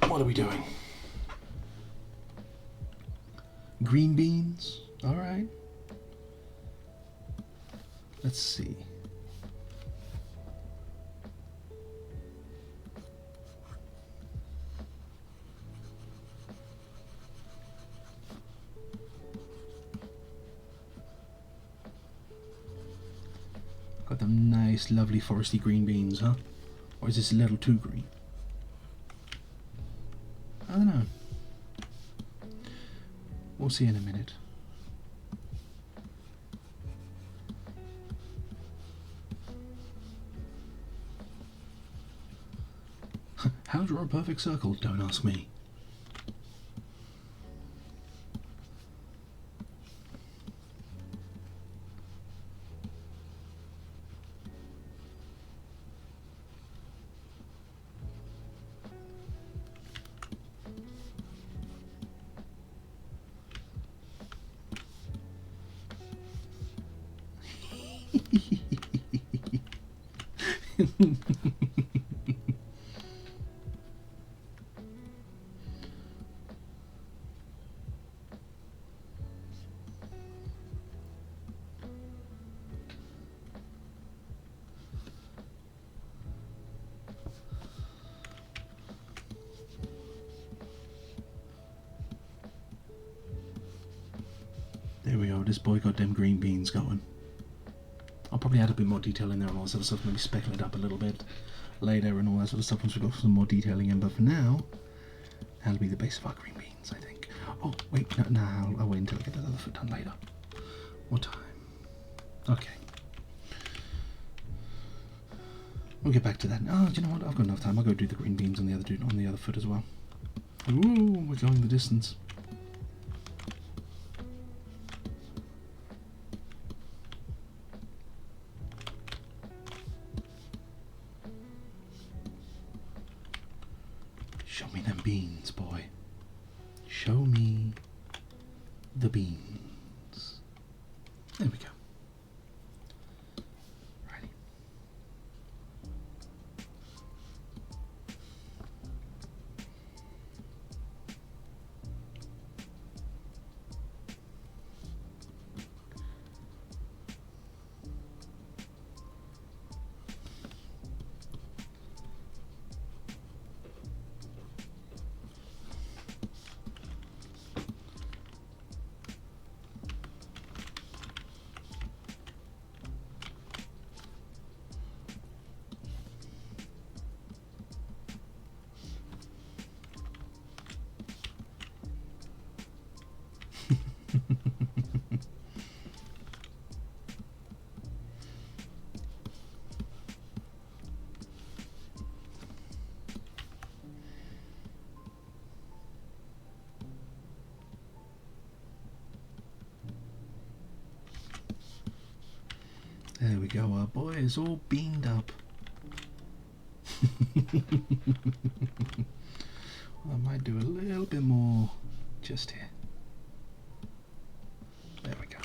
What are we doing? Green beans? Alright. Let's see. Got them nice, lovely foresty green beans, huh? Or is this a little too green? I don't know. We'll see in a minute. How to draw a perfect circle? Don't ask me. There we go, this boy got them green beans going. I'll probably add a bit more detail in there and all that sort of stuff, maybe speckle it up a little bit later and all that sort of stuff once we've got some more detailing in, but for now, that'll be the base of our green beans, I think. Oh, wait, no, I'll wait until I get that other foot done later. What time? Okay. We'll get back to that. Oh, do you know what? I've got enough time. I'll go do the green beans on the other foot as well. Ooh, we're going the distance. Show me them beans, boy. Show me the beans. There we go. Righty. There we go, our boy is all beamed up. Well, I might do a little bit more just here. There we go.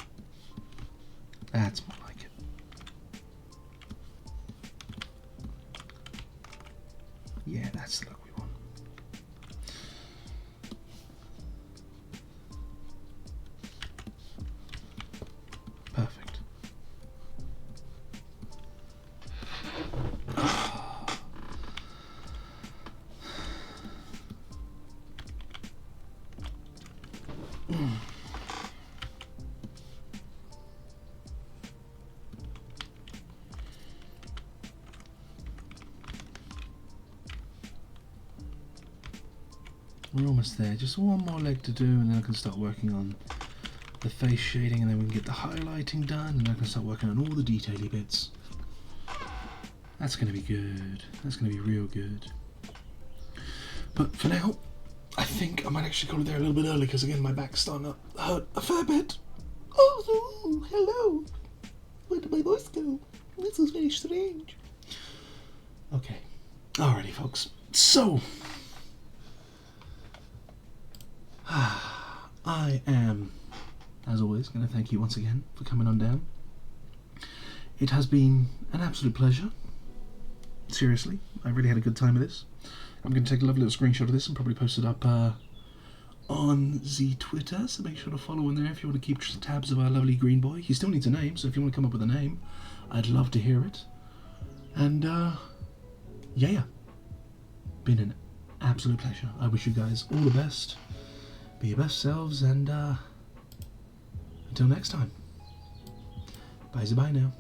That's more like it. Yeah, that's the look we want. Perfect. We're almost there, just one more leg to do and then I can start working on the face shading and then we can get the highlighting done and I can start working on all the detaily bits. That's going to be good, that's going to be real good. But for now, I think I might actually call it there a little bit early because again my back's starting to hurt a fair bit. Oh, hello! Where did my voice go? This is very strange. Okay, alrighty folks, so I am, as always, going to thank you once again for coming on down. It has been an absolute pleasure. Seriously, I really had a good time with this. I'm going to take a lovely little screenshot of this and probably post it up on the Twitter, so make sure to follow in there if you want to keep tabs of our lovely green boy. He still needs a name, so if you want to come up with a name, I'd love to hear it. And, yeah, been an absolute pleasure. I wish you guys all the best. Be your best selves, and until next time, bye now.